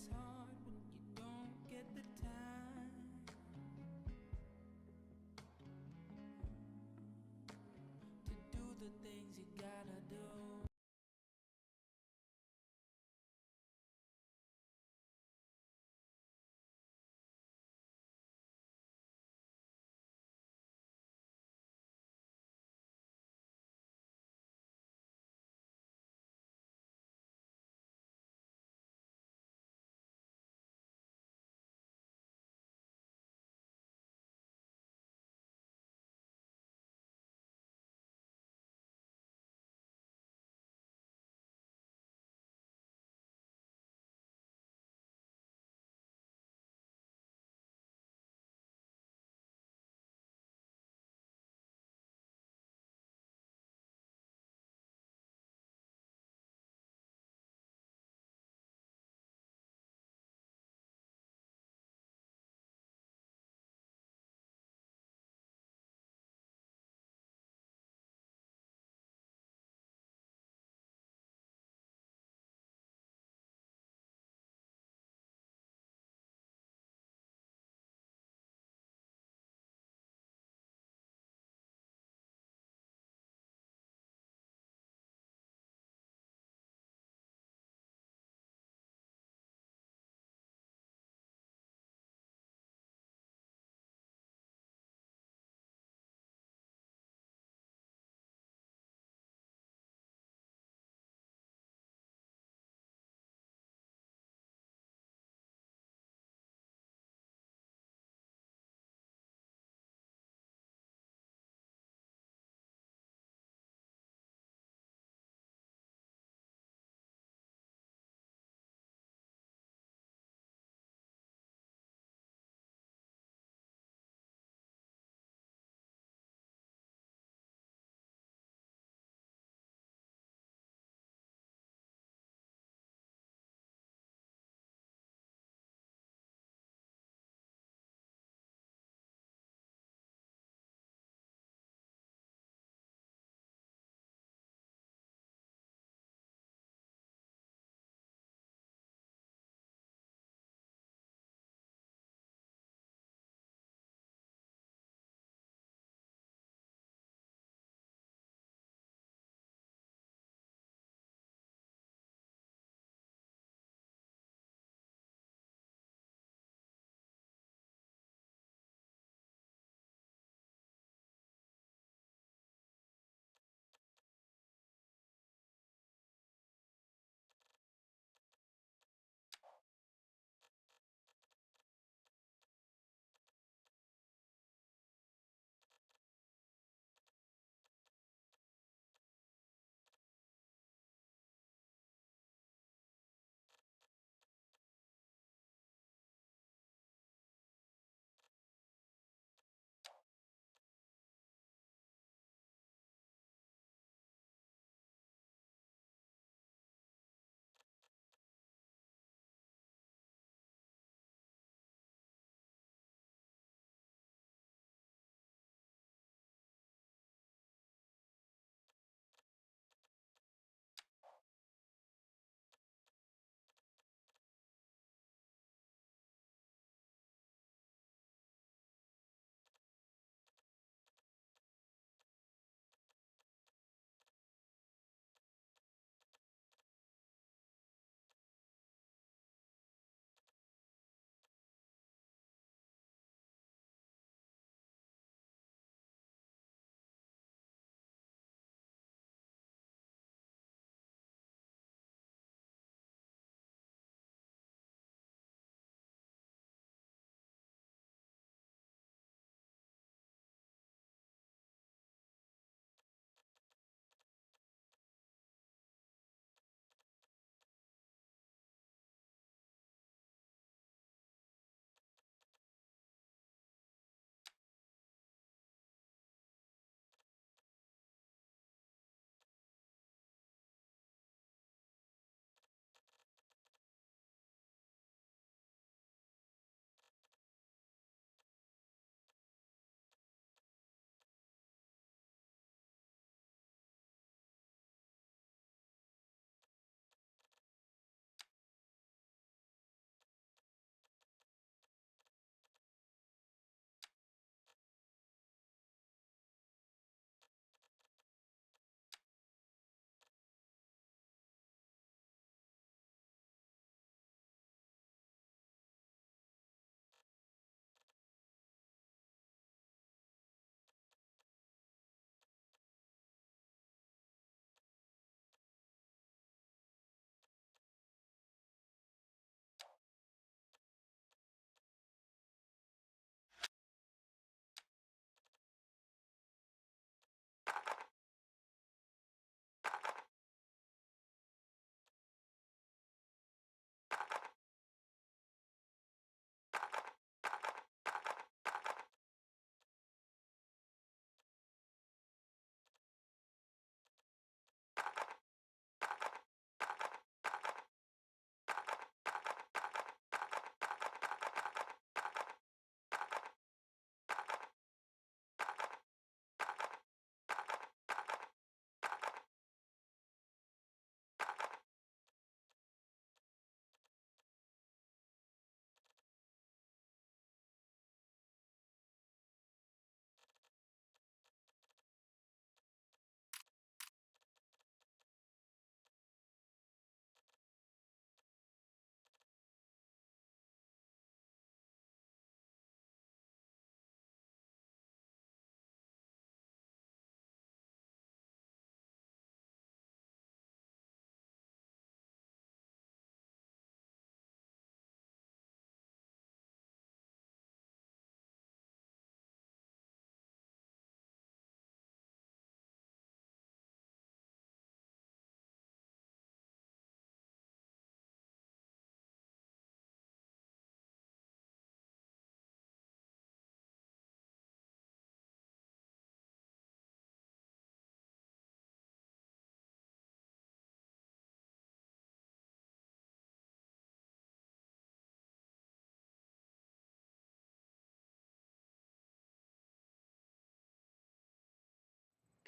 it's hard when you don't get the time to do the things you gotta do.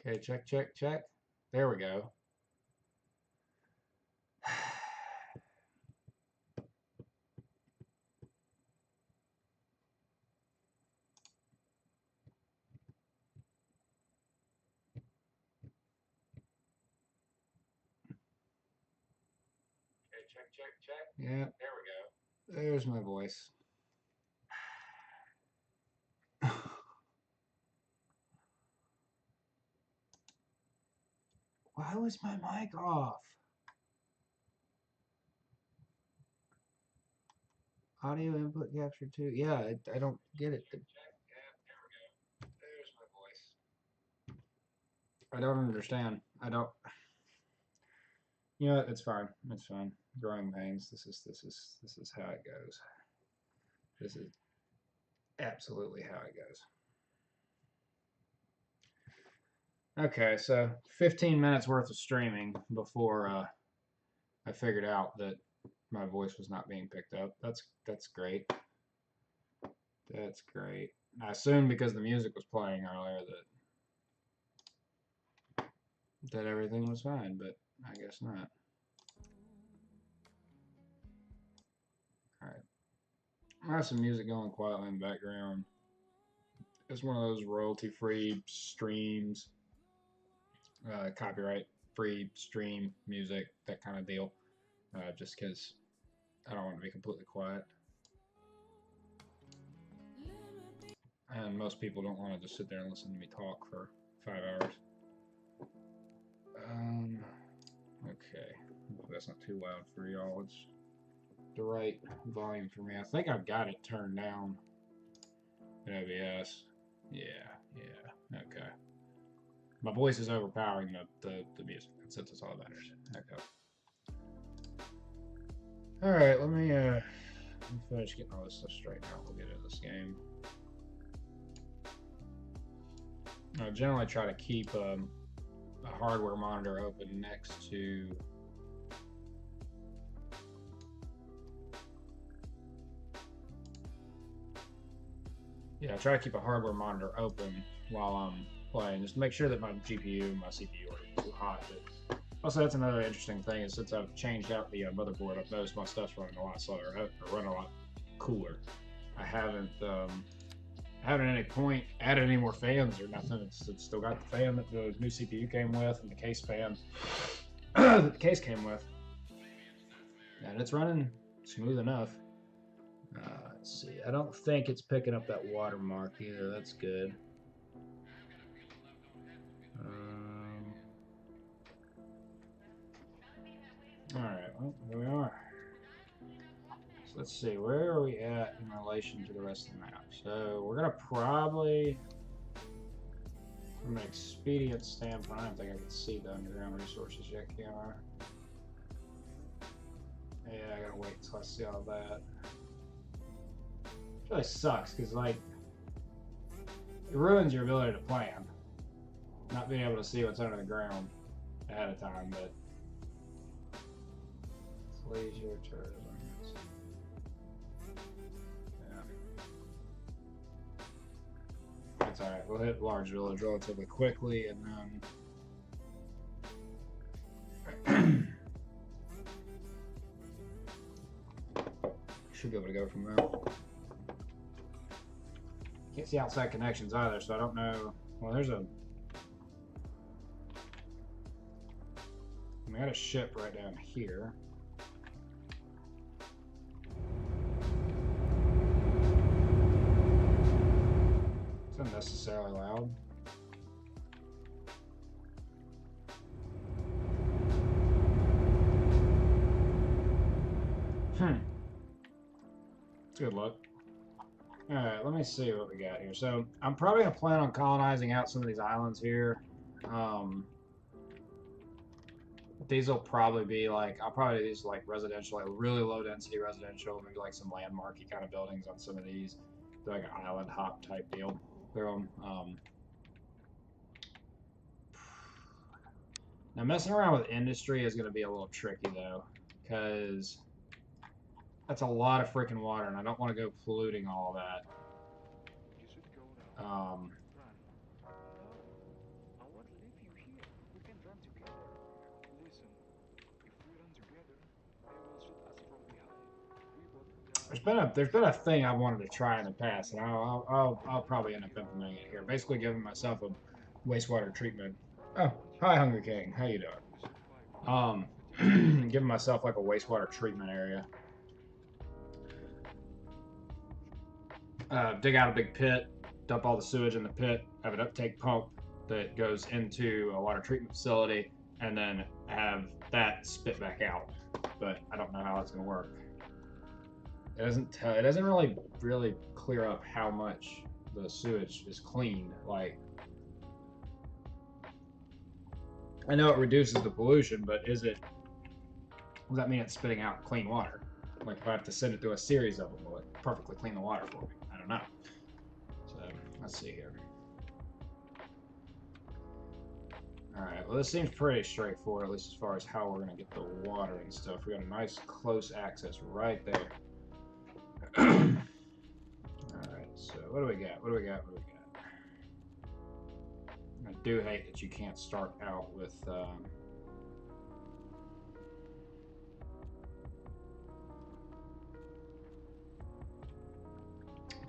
Okay, check, check, check. There we go. Okay, check, check, check. Yeah, there we go. There's my voice. Why was my mic off? Audio input capture too. Yeah, I don't get it. Yeah, there we go. There's my voice. I don't understand. I don't. You know what? It's fine. It's fine. Growing pains. This is how it goes. This is absolutely how it goes. Okay, so 15 minutes worth of streaming before I figured out that my voice was not being picked up. That's great. That's great. I assumed because the music was playing earlier that everything was fine, but I guess not. All right. I have some music going quietly in the background. It's one of those royalty-free streams, copyright-free stream music, that kind of deal. Just because I don't want to be completely quiet. And most people don't want to just sit there and listen to me talk for 5 hours. Okay. Hopefully that's not too loud for y'all. It's the right volume for me. I think I've got it turned down in OBS. Yeah. Okay. My voice is overpowering the music. That's all that matters. Okay. Alright, let me finish getting all this stuff straightened out. We'll get into this game. I generally try to keep a hardware monitor open next to I try to keep a hardware monitor open while I'm playing, just to make sure that my GPU and my CPU are too hot. But also, that's another interesting thing is since I've changed out the motherboard, I've noticed my stuff's running a lot slower, or running a lot cooler. I haven't at any point added any more fans or nothing. It's still got the fan that the new CPU came with and the case fan that the case came with, and it's running smooth enough. Let's see. I don't think it's picking up that watermark either. That's good. Alright, well, here we are. So let's see, where are we at in relation to the rest of the map? So we're going to probably, from an expedient standpoint, I don't think I can see the underground resources yet, can I? Yeah, I gotta wait until I see all that. It really sucks, because, like, it ruins your ability to plan. Not being able to see what's under the ground ahead of time, but leisure tourism. Yeah. That's alright. We'll hit large village relatively quickly and then should be able to go from there. Can't see outside connections either, so I don't know. Well, there's a. We got a ship right down here. It's unnecessarily loud. Good luck. Alright, let me see what we got here. So, I'm probably going to plan on colonizing out some of these islands here. These will probably be like, I'll probably do these like residential, like really low density residential, maybe like some landmarky kind of buildings on some of these. They're like an island hop type deal. Now, messing around with industry is going to be a little tricky though, because that's a lot of freaking water, and I don't want to go polluting all that. there's been a thing I wanted to try in the past, and I'll probably end up implementing it here. Basically, giving myself a wastewater treatment. Oh, hi, Hunger King. How you doing? Giving myself like a wastewater treatment area. Dig out a big pit, dump all the sewage in the pit, have an uptake pump that goes into a water treatment facility, and then have that spit back out. But I don't know how it's going to work. It doesn't really clear up how much the sewage is cleaned. Like, I know it reduces the pollution, but does that mean it's spitting out clean water? Like, if I have to send it through a series of them, will it perfectly clean the water for me? I don't know. So let's see here. All right, well, this seems pretty straightforward, at least as far as how we're going to get the water and stuff. We got a nice close access right there. All right, so what do we got? I do hate that you can't start out with that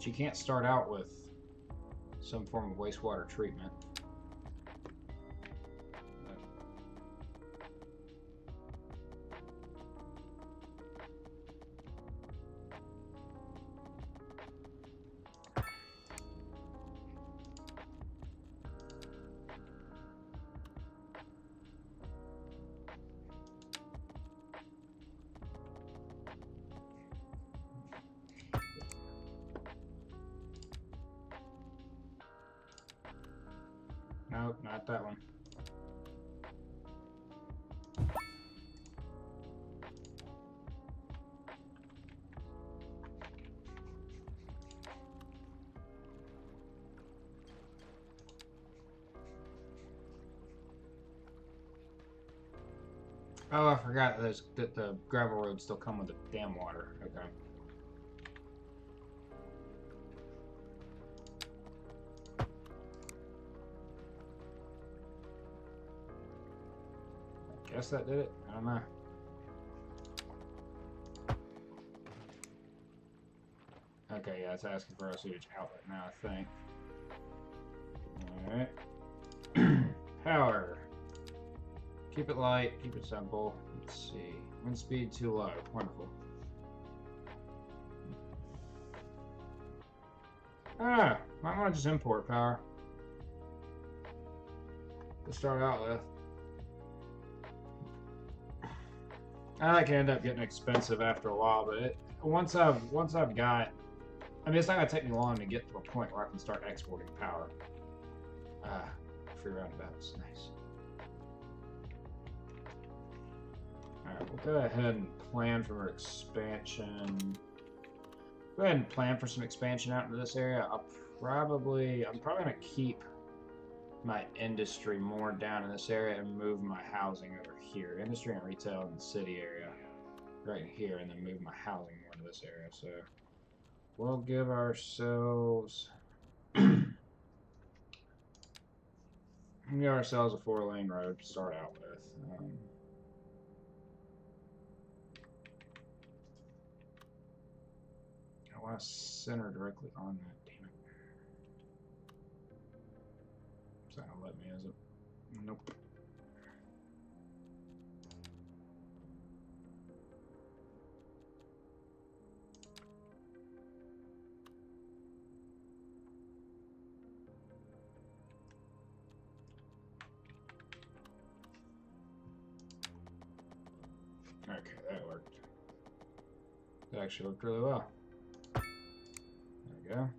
you can't start out with some form of wastewater treatment. Nope, not that one. Oh, I forgot that the gravel roads still come with the dam water. Okay. I guess that did it. I don't know. Okay, yeah, it's asking for a sewage outlet now, I think. Alright. Power. Keep it light, keep it simple. Let's see. Wind speed too low. Wonderful. Ah, might want to just import power to start out with. That can end up getting expensive after a while, but once I've got, I mean, it's not gonna take me long to get to a point where I can start exporting power. Free roundabouts, nice. Alright, we'll go ahead and plan for expansion. Go ahead and plan for some expansion out into this area. I'm probably gonna keep my industry more down in this area and move my housing over here. Industry and retail in the city area right here, and then move my housing more to this area. So we'll give ourselves a 4-lane road to start out with. I want to center directly on that. Damn it. It's not gonna let me, is it? Nope. Okay, that worked. That actually worked really well. There we go.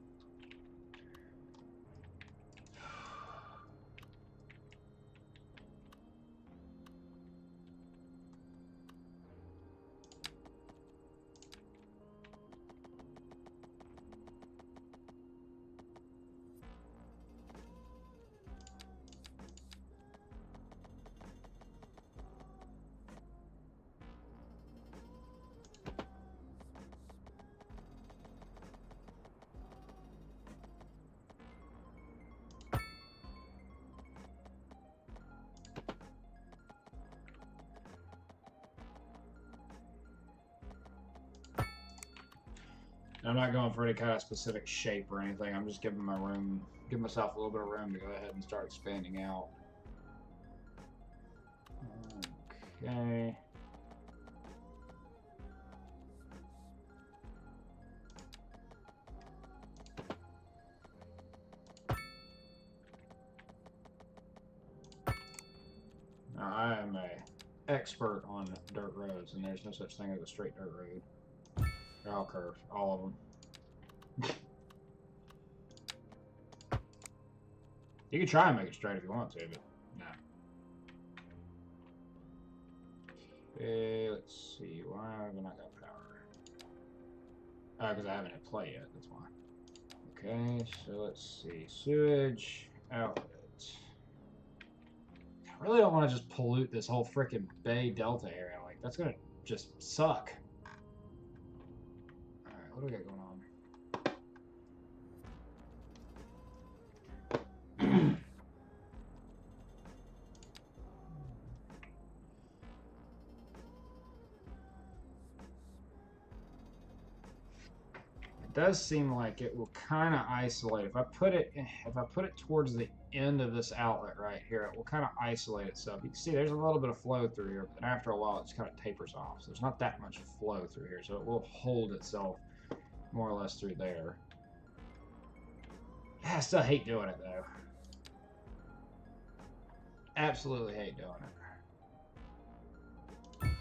I'm not going for any kind of specific shape or anything. I'm just giving myself a little bit of room to go ahead and start expanding out. Okay. Now, I am a expert on dirt roads, and there's no such thing as a straight dirt road. They're all curved, all of them. You can try and make it straight if you want to, but no. Okay, let's see. Why have I not got power? Oh, because I haven't hit play yet, that's why. Okay, so let's see. Sewage, outlet. I really don't want to just pollute this whole frickin' Bay Delta area. Like, that's gonna just suck. Alright, what do we got going on? It does seem like it will kind of isolate. If I put it towards the end of this outlet right here, it will kind of isolate itself. You can see there's a little bit of flow through here, but after a while it just kind of tapers off. So there's not that much flow through here, so it will hold itself more or less through there. I still hate doing it though. Absolutely hate doing it. Let's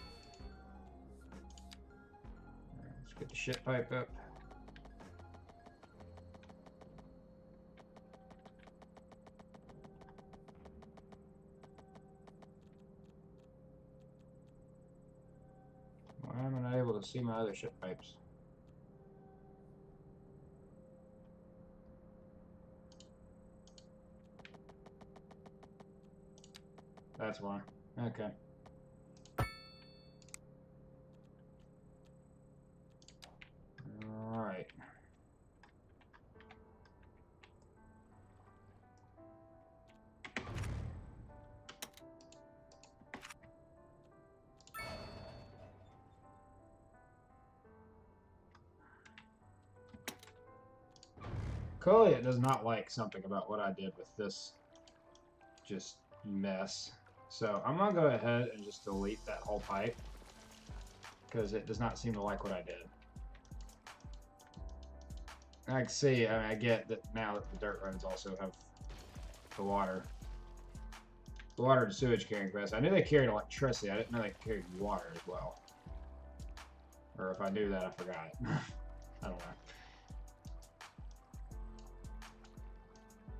get the shit pipe up. Why am I not able to see my other ship pipes? That's why. Okay. Alright. Clearly it does not like something about what I did with this just mess. So I'm going to go ahead and just delete that whole pipe because it does not seem to like what I did. I can see, I mean, I get that now that the dirt roads also have the water. The water and sewage carrying capacity. I knew they carried electricity. I didn't know they carried water as well. Or if I knew that, I forgot. I don't know.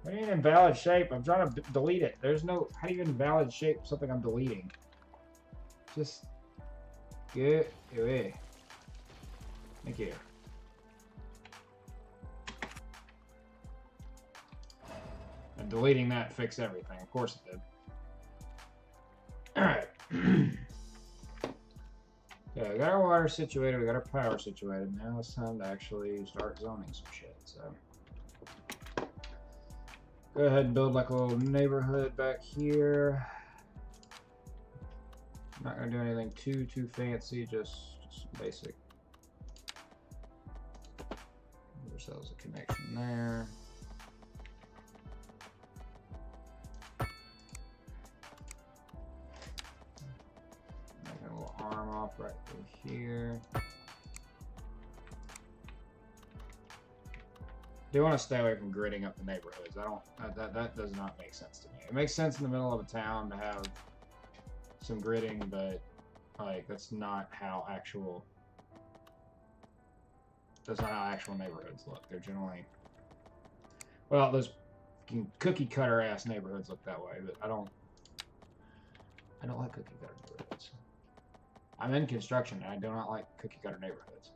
What do you mean invalid shape? I'm trying to delete it. There's no... How do you invalid shape something I'm deleting? Just... Get away. Thank you. And deleting that fixed everything. Of course it did. Alright. Okay, we got our water situated. We got our power situated. Now it's time to actually start zoning some shit. So... Go ahead and build like a little neighborhood back here. I'm not gonna do anything too fancy, just basic. Give ourselves a connection there. Make a little arm off right through here. Do want to stay away from gridding up the neighborhoods. That does not make sense to me. It makes sense in the middle of a town to have some gridding, but like that's not how actual neighborhoods look. They're generally, well, those cookie cutter ass neighborhoods look that way, but I don't like cookie cutter neighborhoods. I'm in construction and I do not like cookie cutter neighborhoods.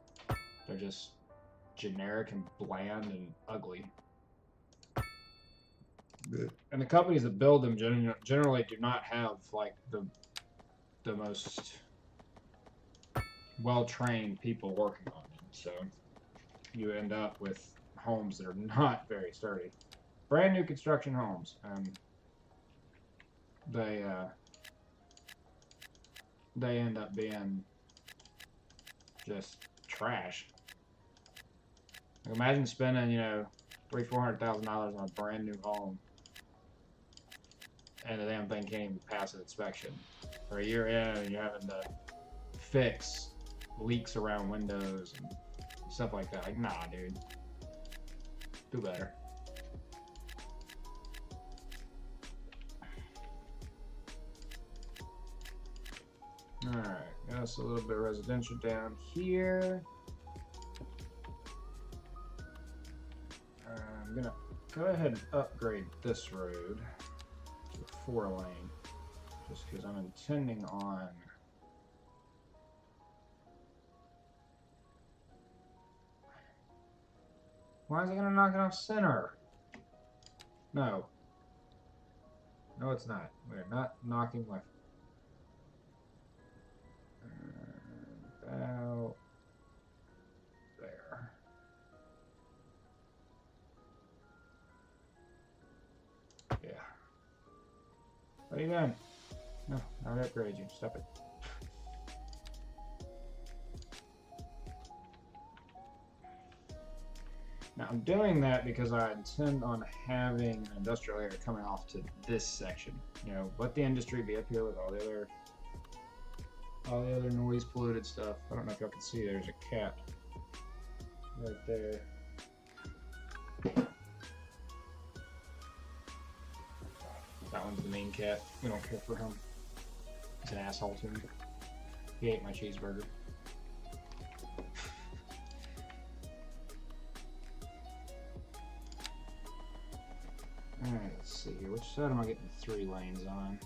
They're just generic and bland and ugly. And the companies that build them generally do not have like the most well-trained people working on them, so you end up with homes that are not very sturdy. Brand new construction homes, and they end up being just trash. Like imagine spending, you know, $300,000-$400,000 on a brand new home, and the damn thing can't even pass an inspection. Or a year in, and you're having to fix leaks around windows and stuff like that. Like, nah, dude. Do better. Alright, got us a little bit of residential down here. I'm gonna go ahead and upgrade this road to a 4-lane, just because I'm intending on why is it gonna knock it off center? No. No, it's not. We're not knocking my about there. Yeah. What are you doing? No, I'll upgrade you. Stop it. Now I'm doing that because I intend on having an industrial area coming off to this section. You know, let the industry be up here with all the other noise polluted stuff. I don't know if y'all can see, there's a cat right there. That one's the main cat. We don't care for him. He's an asshole to me. He ate my cheeseburger. Alright, let's see here. Which side am I getting 3 lanes on?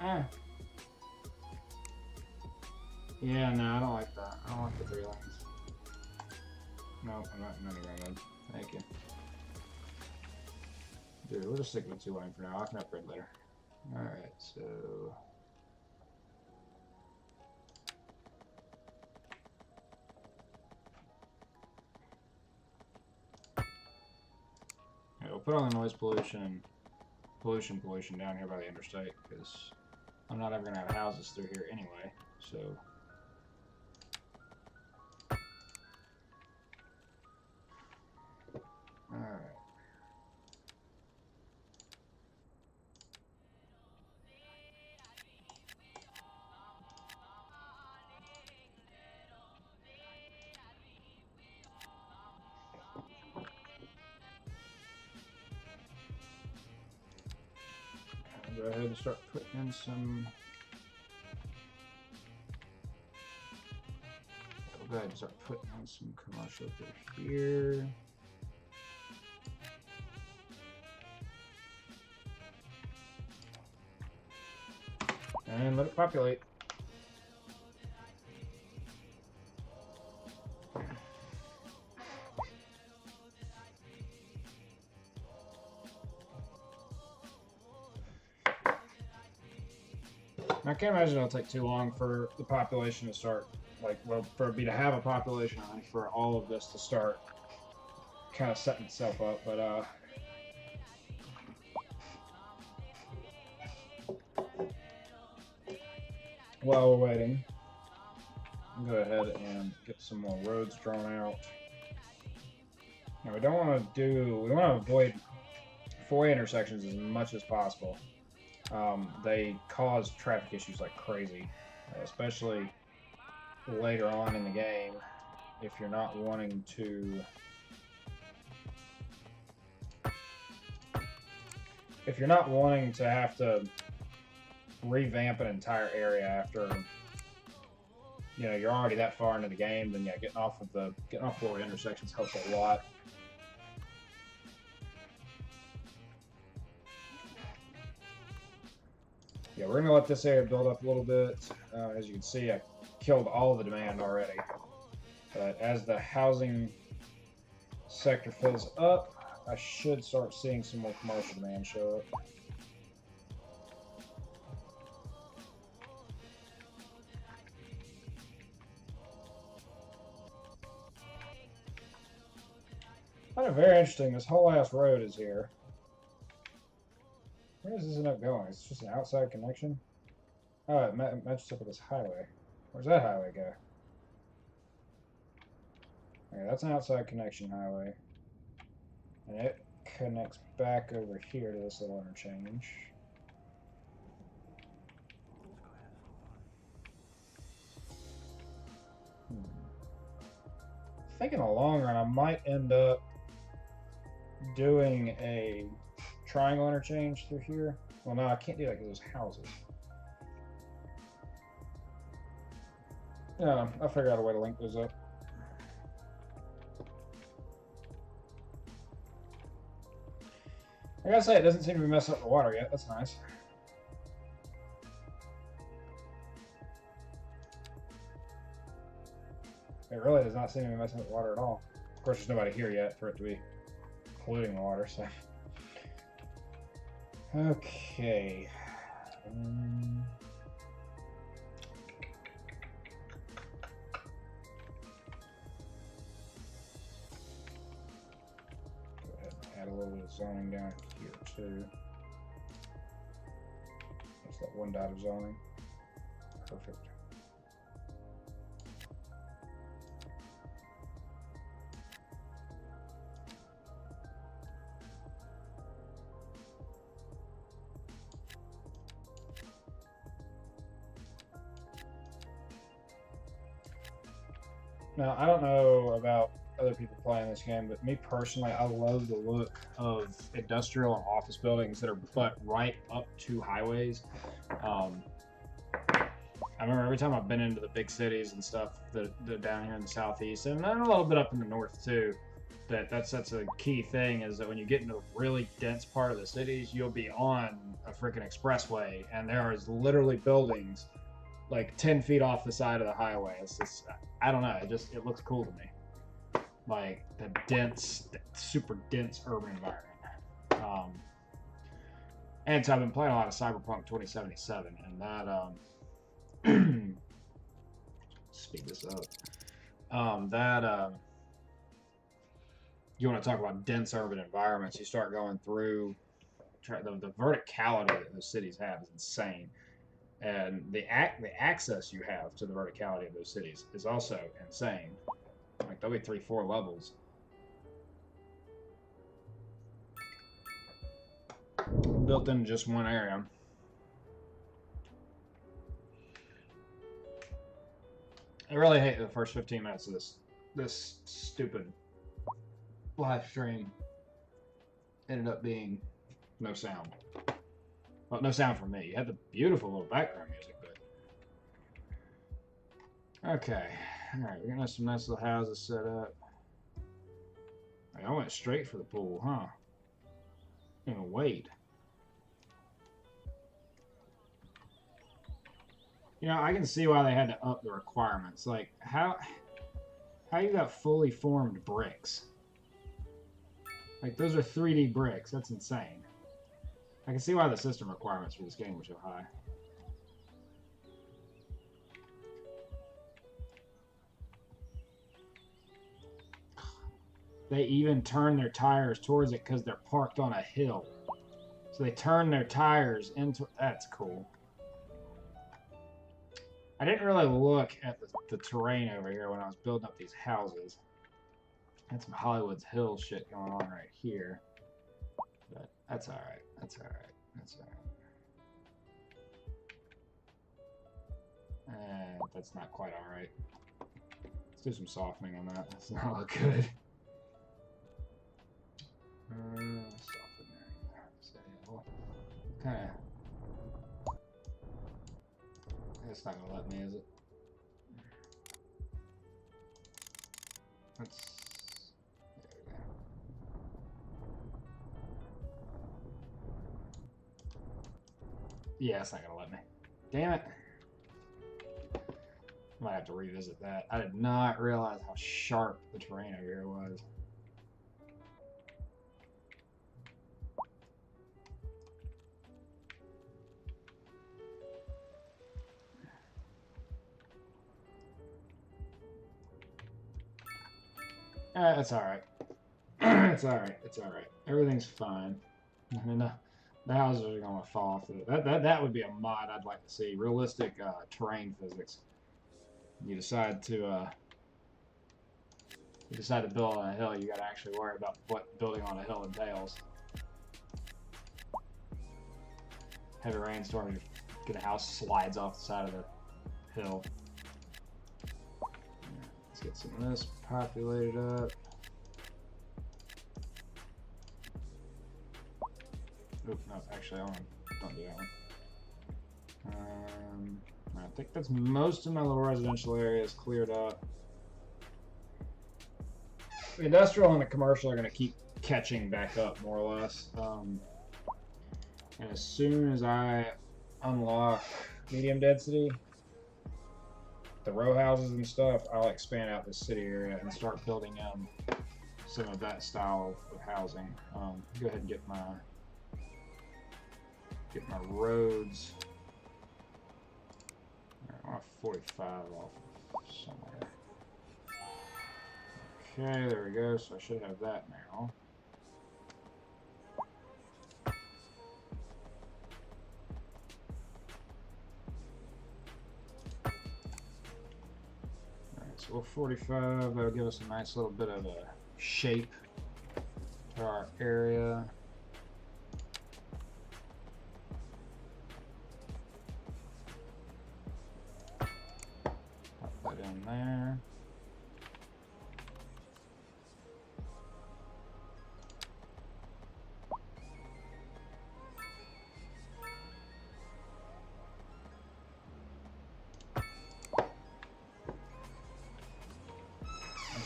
Ah. Yeah, no, I don't like that. I don't like the 3 lanes. No, I'm not running around. Thank you. Dude, we'll just stick with 2-lane for now. I can upgrade later. Alright, so... yeah, we'll put on the noise pollution and pollution down here by the interstate, because I'm not ever going to have houses through here anyway, so... Alright. Go ahead and start putting in some... Go ahead and start putting in some commercial through here. And let it populate. I can't imagine it'll take too long for the population to start, like, well, for me to have a population and for all of this to start kind of setting itself up, but, while we're waiting, I'll go ahead and get some more roads drawn out. Now, we want to avoid 4-way intersections as much as possible. They cause traffic issues like crazy, especially later on in the game if you're not wanting to have to revamp an entire area after, you know, you're already that far into the game. Then yeah, getting off 4-way intersections helps a lot. Yeah, we're gonna let this area build up a little bit. As you can see, I killed all of the demand already. But as the housing sector fills up, I should start seeing some more commercial demand show up. Kind of very interesting. This whole ass road is here. Where does this end up going? It's just an outside connection? Oh, it matches up with this highway. Where's that highway go? Okay, that's an outside connection highway. And it connects back over here to this little interchange. I think in the long run, I might end up doing a triangle interchange through here. Well, no, I can't do that because there's houses. Yeah, I'll figure out a way to link those up. I gotta say, it doesn't seem to be messing up the water yet. That's nice. It really does not seem to be messing with the water at all. Of course, there's nobody here yet for it to be polluting the water, so. Okay. Go ahead and add a little bit of zoning down here, too. That's that one dot of zoning. Perfect. Now, I don't know about other people playing this game, but me personally, I love the look of industrial and office buildings that are butt right up to highways. I remember every time I've been into the big cities and stuff that down here in the southeast, and then a little bit up in the north too, that's a key thing is that when you get into a really dense part of the cities, you'll be on a freaking expressway, and there is literally buildings like 10 feet off the side of the highway. It's just, I don't know, it looks cool to me. Like the super dense urban environment. And so I've been playing a lot of Cyberpunk 2077, and that, speed this up. You want to talk about dense urban environments, you start going through, the verticality that those cities have is insane. And the access you have to the verticality of those cities is also insane. Like there'll be 3-4 levels built in just one area. I really hate the first 15 minutes of this stupid live stream ended up being no sound. Well, no sound from me. You had the beautiful little background music, but... Okay. Alright, we're gonna have some nice little houses set up. I went straight for the pool, huh? Didn't even wait. You know, I can see why they had to up the requirements. Like, how you got fully formed bricks? Like, those are 3D bricks. That's insane. I can see why the system requirements for this game were so high. They even turn their tires towards it because they're parked on a hill. So they turn their tires into... That's cool. I didn't really look at the terrain over here when I was building up these houses. Had some Hollywood's Hill shit going on right here. But that's alright. That's alright. That's alright. That's not quite alright. Let's do some softening on that. That's not look good. Soften there. So, well, kind of. It's not gonna let me, is it? Let's. There we go. Yeah, it's not gonna let me. Damn it. Might have to revisit that. I did not realize how sharp the terrain over here was. That's alright. It's alright. It's alright. Everything's fine. I mean, the houses are going to fall off. That would be a mod I'd like to see. Realistic terrain physics. You decide to you decide to build on a hill, you got to actually worry about what building on a hill entails. Heavy rainstorm, you get a house slides off the side of the hill. Let's get some of this populated up. Oop, no, actually, don't do that one. I think that's most of my little residential areas cleared up. The industrial and the commercial are going to keep catching back up, more or less. And as soon as I unlock medium density, the row houses and stuff, I'll expand out this city area and start building in some of that style of housing. Go ahead and get my roads. I want 45 off of somewhere. Okay, there we go. So I should have that now. Alright, so 45, that'll give us a nice little bit of a shape to our area. Put that in there.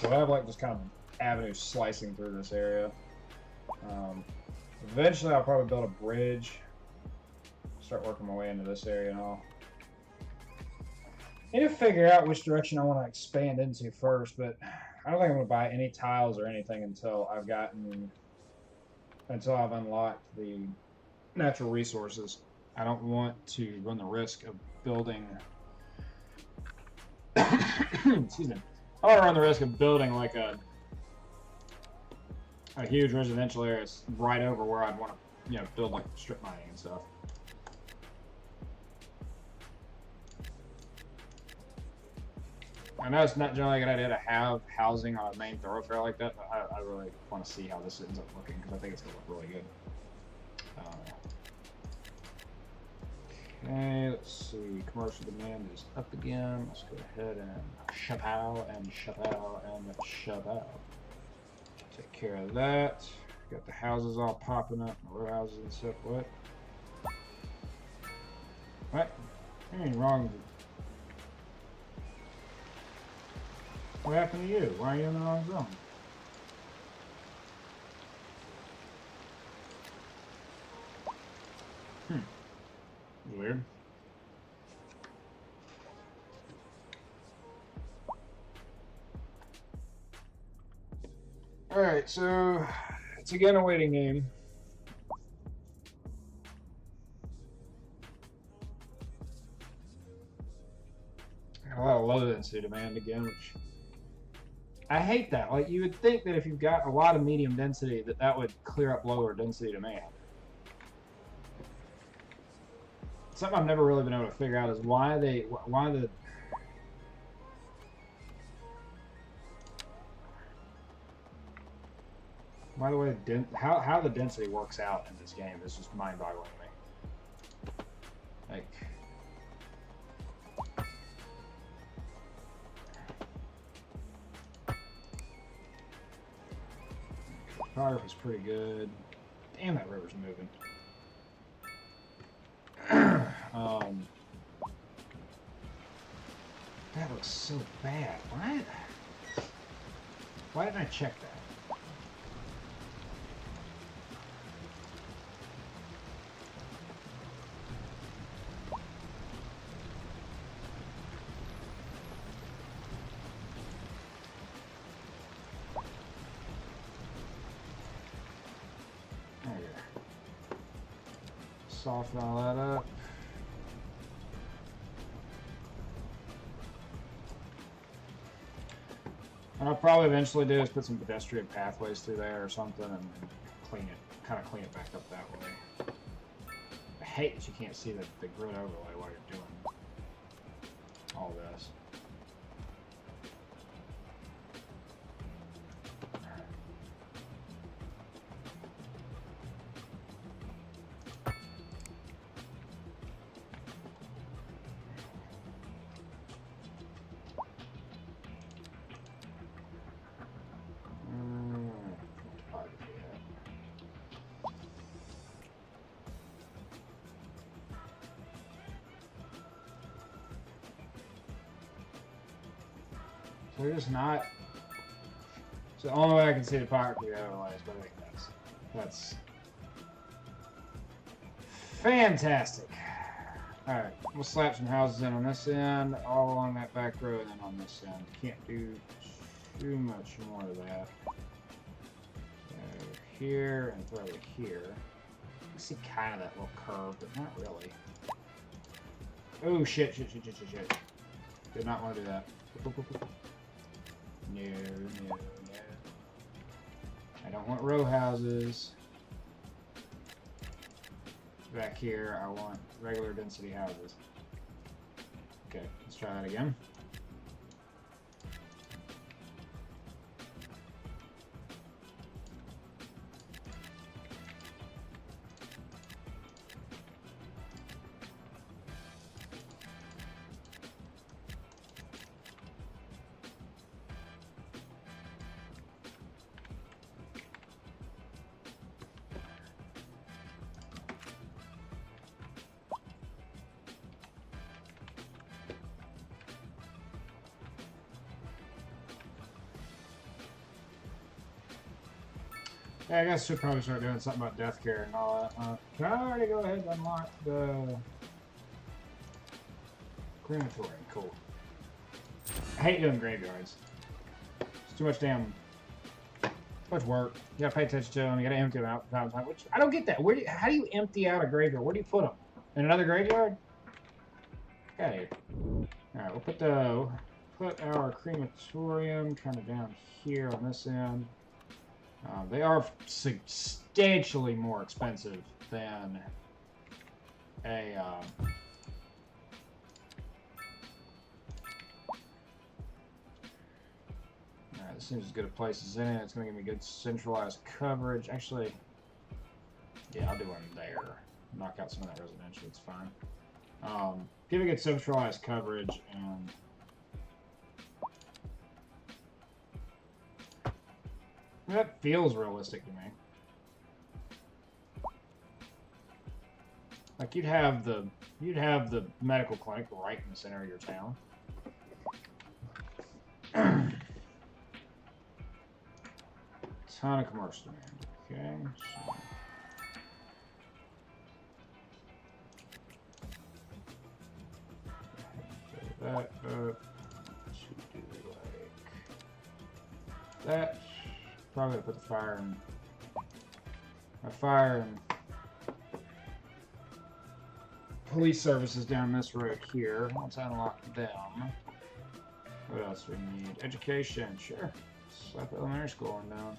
So I have like just kind of avenues slicing through this area. Eventually I'll probably build a bridge. Start working my way into this area and all. I need to figure out which direction I want to expand into first, but I don't think I'm going to buy any tiles or anything until I've unlocked the natural resources. I don't want to run the risk of building excuse me. I want to run the risk of building like a huge residential area right over where I'd want to, build like strip mining and stuff. I know it's not generally a good idea to have housing on a main thoroughfare like that, but I really want to see how this ends up looking because I think it's going to look really good. Okay, let's see. Commercial demand is up again. Let's go ahead and chapow and chapow and chapow. Take care of that. Got the houses all popping up, the row houses and stuff. What? Anything wrong with it? What happened to you? Why are you in the wrong zone? Weird. Alright, so it's again a waiting game. Got a lot of low density demand again, which I hate that. Like, you would think that if you've got a lot of medium density that would clear up lower density demand. Something I've never really been able to figure out is why the way how the density works out in this game is just mind-boggling to me. Like, photography's pretty good. Damn, that river's moving. That looks so bad. Why didn't I check that? There you go. Soften all that up. What I'll probably eventually do is put some pedestrian pathways through there or something and clean it back up that way. I hate that you can't see the grid overlay while you're doing all this. They're just not. It's the only way I can see the pocket view otherwise, but I think that's fantastic. Alright, we'll slap some houses in on this end, all along that back row, and then on this end. Can't do too much more of that. So here and probably here. You see kind of that little curve, but not really. Oh shit, shit. Did not want to do that. No. I don't want row houses. Back here, I want regular density houses. Okay, let's try that again. Yeah, I guess I should probably start doing something about death care and all that. Can I already go ahead and unlock the crematorium? Cool. I hate doing graveyards. It's too much damn... too much work. You gotta pay attention to them. You gotta empty them out from time to time. Which, I don't get that. How do you empty out a graveyard? Where do you put them? In another graveyard? Okay. Alright, we'll put our crematorium kind of down here on this end. They are substantially more expensive than a Alright, this seems as good a place as any. It's going to give me good centralized coverage. Actually, yeah, I'll do one there. Knock out some of that residential, it's fine. Give me good centralized coverage and... that feels realistic to me. Like you'd have the medical clinic right in the center of your town. Ton of commercial demand. Okay. So that up to do like that. Probably gonna put the fire and police services down this road here. Once I unlock them, what else do we need? Education, sure. Slap elementary school on down.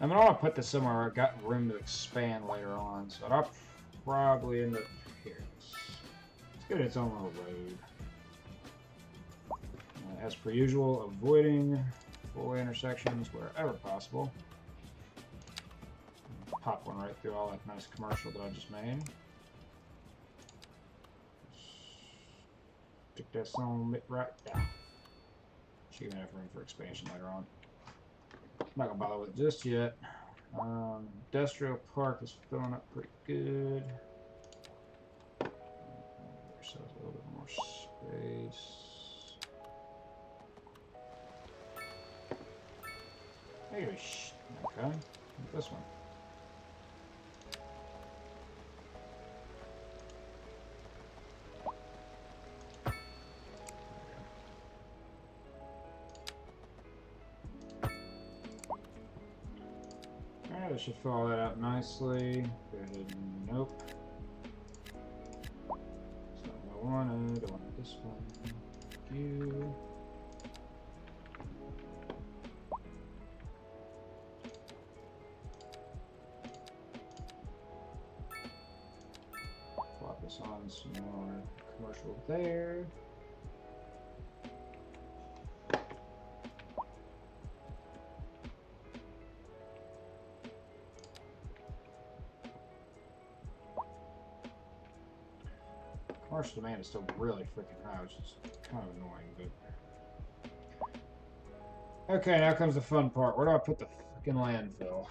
I'm gonna want to put this somewhere where I've got room to expand later on, so I'll probably end up here. Let's get its own little road. As per usual, avoiding four-way intersections wherever possible. Pop one right through all that nice commercial that I just made. Stick that some bit right down. She's gonna have room for expansion later on. I'm not gonna bother with it just yet. Industrial park is filling up pretty good. So a little bit more space. Maybe okay. This one. Alright, I should follow that out nicely. Go ahead and nope. That's not what I wanted. I wanted this one. You. On some more commercial there. Commercial demand is still really freaking high, which is kind of annoying, but... Okay, now comes the fun part. Where do I put the freaking landfill?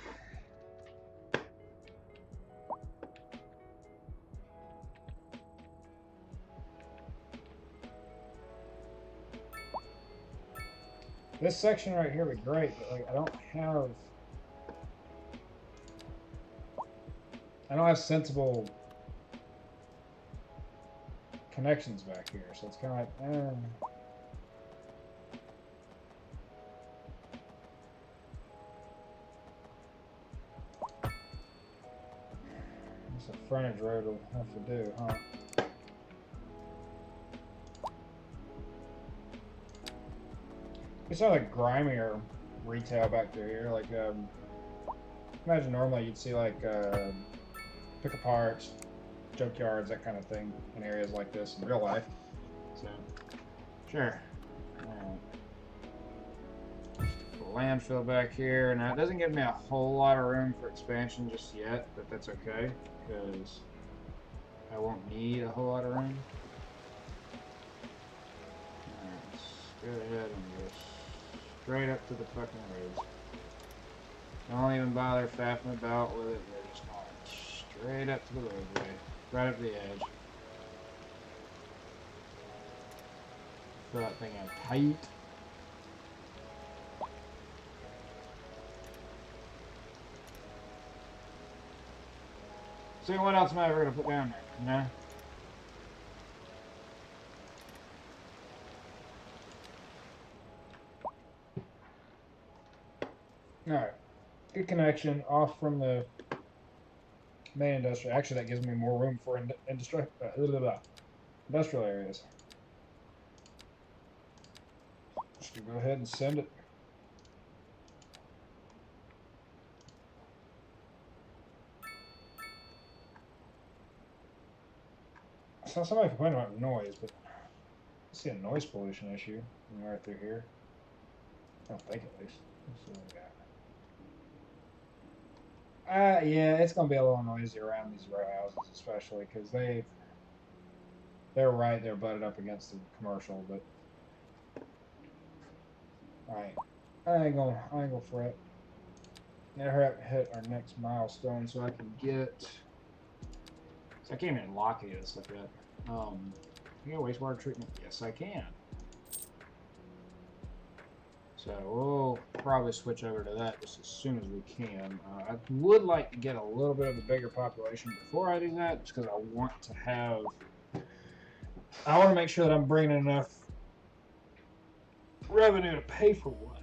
This section right here would be great, but like I don't have sensible connections back here, so it's kind of like, It's a frontage road will have to do, huh? It's not like grimier retail back through here. Like, imagine normally you'd see like pick parts, junkyards, that kind of thing in areas like this in real life. So, sure. Landfill back here. Now it doesn't give me a whole lot of room for expansion just yet, but that's okay because I won't need a whole lot of room. Alright, let's go ahead and go straight up to the fucking roads. Don't even bother faffing about with it. We're just going straight up to the roadway, right up the edge. Fill that thing out tight. See what else am I ever gonna put down there? No. Alright. Good connection off from the main industrial. Actually, that gives me more room for industrial areas. Just go ahead and send it. So somebody complained about noise, but I see a noise pollution issue right through here. I don't think, at least. Let's see what we got. Yeah, it's gonna be a little noisy around these row houses, especially because they're right. They're butted up against the commercial, but alright, I ain't gonna fret. Gotta hurry up and hit our next milestone so I can get. So I can't even lock any of this stuff yet. Can I get wastewater treatment? Yes, I can. So we'll probably switch over to that just as soon as we can. I would like to get a little bit of a bigger population before I do that, just because I want to make sure that I'm bringing enough revenue to pay for one.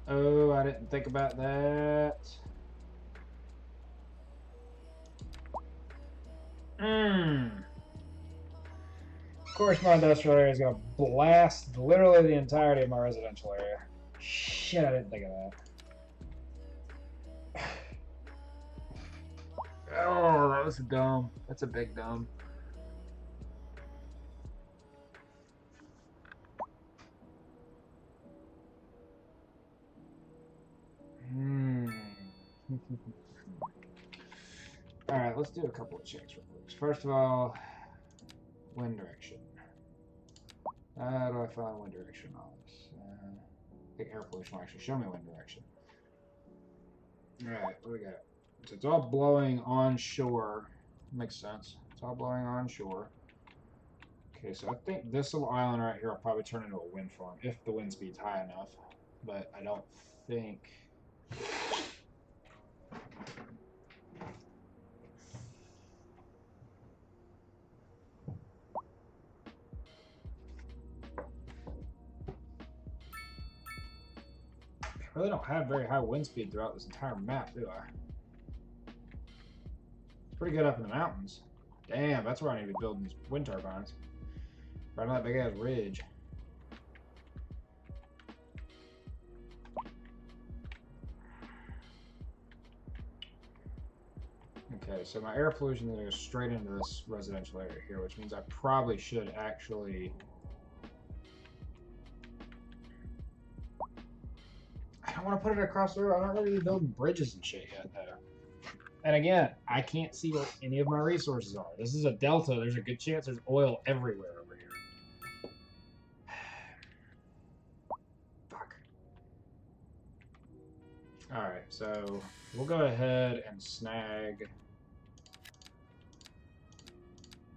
Oh, I didn't think about that. Of course, my industrial area is going to blast literally the entirety of my residential area. Shit, I didn't think of that. Oh, that was dumb. That's a big dumb. Alright, let's do a couple of checks real quick. First of all, wind direction. How do I find wind direction on this? I think air pollution will actually show me wind direction. Alright, what do we got? So it's all blowing onshore. Makes sense. It's all blowing onshore. Okay, so I think this little island right here will probably turn into a wind farm if the wind speed's high enough. But I don't think. I really don't have very high wind speed throughout this entire map, do I? It's pretty good up in the mountains. Damn, that's where I need to be building these wind turbines. Right on that big ass ridge. Okay, so my air pollution is going to go straight into this residential area here, which means I probably should actually... I don't want to put it across the road. I'm not ready to build bridges and shit yet, though. And again, I can't see what any of my resources are. This is a delta. There's a good chance there's oil everywhere over here. Fuck. Alright, so we'll go ahead and snag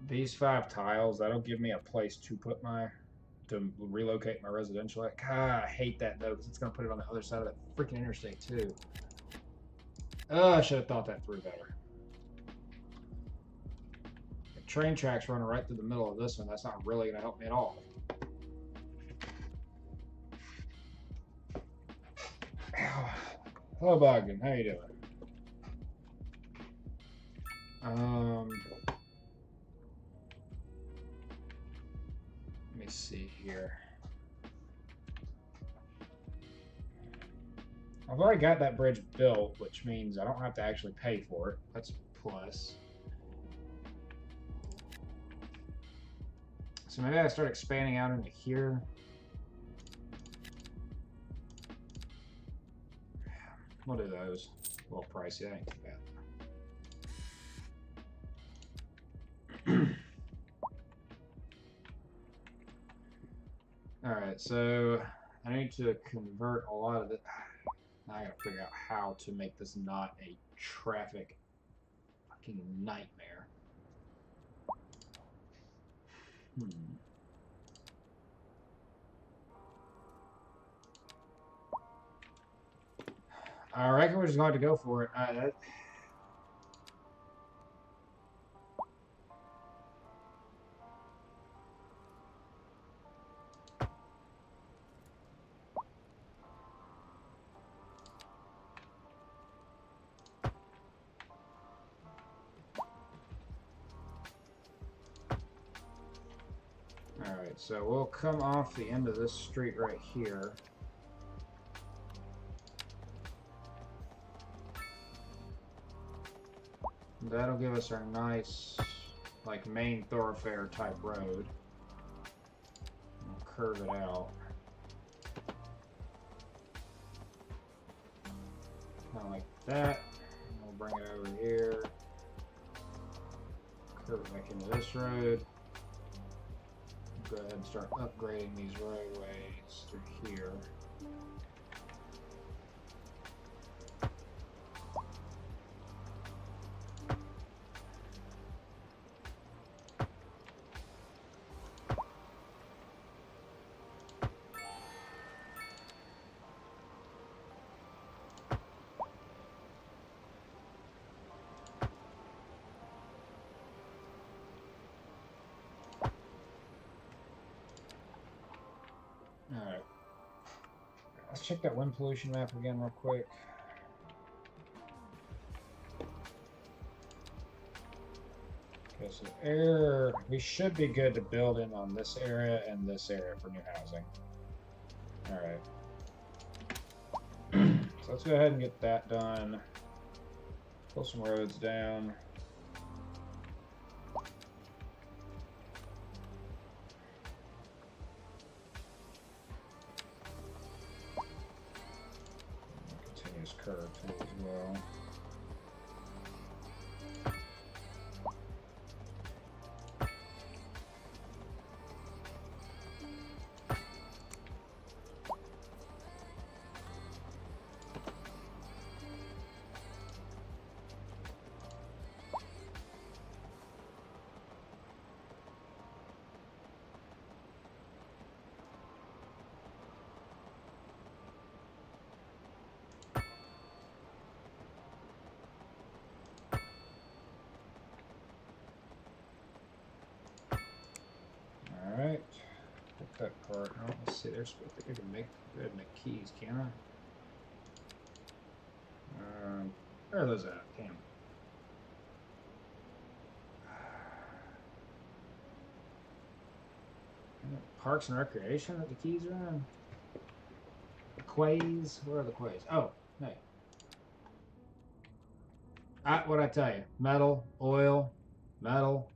these 5 tiles. That'll give me a place to put to relocate my residential. God, I hate that though, because it's going to put it on the other side of that freaking interstate too. Oh, I should have thought that through better. The train tracks running right through the middle of this one. That's not really going to help me at all. Hello, Bogdan. How you doing? Let me see here. I've already got that bridge built, which means I don't have to actually pay for it. That's a plus. So maybe I start expanding out into here. We'll do those. A little pricey, that ain't too bad. Alright, so I need to convert a lot of it. Now I gotta figure out how to make this not a traffic fucking nightmare. I reckon we're just going to go for it. Alright, so we'll come off the end of this street right here. That'll give us our nice, like, main thoroughfare type road. We'll curve it out. Kind of like that. And we'll bring it over here. Curve it back into this road. Go ahead and start upgrading these roadways through here. Alright. Let's check that wind pollution map again real quick. Okay, so air, we should be good to build in on this area and this area for new housing. Alright. So let's go ahead and get that done. Pull some roads down. Continuous curve too as well. Alright, put that part. Oh, let's see, there's, I think I can make, go ahead and make keys, can I? Where are those at? Damn. Parks and Recreation that the keys are in? The quays? Where are the quays? Oh, hey. What'd I tell you? Metal, oil, metal.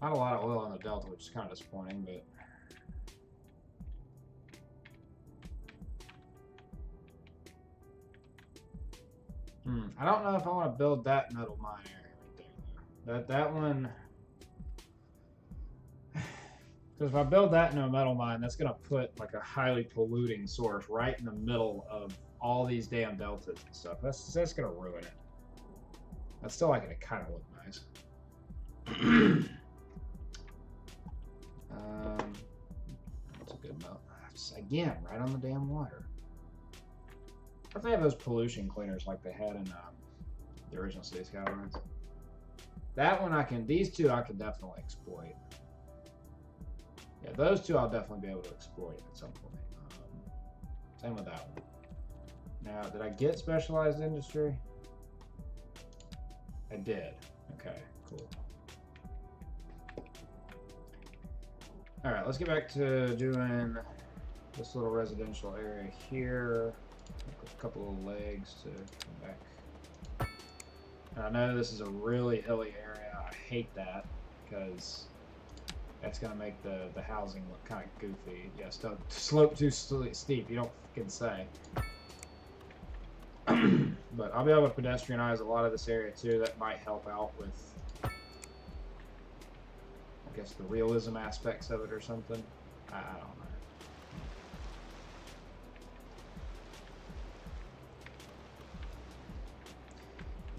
Not a lot of oil on the Delta, which is kind of disappointing, but. I don't know if I want to build that metal mine area right there. That one. Because if I build that into a metal mine, that's going to put like a highly polluting source right in the middle of all these damn deltas and stuff. That's going to ruin it. I still like it to kind of look nice. That's a good note. Again, right on the damn water. If they have those pollution cleaners like they had in the original Cities Skylines. That one I can, these two I can definitely exploit. Yeah, those two I'll definitely be able to exploit at some point. Same with that one. Now, did I get specialized industry? I did. Okay, cool. Alright, let's get back to doing this little residential area here. A couple of legs to come back. And I know this is a really hilly area. I hate that because that's going to make the housing look kind of goofy. Yes, don't slope too steep. You don't fucking say. But I'll be able to pedestrianize a lot of this area too. That might help out with, I guess, the realism aspects of it or something. I don't know.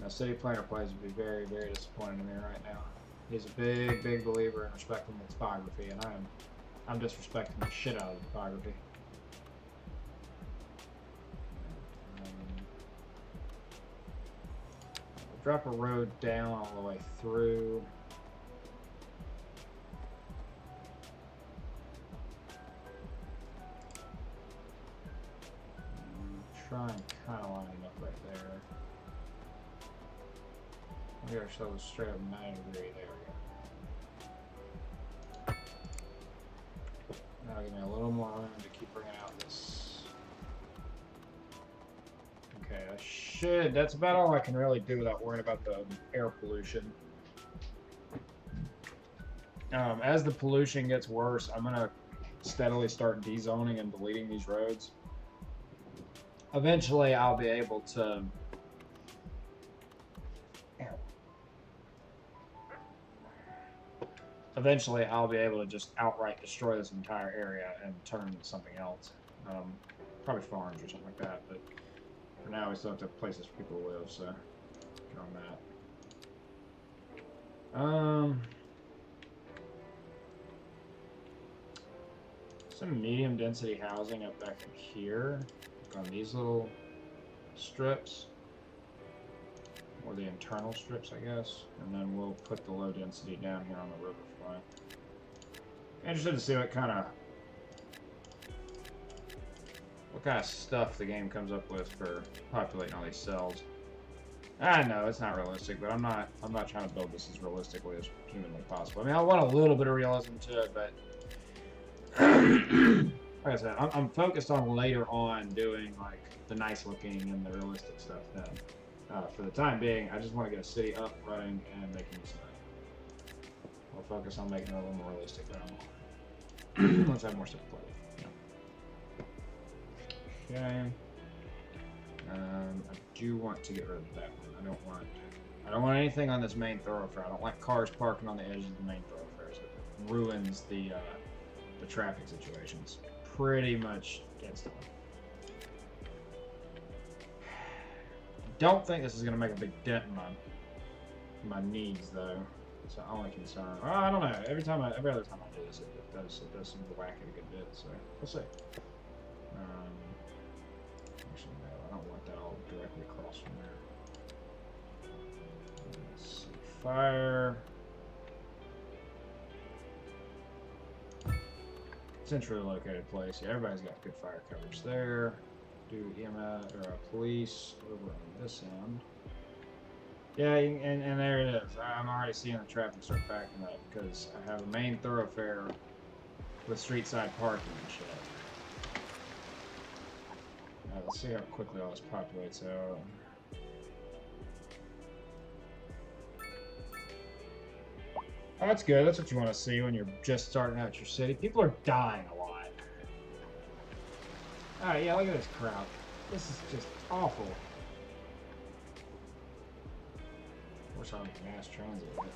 Now, City Planner Plays would be very, very disappointed in me right now. He's a big, big believer in respecting the topography, and I'm disrespecting the shit out of the topography. We'll drop a road down all the way through. Try and kind of line it up right there. Maybe ourselves straight up 90 degree. There we go. That'll give me a little more room to keep bringing out this. Okay, I should. That's about all I can really do without worrying about the air pollution. As the pollution gets worse, I'm gonna steadily start dezoning and deleting these roads. Eventually, I'll be able to. Eventually, I'll be able to just outright destroy this entire area and turn into something else. Probably farms or something like that, but for now, we still have to have places for people to live, so get on that. Some medium density housing up back in here, like on these little strips, or the internal strips, I guess, and then we'll put the low density down here on the riverfront. Interested to see what kind of stuff the game comes up with for populating all these cells. I know it's not realistic, but I'm not trying to build this as realistically as humanly possible. I mean, I want a little bit of realism to it, but like I said, I'm focused on later on doing like the nice looking and the realistic stuff then. For the time being, I just want to get a city up, running, and making use of it. We'll focus on making it a little more realistic now. Let's have more stuff to play with. Okay. I do want to get rid of that one. I don't want anything on this main thoroughfare. I don't like cars parking on the edges of the main thoroughfares. It ruins the traffic situations. Pretty much against it. Don't think this is going to make a big dent in my needs, though. It's the only concern. Well, I don't know. Every other time I do this, it does seem to whack it a good bit. So we'll see. Actually, no, I don't want that all directly across from there. Let's see. Fire. Centrally located place. Yeah, everybody's got good fire coverage there. Do EMS or police over on this end. Yeah, and there it is. I'm already seeing the traffic start backing up because I have a main thoroughfare with street side parking and shit. Let's see how quickly all this populates out. That's good. That's what you want to see when you're just starting out your city. People are dying a lot. Alright, yeah, look at this crowd. This is just awful. Of course, I'm mass transit with it.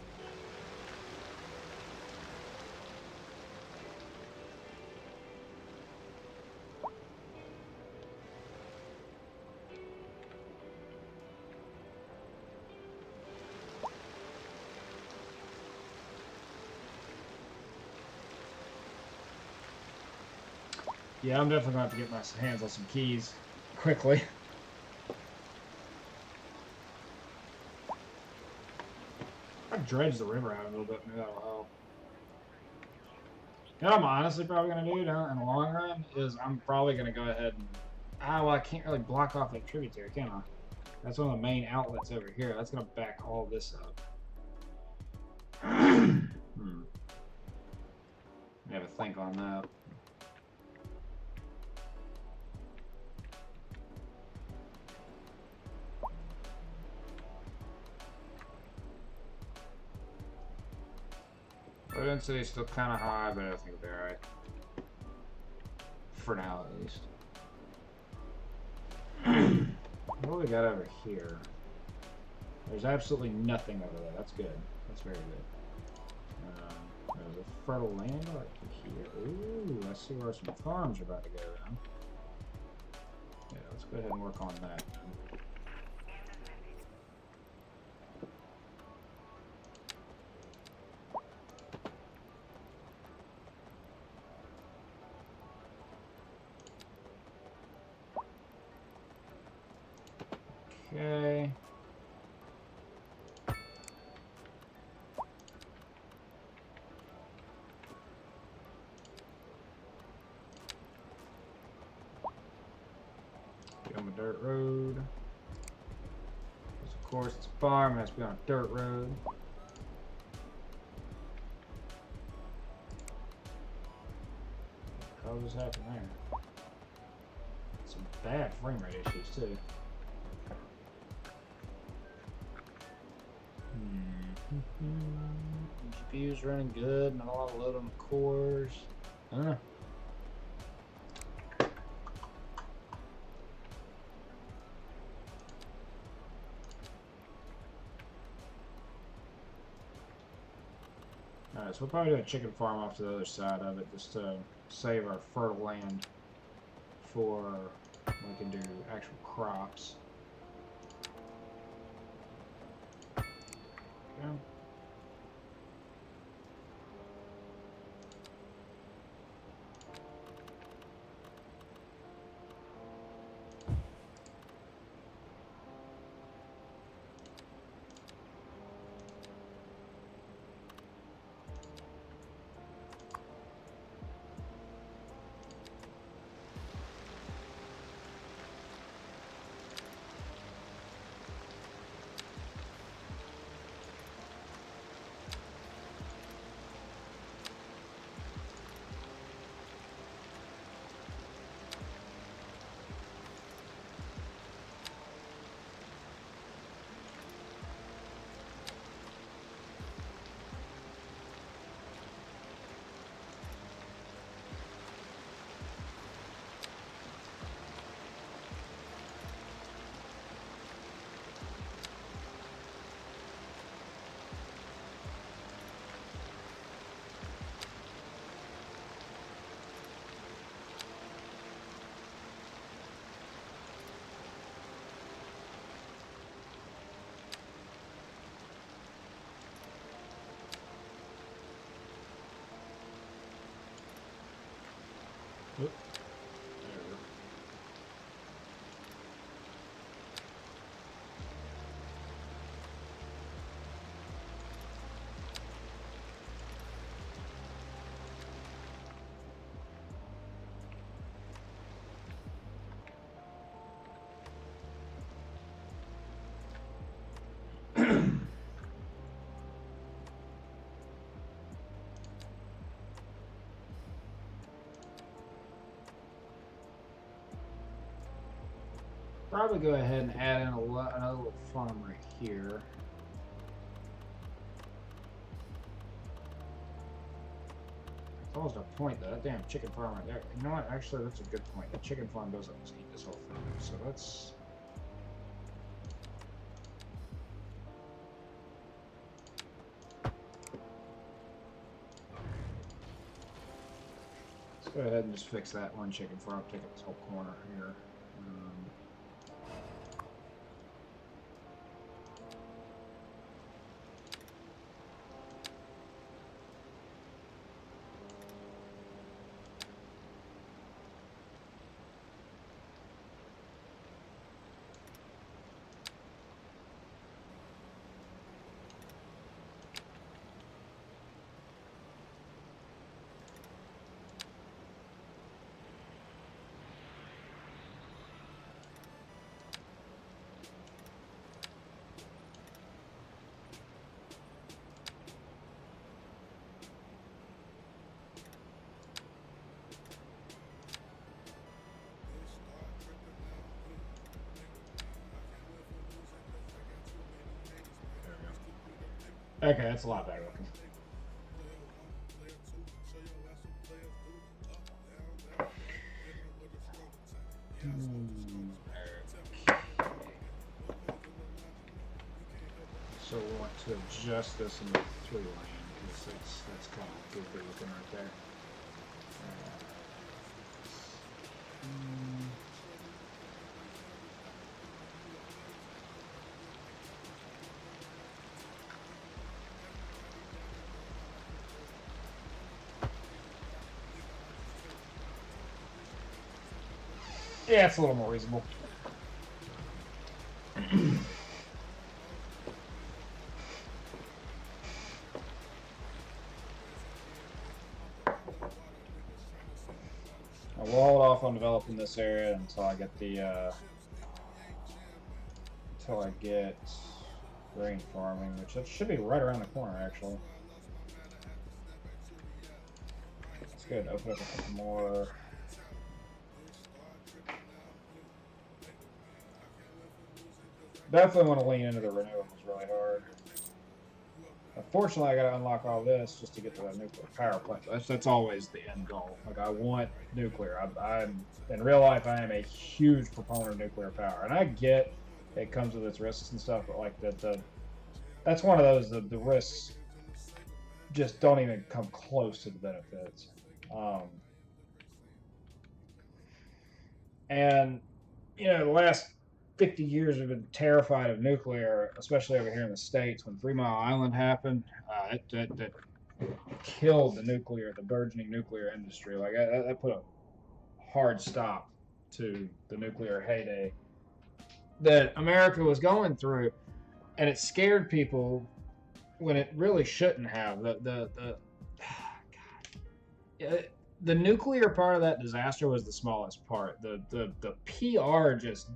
Yeah, I'm definitely going to have to get my hands on some keys quickly. I dredge the river out a little bit, maybe that'll help. You know what I'm honestly probably going to do down in the long run is I'm probably going to go ahead and... Ah, well, I can't really block off that tributary, can I? That's one of the main outlets over here. That's going to back all this up. I have to think on that. Our density is still kind of high, but I think it'll be alright. For now, at least. What do we got over here? There's absolutely nothing over there. That's good. That's very good. There's a fertile land right here. Ooh, I see where some farms are about to go then. Yeah, let's go ahead and work on that then. Okay. Get on a dirt road. Because of course it's a farm, it has to be on a dirt road. How does this happen there? Some bad frame rate issues too. GPU's running good, not a lot of load on the cores. I don't know. Alright, so we'll probably do a chicken farm off to the other side of it just to save our fertile land for when we can do actual crops. Okay. Oop. There we go. Probably go ahead and add in another little farm right here. It's almost a point though. That damn chicken farm right there. You know what? Actually, that's a good point. The chicken farm doesn't eat this whole thing. So let's go ahead and just fix that one chicken farm. Take up this whole corner here. Okay, that's a lot better looking. So we want to adjust this in the 3 lane because that's kind of goofy looking right there. Yeah, it's a little more reasonable. We'll hold off on developing this area until I get the grain farming, which that should be right around the corner actually. It's good. Open up a couple more. Definitely want to lean into the renewables really hard. Unfortunately, I got to unlock all this just to get to that nuclear power plant. That's always the end goal. Like, I want nuclear. I'm in real life, I am a huge proponent of nuclear power, and I get it comes with its risks and stuff, but like that's one of those the risks just don't even come close to the benefits. And you know, the last 50 years we've been terrified of nuclear, especially over here in the States. When 3 Mile Island happened, that killed the burgeoning nuclear industry. Like that put a hard stop to the nuclear heyday that America was going through, and it scared people when it really shouldn't have. The nuclear part of that disaster was the smallest part. The PR just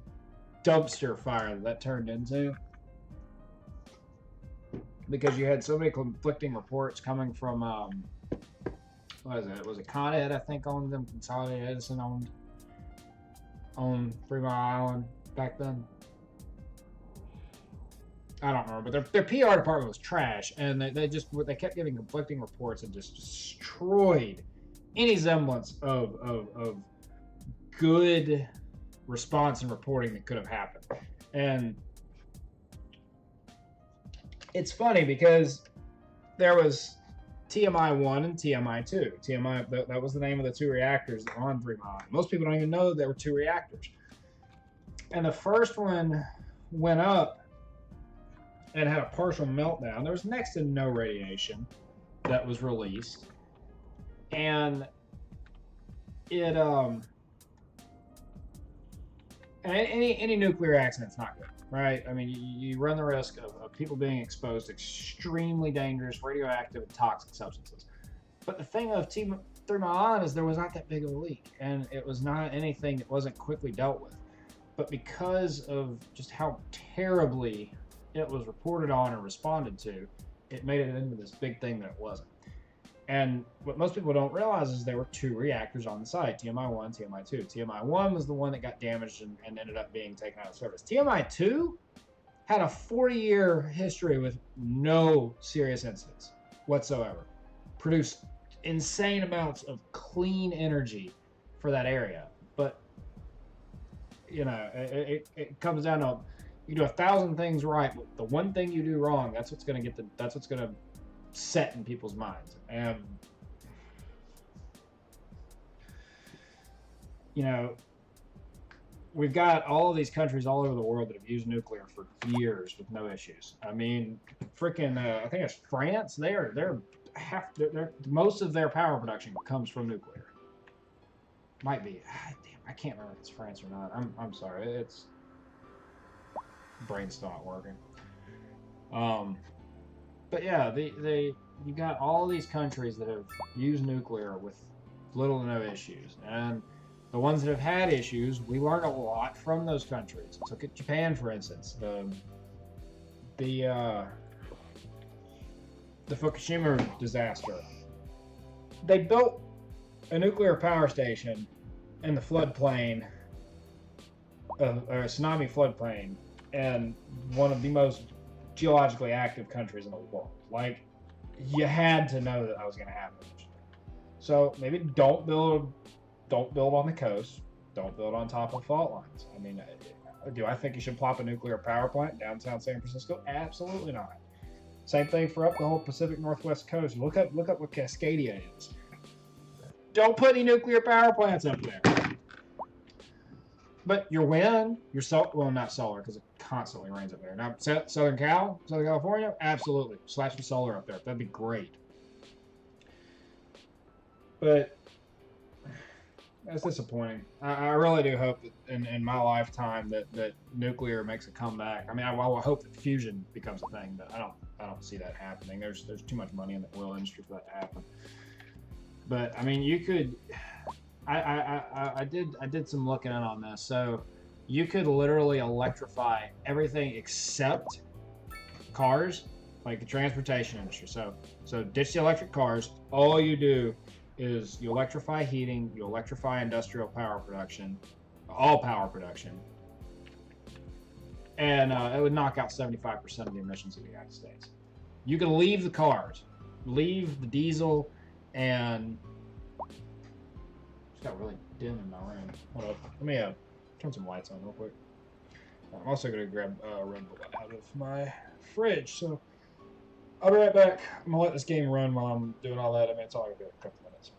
dumpster fire that turned into, because you had so many conflicting reports coming from what is it? Was it Con Ed, I think, owned them? Consolidated Edison owned 3 Mile Island back then. I don't remember, but their PR department was trash, and they kept giving conflicting reports and just destroyed any semblance of good response and reporting that could have happened. And it's funny because there was TMI 1 and TMI 2. TMI, that was the name of the 2 reactors that were on 3 Mile. Most people don't even know that there were 2 reactors. And the first one went up and had a partial meltdown. There was next to no radiation that was released. And it any nuclear accident's not good, right? I mean, you run the risk of people being exposed to extremely dangerous radioactive and toxic substances. But the thing of 3 Mile Island is there was not that big of a leak, and it was not anything that wasn't quickly dealt with. But because of just how terribly it was reported on and responded to, it made it into this big thing that it wasn't. And what most people don't realize is there were 2 reactors on the site, TMI 1, TMI 2. TMI 1 was the one that got damaged and ended up being taken out of service. TMI 2 had a 40-year history with no serious incidents whatsoever. Produced insane amounts of clean energy for that area. But you know, it comes down to you do 1,000 things right, but the one thing you do wrong, that's what's gonna set in people's minds. And you know, we've got all of these countries all over the world that have used nuclear for years with no issues. I mean, freaking, I think it's France. They're most of their power production comes from nuclear. Might be. Damn, I can't remember if it's France or not. I'm sorry. It's brain's not working. But yeah, you got all these countries that have used nuclear with little to no issues, and the ones that have had issues, we learn a lot from those countries. Let's look at Japan, for instance. The Fukushima disaster. They built a nuclear power station in the floodplain, or a tsunami floodplain, and one of the most geologically active countries in the world. Like, you had to know that was going to happen. So maybe don't build on the coast. Don't build on top of fault lines. I mean, do I think you should plop a nuclear power plant downtown San Francisco? Absolutely not. Same thing for up the whole Pacific Northwest coast. Look up what Cascadia is. Don't put any nuclear power plants up there. But your wind, well, not solar because it constantly rains up there. Now, Southern California, absolutely. Slap some solar up there. That'd be great. But that's disappointing. I really do hope that in my lifetime that nuclear makes a comeback. I mean, I hope that fusion becomes a thing, but I don't see that happening. There's too much money in the oil industry for that to happen. But I mean, you could. I did some looking in on this. So you could literally electrify everything except cars, like the transportation industry. So ditch the electric cars. All you do is you electrify heating, you electrify industrial power production, all power production, and it would knock out 75% of the emissions of the United States. You can leave the cars, leave the diesel, and it's got really dim in my room. Hold up, let me turn some lights on real quick. I'm also going to grab Red Bull out of my fridge, so I'll be right back. I'm going to let this game run while I'm doing all that. I mean, it's only going to be a couple minutes.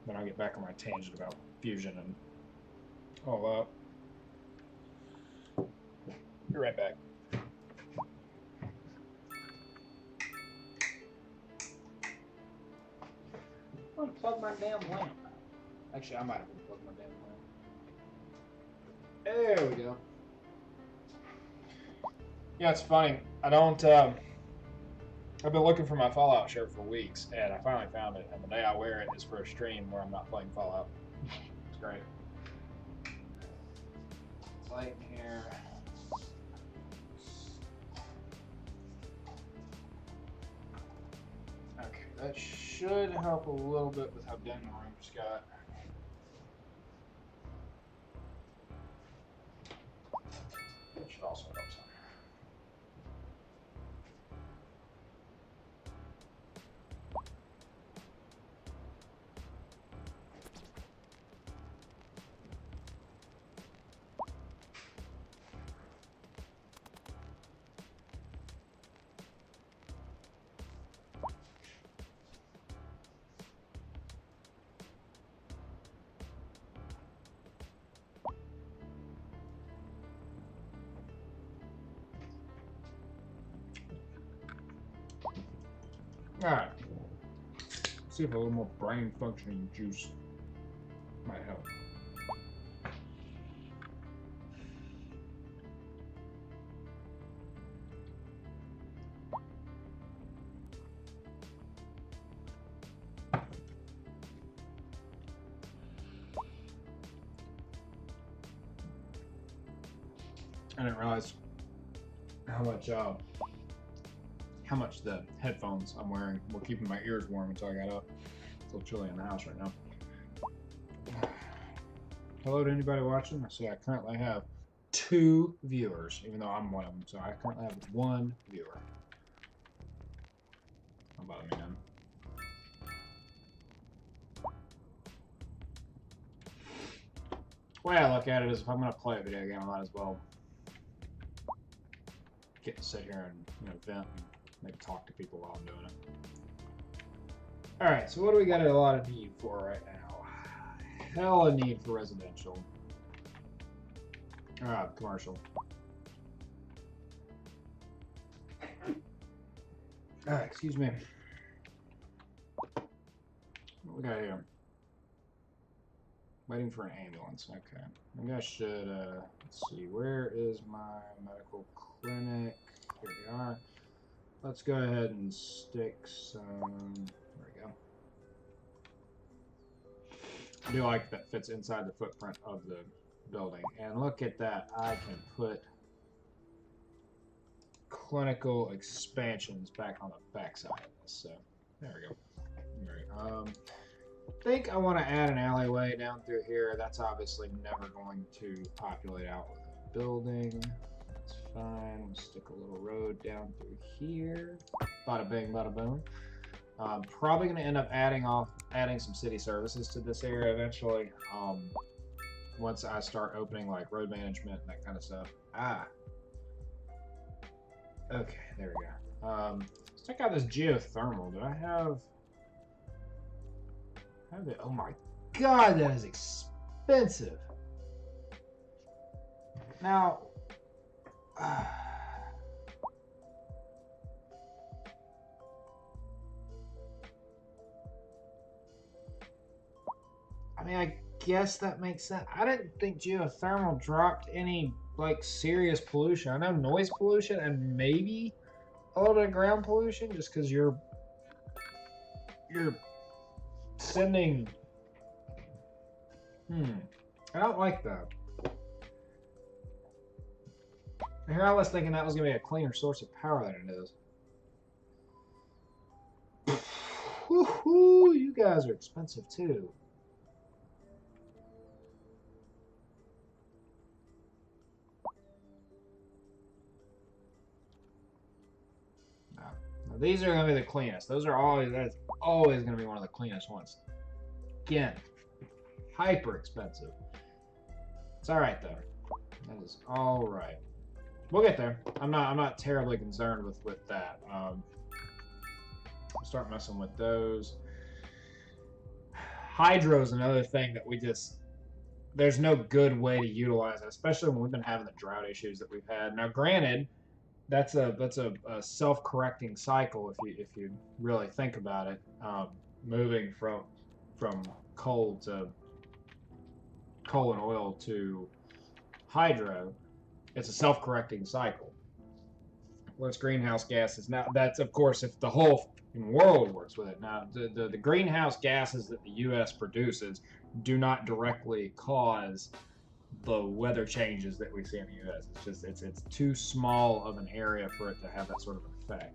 Then I'll get back on my tangent about fusion and all that. Be right back. I'm going to plug my damn lamp. Actually, I might have unplugged my damn lamp. There we go. Yeah, it's funny. I don't. I've been looking for my Fallout shirt for weeks, and I finally found it. And the day I wear it is for a stream where I'm not playing Fallout. It's great. It's light in here. Okay, that should help a little bit with how dim the room's got. It should also help some. Alright. See if a little more brain functioning juice might help. I didn't realize how much the headphones I'm wearing were keeping my ears warm until I got up. It's a little chilly in the house right now. Hello to anybody watching. I see I currently have 2 viewers, even though I'm one of them. So I currently have 1 viewer. How about me, man? The way I look at it is if I'm going to play a video game, I might as well get to sit here and vent and maybe talk to people while I'm doing it. Alright, so what do we got a lot of need for right now? Hell a need for residential. Commercial. Excuse me. What we got here? Waiting for an ambulance. Okay. Maybe I should, let's see. Where is my medical clinic? Here we are. Let's go ahead and stick some... There we go. I do like that fits inside the footprint of the building. And look at that. I can put clinical expansions back on the backside of this. So, there we go. All right. I think I want to add an alleyway down through here. That's obviously never going to populate out with a building. That's fine. We'll stick a little road down through here. Bada bing, bada boom. Probably going to end up adding some city services to this area eventually. Once I start opening like road management and that kind of stuff. Okay, there we go. Let's check out this geothermal. Do I have it? Oh my god, that is expensive. Now, I mean, I guess that makes sense. I didn't think geothermal dropped any like serious pollution. I know noise pollution and maybe a little bit of ground pollution, just because you're sending. I don't like that. Here I was thinking that was gonna be a cleaner source of power than it is. Woohoo! You guys are expensive too. These are going to be the cleanest. That's always going to be one of the cleanest ones. Again, hyper expensive. It's all right though. That is all right. We'll get there. I'm not terribly concerned with that. I'll start messing with those. Hydro is another thing that there's no good way to utilize it, especially when we've been having the drought issues that we've had. Now, granted, that's a self-correcting cycle if you really think about it. Moving from coal and oil to hydro, it's a self-correcting cycle. What's greenhouse gases? Now that's of course if the whole world works with it. Now the greenhouse gases that the U.S. produces do not directly cause the weather changes that we see in the U.S. It's just it's too small of an area for it to have that sort of effect.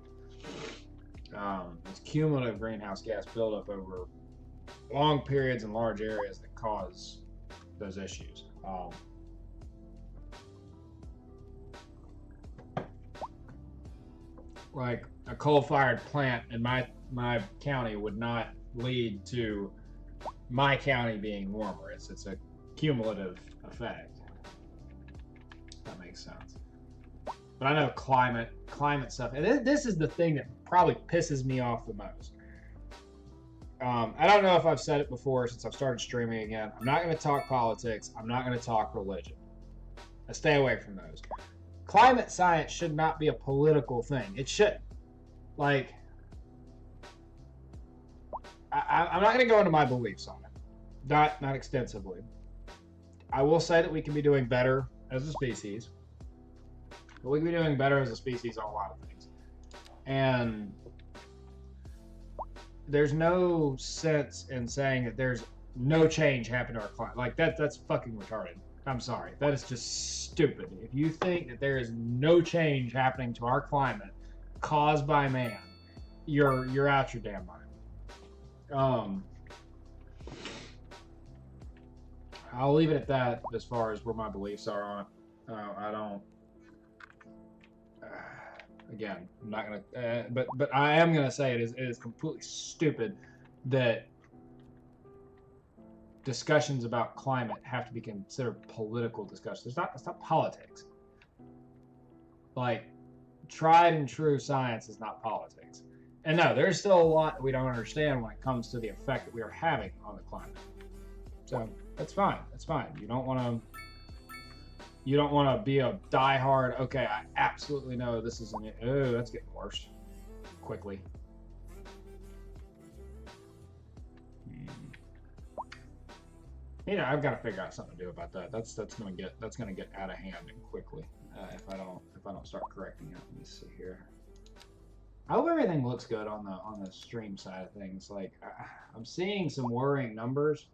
It's cumulative greenhouse gas buildup over long periods and large areas that cause those issues. Like a coal-fired plant in my county would not lead to my county being warmer. It's a cumulative effect. That makes sense. But I know climate stuff, and this is the thing that probably pisses me off the most. I don't know if I've said it before since I've started streaming again. I'm not going to talk politics. I'm not going to talk religion. I stay away from those. Climate science should not be a political thing. It shouldn't. Like, I'm not going to go into my beliefs on it. Not extensively. I will say that we can be doing better as a species. But we can be doing better as a species on a lot of things. And there's no sense in saying that there's no change happened to our climate. Like, that's fucking retarded. I'm sorry. That is just stupid. If you think that there is no change happening to our climate caused by man, you're out your damn mind. I'll leave it at that as far as where my beliefs are on it. I don't. Again, I'm not gonna. But I am gonna say it is completely stupid that discussions about climate have to be considered political discussions. It's not politics. Like, tried and true science is not politics. And no, there's still a lot that we don't understand when it comes to the effect that we are having on the climate. So that's fine. That's fine. You don't want to. You don't want to be a diehard. Okay, I absolutely know this is an. Oh, that's getting worse. Quickly. I've got to figure out something to do about that. That's gonna get out of hand and quickly if I don't start correcting it. Let me see here. I hope everything looks good on the stream side of things. Like I'm seeing some worrying numbers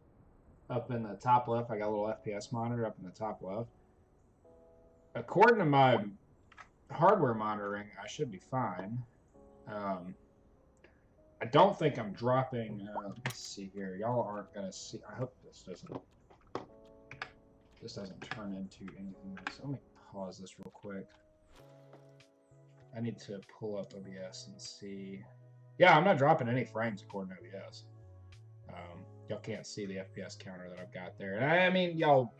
up in the top left. I got a little FPS monitor up in the top left. According to my hardware monitoring, I should be fine. I don't think I'm dropping. Let's see here. Y'all aren't gonna see. I hope this doesn't turn into anything. So let me pause this real quick. I need to pull up OBS and see. Yeah, I'm not dropping any frames according to OBS. Y'all can't see the FPS counter that I've got there. And I mean, y'all.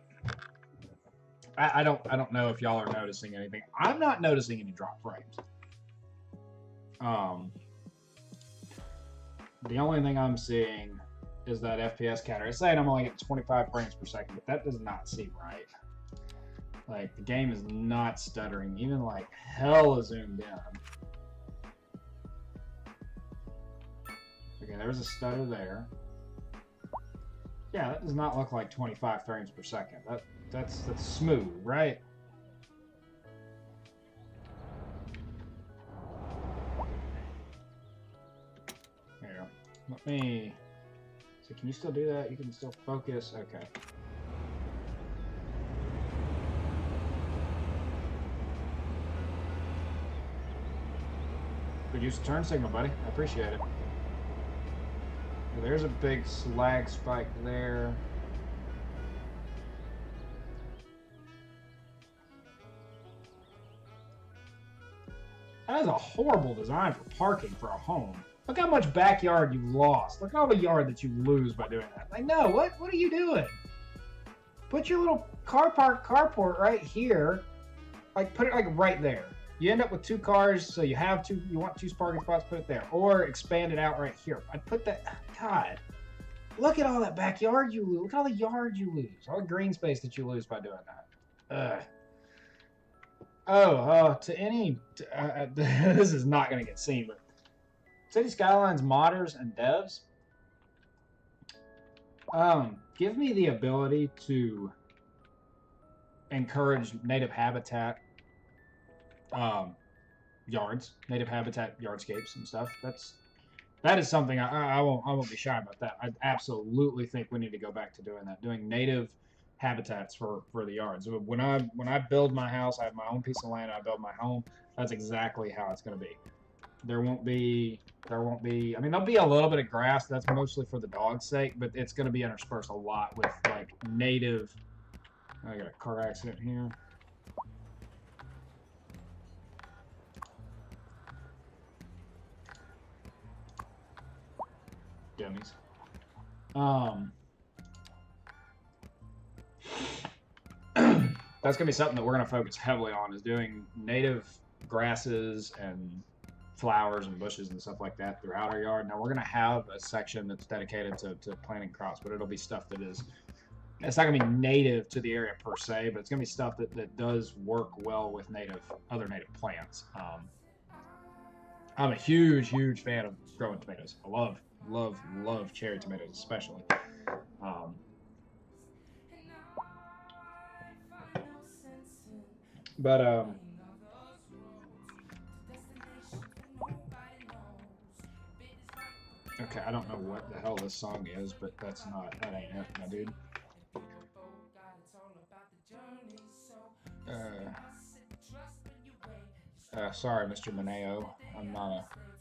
I don't know if y'all are noticing anything. I'm not noticing any drop frames. The only thing I'm seeing is that FPS counter. It's saying I'm only getting 25 frames per second, but that does not seem right. Like, the game is not stuttering, even like hella zoomed in. Okay, there's a stutter there. Yeah, that does not look like 25 frames per second. That's smooth, right? Here, let me. So can you still do that? You can still focus. Okay. Could use a turn signal, buddy. I appreciate it. There's a big slag spike there. That is a horrible design for parking for a home. Look how much backyard you lost. Look at all the yard that you lose by doing that. Like, no, what are you doing? Put your little carport right here. Like, put it like right there. You end up with two cars, so you want two parking spots, put it there. Or expand it out right here. I'd put that, God. Look at all that backyard you lose. Look at all the yard you lose. All the green space that you lose by doing that. This is not going to get seen, but Cities Skylines modders and devs, give me the ability to encourage native habitat yards, native habitat yardscapes and stuff. That is something I won't be shy about that. I absolutely think we need to go back to doing that, doing native habitats for the yards. When I build my house, I have my own piece of land, I build my home. That's exactly how it's going to be. There won't be. I mean, there'll be a little bit of grass. That's mostly for the dog's sake, but it's going to be interspersed a lot with like native. I got a car accident here. Dummies. That's gonna be something that we're gonna focus heavily on, is doing native grasses and flowers and bushes and stuff like that throughout our yard. Now we're gonna have a section that's dedicated to planting crops, but it'll be stuff that is, it's not gonna be native to the area per se, but it's gonna be stuff that does work well with other native plants. I'm a huge fan of growing tomatoes. I love cherry tomatoes especially. Okay, I don't know what the hell this song is, but that ain't it, my dude. Sorry, Mr. Mineo.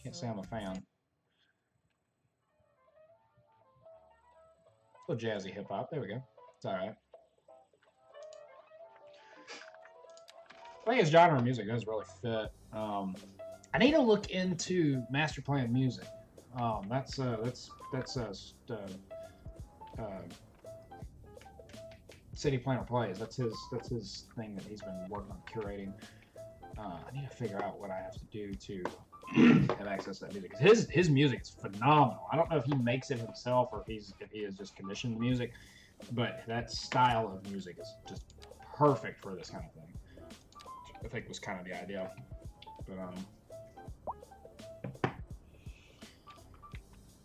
Can't say I'm a fan. A little jazzy hip hop. There we go. It's all right. I think his genre of music does really fit. I need to look into master plan music. That's City Planner Plays. That's his thing that he's been working on curating. I need to figure out what I have to do to have access to that music. His music is phenomenal. I don't know if he makes it himself or if he has just commissioned the music, but that style of music is just perfect for this kind of thing. I think was kind of the idea. But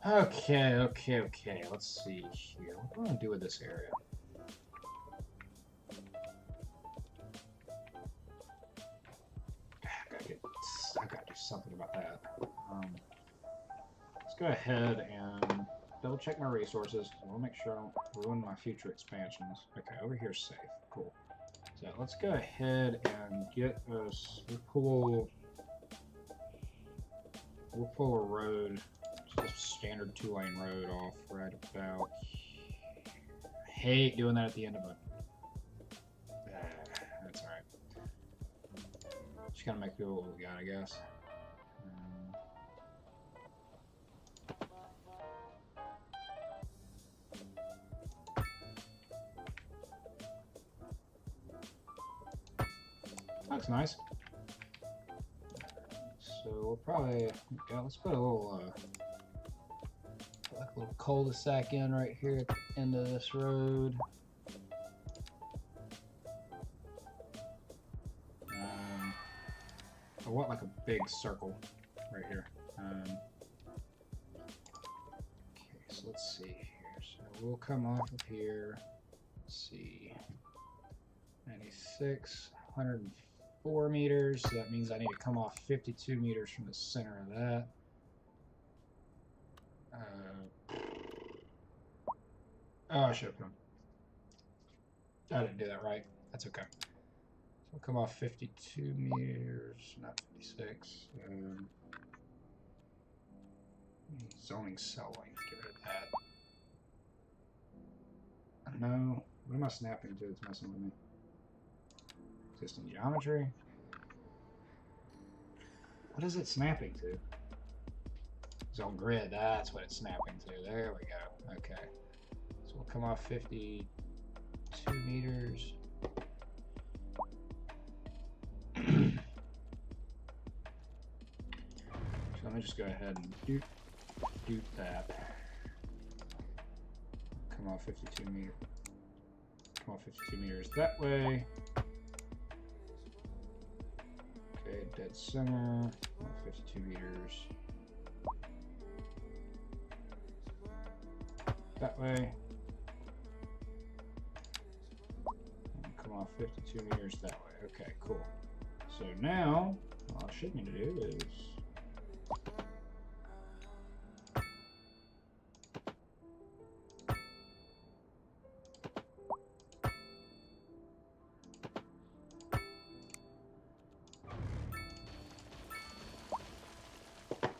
okay. Let's see here. What do I want to do with this area? I gotta do something about that. Let's go ahead and double check my resources. I want to make sure I don't ruin my future expansions. Okay, over here's safe. Cool. So let's go ahead and get us. We'll pull a road, just a standard 2-lane road off right about. I hate doing that at the end of a. That's all right. Just gotta make do what we got, I guess. That's nice. So we'll probably let's put a little like a little cul-de-sac in right here at the end of this road. I want like a big circle right here. Okay, so let's see here. So we'll come off of here. Let's see, 96, 104 meters. So that means I need to come off 52 meters from the center of that. Oh, I should have put them. I didn't do that right. That's okay. So we'll come off 52 meters, not 56. Zoning cell length. Get rid of that. No. What am I snapping to? It's messing with me. Existing geometry. What is it snapping to? Zone grid. That's what it's snapping to. There we go. Okay. So we'll come off 52 meters. So let me just go ahead and do that. Come off 52 meters. Come off 52 meters that way. Okay, dead center. 52 meters. That way. And come off 52 meters that way. Okay, cool. So now, all I should need to do is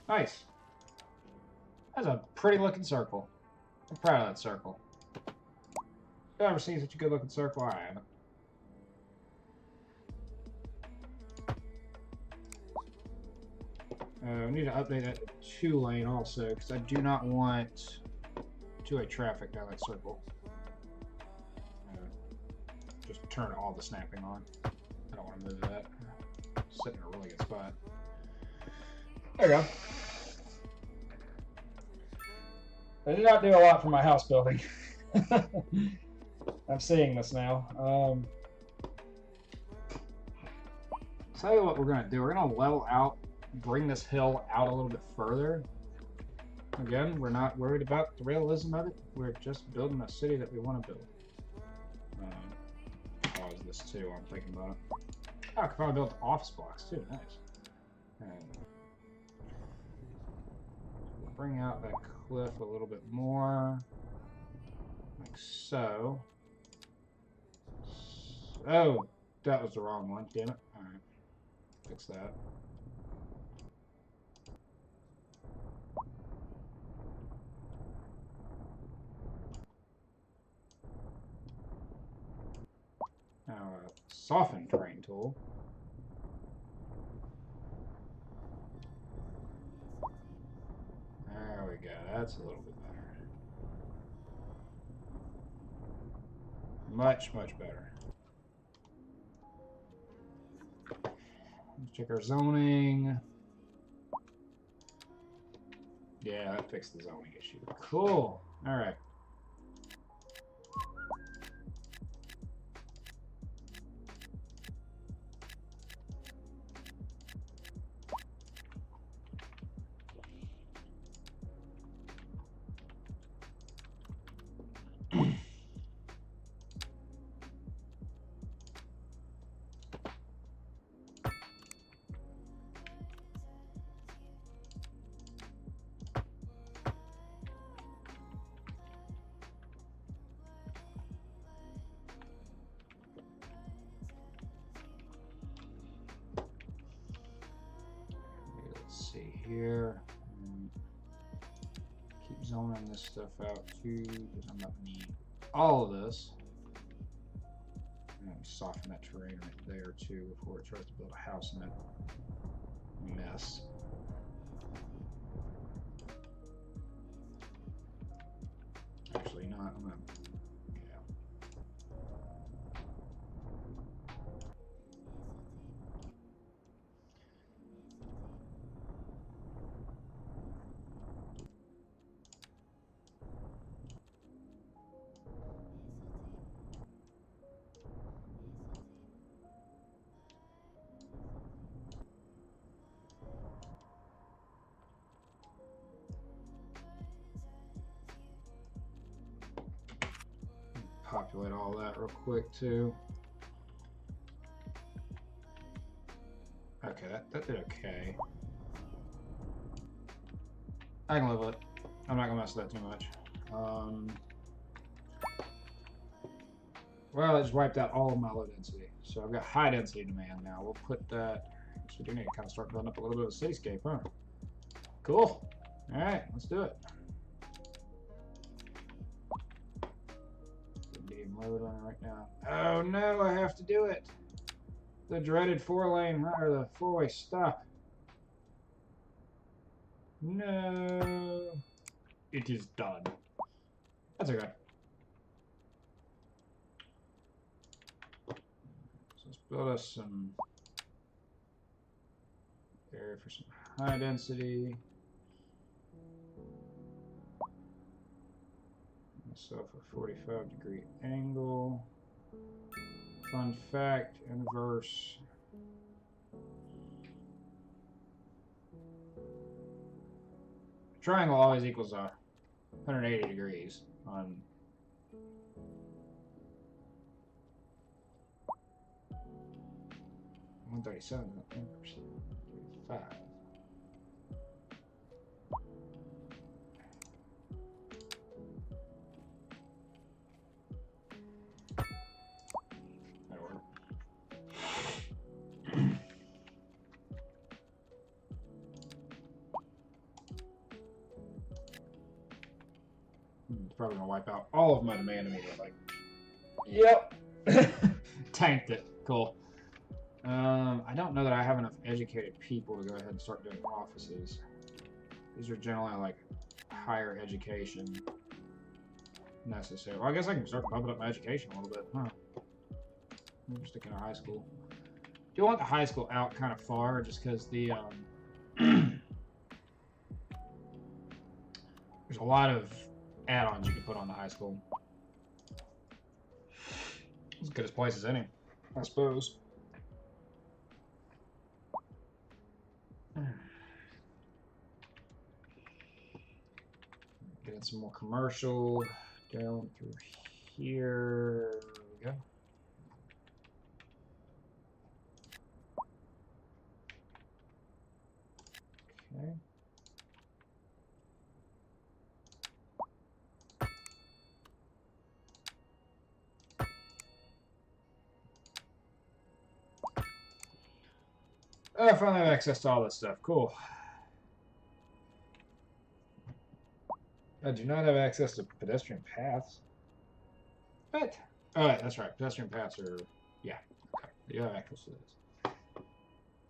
nice. That's a pretty looking circle. I'm proud of that circle. Have you ever seen such a good looking circle? I haven't. We need to update that to 2-lane also, because I do not want 2-way traffic down that circle. Just turn all the snapping on. I don't want to move that. Sitting in a really good spot. There we go. I did not do a lot for my house building. I'm seeing this now. Tell you what we're going to do. We're going to level out, bring this hill out a little bit further. Again, we're not worried about the realism of it. We're just building a city that we want to build. Pause this too while I'm thinking about it. Oh, I could probably build office blocks too. Nice. And we'll bring out that cliff a little bit more, like so. Oh, that was the wrong one. Damn it. All right, fix that. Now, soften terrain tool. There we go. That's a little bit better. Much, much better. Let's check our zoning. Yeah, that fixed the zoning issue. Cool. All right. Let's see here. Keep zoning this stuff out too, because I'm not gonna need all of this. I'm gonna soften that terrain right there too before it tries to build a house in that mess. Actually, not. I'm gonna. Populate all that real quick too. Okay, that did okay. I can live with it. I'm not gonna mess with that too much. Well, it just wiped out all of my low density. So I've got high density demand now. We'll put that. So we do need to kind of start building up a little bit of a cityscape, huh? Cool. All right, let's do it. Road running right now. Oh no, I have to do it. The dreaded 4-lane, or the 4-way stop. No. It is done. That's okay. So let's build us some area for some high density. Myself a 45-degree angle. Fun fact, inverse. Triangle always equals 180 degrees on 137, 35. It's probably gonna wipe out all of my demand immediately. Yep. Tanked it. Cool. I don't know that I have enough educated people to go ahead and start doing offices. These are generally like higher education necessary. Well, I guess I can start bumping up my education a little bit, huh? I'm sticking to high school. Do want the high school out kind of far, just because the there's a lot of add-ons you can put on the high school. As good as place as any, I suppose. Getting some more commercial down through here. There we go. Okay. Oh, I finally have access to all this stuff. Cool. I do not have access to pedestrian paths. What? Oh, right, that's right. Pedestrian paths are... Yeah. Okay. You have access to this.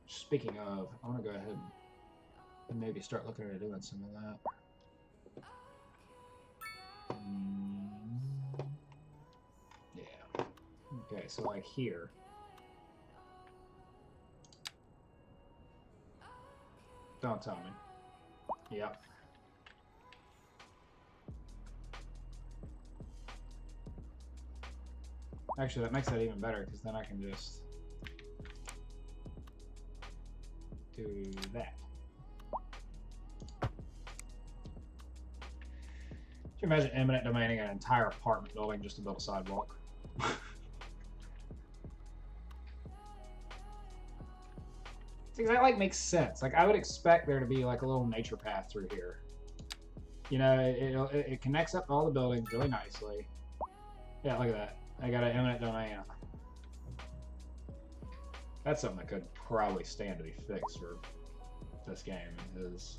Speaking of, I want to go ahead and maybe start looking at doing some of that. Yeah. Okay, so like here. Don't tell me. Yep. Actually, that makes that even better because then I can just do that. Can you imagine eminent domaining an entire apartment building just to build a sidewalk? See, that like makes sense. Like I would expect there to be like a little nature path through here. You know, it connects up all the buildings really nicely. Yeah, look at that. I got an eminent domain. That's something that could probably stand to be fixed for this game. Is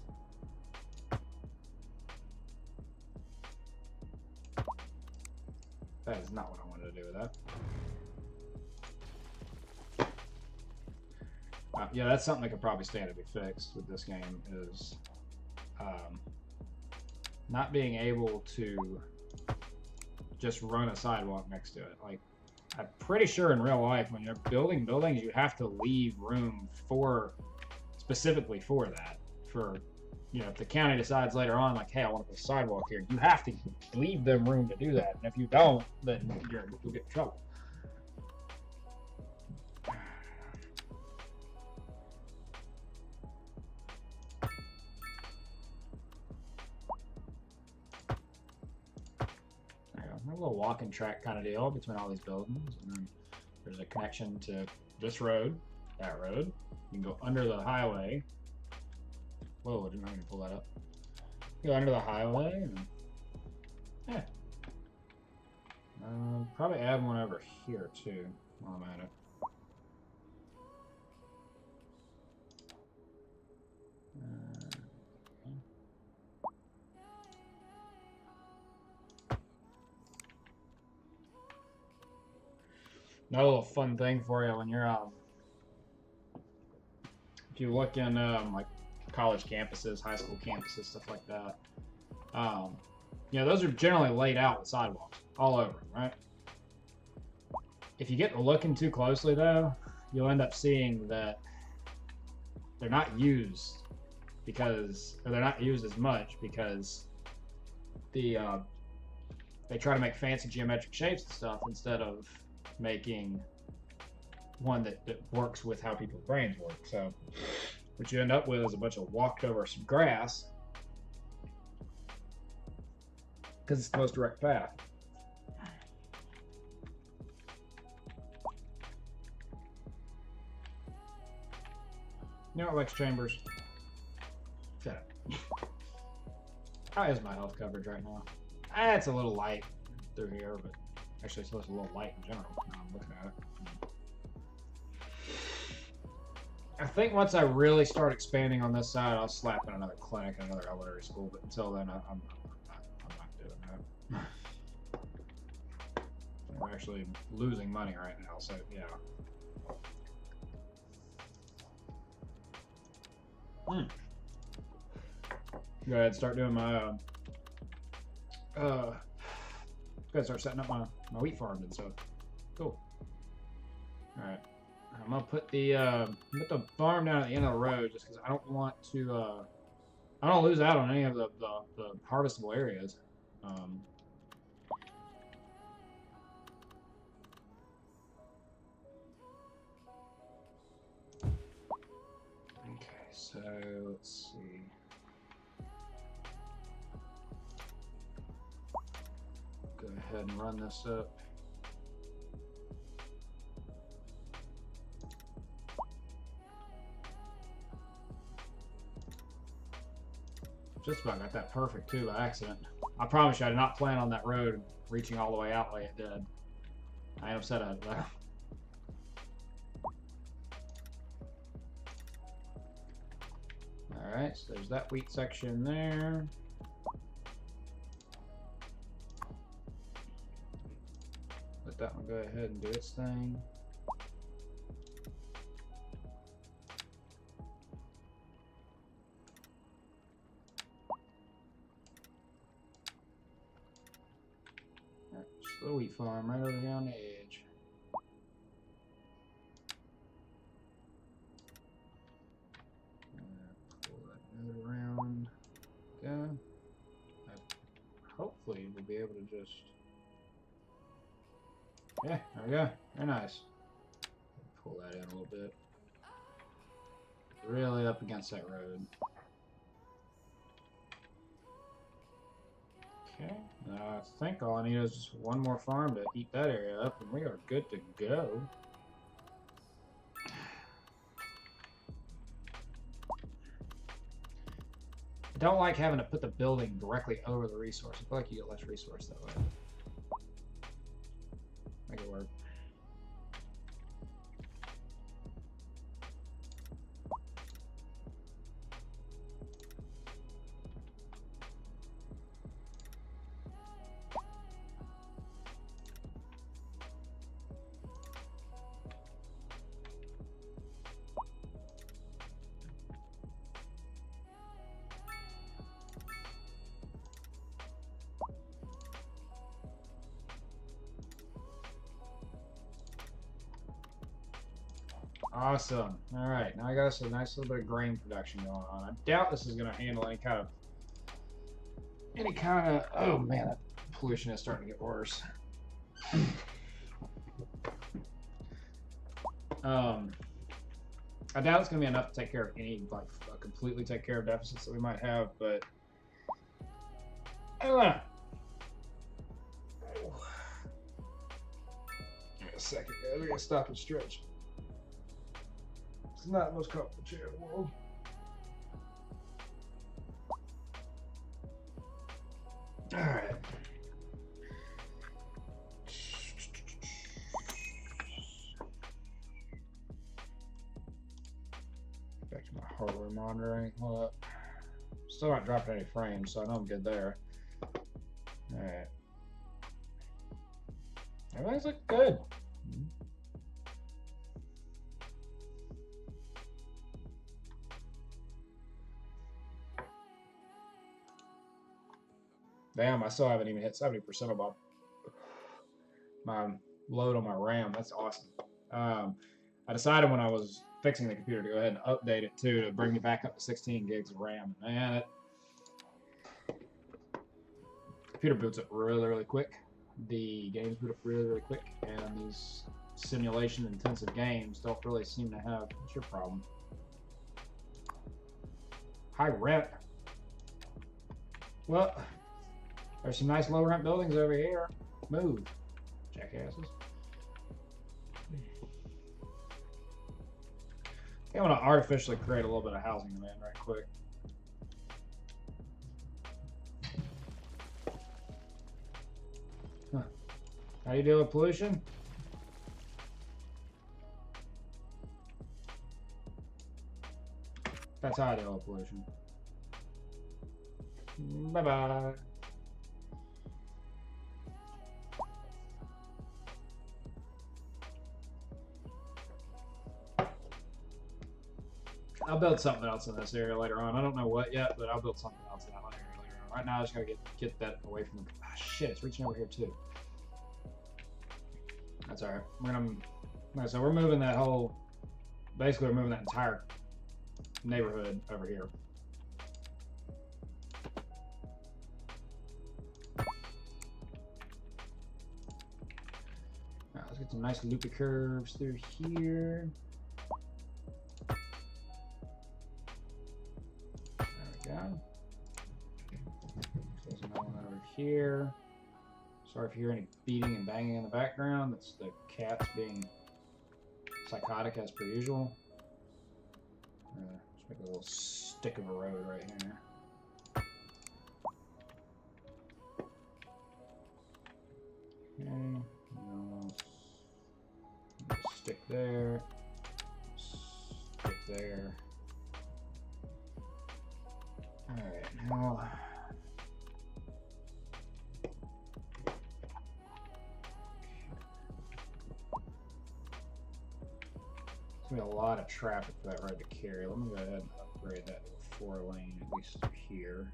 that is not what I wanted to do with that. Yeah, that's something that could probably stand to be fixed with this game is not being able to just run a sidewalk next to it. Like, I'm pretty sure in real life, when you're building buildings, you have to leave room for, specifically for that. For, you know, if the county decides later on, like, hey, I want to put a sidewalk here, you have to leave them room to do that. And if you don't, then you'll get in trouble. A little walking track kind of deal between all these buildings, and then there's a connection to this road, that road. You can go under the highway. Whoa, I didn't know you pull that up. Go under the highway, and yeah. Probably add one over here too while I'm at it. Another little fun thing for you when you're if you look in like college campuses, high school campuses, stuff like that, you know, those are generally laid out with sidewalks all over them, right? If you get to looking too closely though, you'll end up seeing that they're not used because, or they're not used as much because the they try to make fancy geometric shapes and stuff instead of making one that works with how people's brains work. So what you end up with is a bunch of walked over some grass because it's the most direct path. You know what, Lex Chambers? Shut up. How is my health coverage right now? It's a little light through here, but actually it's a little light in general. Now I'm looking at it. I think once I really start expanding on this side, I'll slap in another clinic and another elementary school. But until then, I'm not doing that. I'm actually losing money right now, so yeah. Go ahead, start doing my gotta start setting up my wheat farm and stuff. Cool. Alright. I'm gonna put the farm down at the end of the road just because I don't want to I don't lose out on any of the harvestable areas. Okay, so let's see. Go ahead and run this up. Just about got that perfect too by accident. I promise you I did not plan on that road reaching all the way out like it did. I am upset at that. Alright, so there's that wheat section there. Let that one go ahead and do its thing. Alright, just the wheat farm right over here on the edge. be able to just... Yeah, there we go. Very nice. Pull that in a little bit. Really up against that road. Okay, I think all I need is just one more farm to eat that area up, and we are good to go. I don't like having to put the building directly over the resource. I feel like you get less resource that way. Make it work. Awesome. All right, now I got us a nice little bit of grain production going on. I doubt this is going to handle any kind of. Oh man, that pollution is starting to get worse. I doubt it's going to be enough to take care of any, like, completely take care of deficits that we might have, but I don't know. Give me a second, guys. I got to stop and stretch. It's not the most comfortable chair in the world. All right. Back to my hardware monitoring. Hold up. Still not dropping any frames, so I know I'm good there. All right. Everything's looking good. Damn, I still haven't even hit 70% of my load on my RAM. That's awesome. I decided when I was fixing the computer to go ahead and update it too to bring me back up to 16 gigs of RAM. Man, the computer boots up really, really quick. The games boot up really, really quick, and these simulation-intensive games don't really seem to have. What's your problem? High rent. Well. There's some nice low rent buildings over here. Move, jackasses. I want to artificially create a little bit of housing demand right quick. Huh. How do you deal with pollution? That's how I deal with pollution. Bye-bye. I'll build something else in this area later on. I don't know what yet, but I'll build something else in that area later on. Right now, I just gotta get that away from the. Ah, shit! It's reaching over here too. That's all right. So we're moving that whole. Basically, we're moving that entire neighborhood over here. All right, let's get some nice loopy curves through here. Down. There's another one over here. Sorry if you hear any beating and banging in the background. That's the cats being psychotic as per usual. Just make a little stick of a road right here. Okay. Stick there. Stick there. Alright, now there's gonna be a lot of traffic for that road to carry. Let me go ahead and upgrade that to a 4-lane, at least here.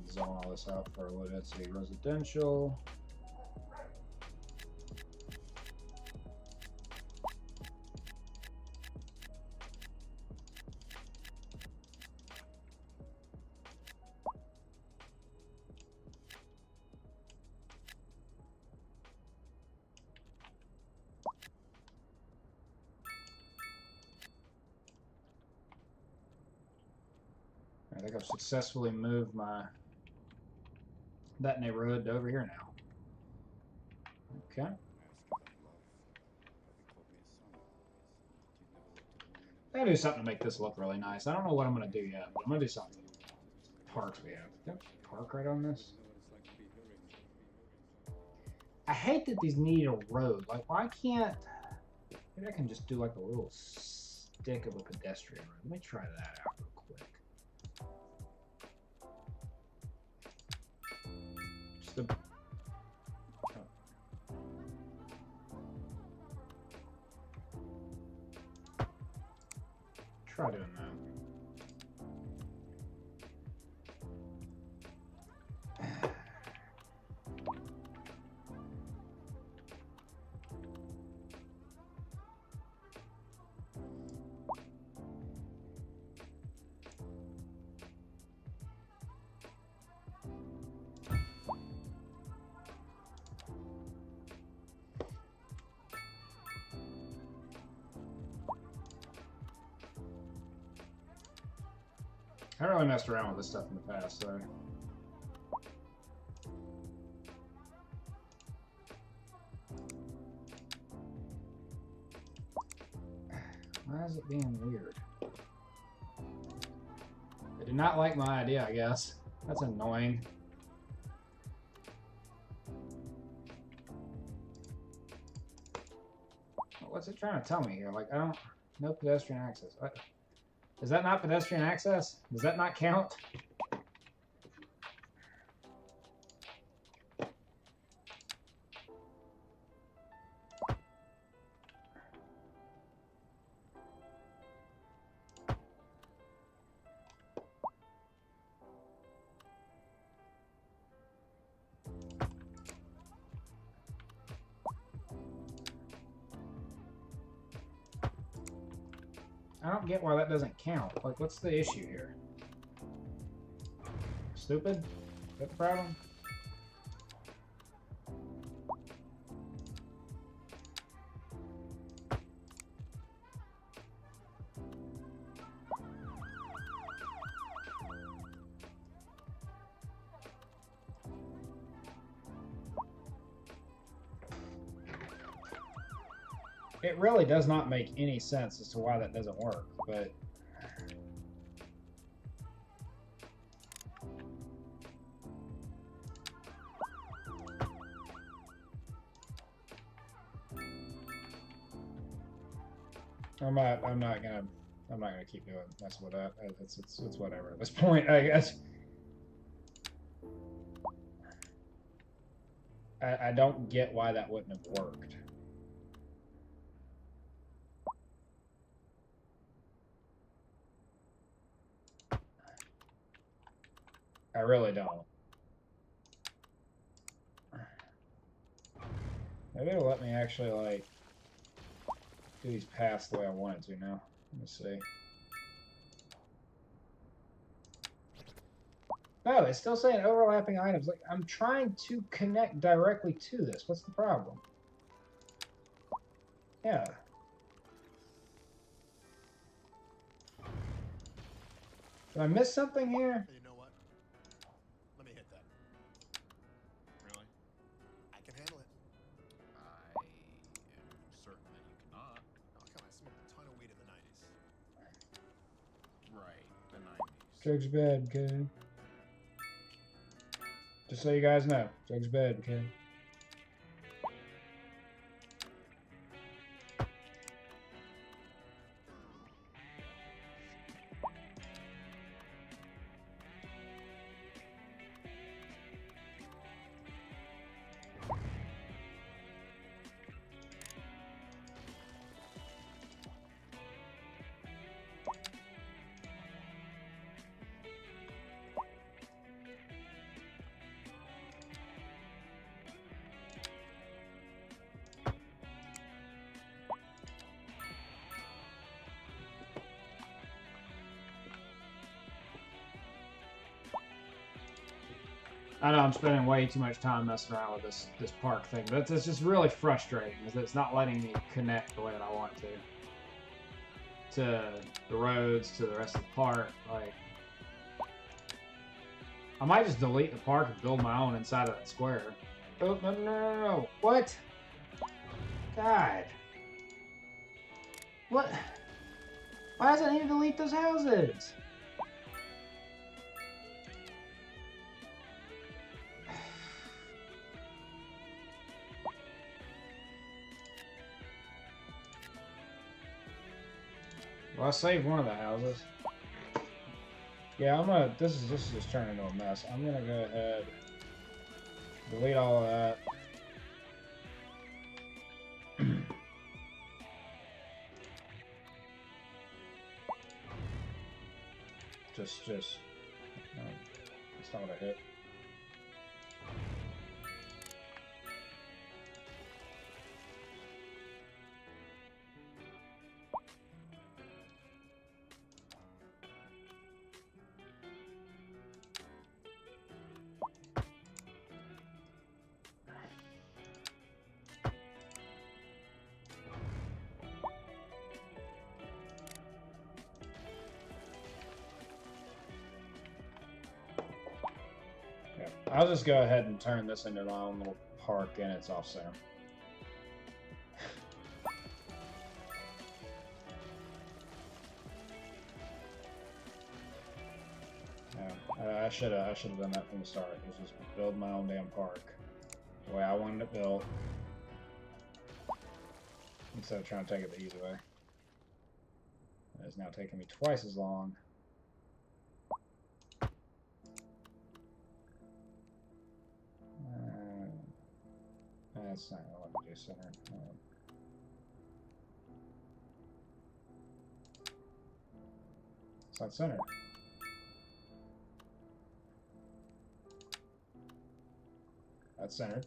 Zone all this out for low density residential. I've successfully moved that neighborhood to over here now. Okay. I gotta do something to make this look really nice. I don't know what I'm gonna do yet, but I'm gonna do something. Parks we have. Is there a park right on this? I hate that these need a road. Like, why can't... Maybe I can just do like a little stick of a pedestrian road. Let me try that out real quick. Just a... Try doing that. I haven't really messed around with this stuff in the past, so... Why is it being weird? They did not like my idea, I guess. That's annoying. What's it trying to tell me here? Like, I don't... No pedestrian access. What? Is that not pedestrian access? Does that not count? I don't get why that doesn't count. Like, what's the issue here? Stupid? Is that the problem? It really does not make any sense as to why that doesn't work, but... I'm not gonna keep messing with that. It's whatever at this point, I guess. I don't get why that wouldn't have worked. I really don't. Maybe it'll let me actually, like, do these paths the way I wanted to now. Let me see. Oh, it's still saying overlapping items. Like, I'm trying to connect directly to this. What's the problem? Yeah. Did I miss something here? You know what? Let me hit that. Really? I can handle it. I am certain that you cannot. Oh, come on, I smoked a ton of weed in the 90s. Right, the 90s. Jug's bad, okay? Just so you guys know, Jug's bad, okay? I know I'm spending way too much time messing around with this park thing. That's just really frustrating, is that it's not letting me connect the way that I want to the roads, to the rest of the park. Like, I might just delete the park and build my own inside of that square. Oh, no. What? God. What? Why does it need to delete those houses? Well, I saved one of the houses. Yeah, I'm gonna. This is just turning into a mess. I'm gonna go ahead, delete all of that. Just. That's not what I hit. I'll just go ahead and turn this into my own little park, and it's off center. Yeah, I should have done that from the start. It was just build my own damn park the way I wanted it built, instead of trying to take it the easy way. It's now taking me twice as long. That's not going to let me do center. It's not center. That's centered.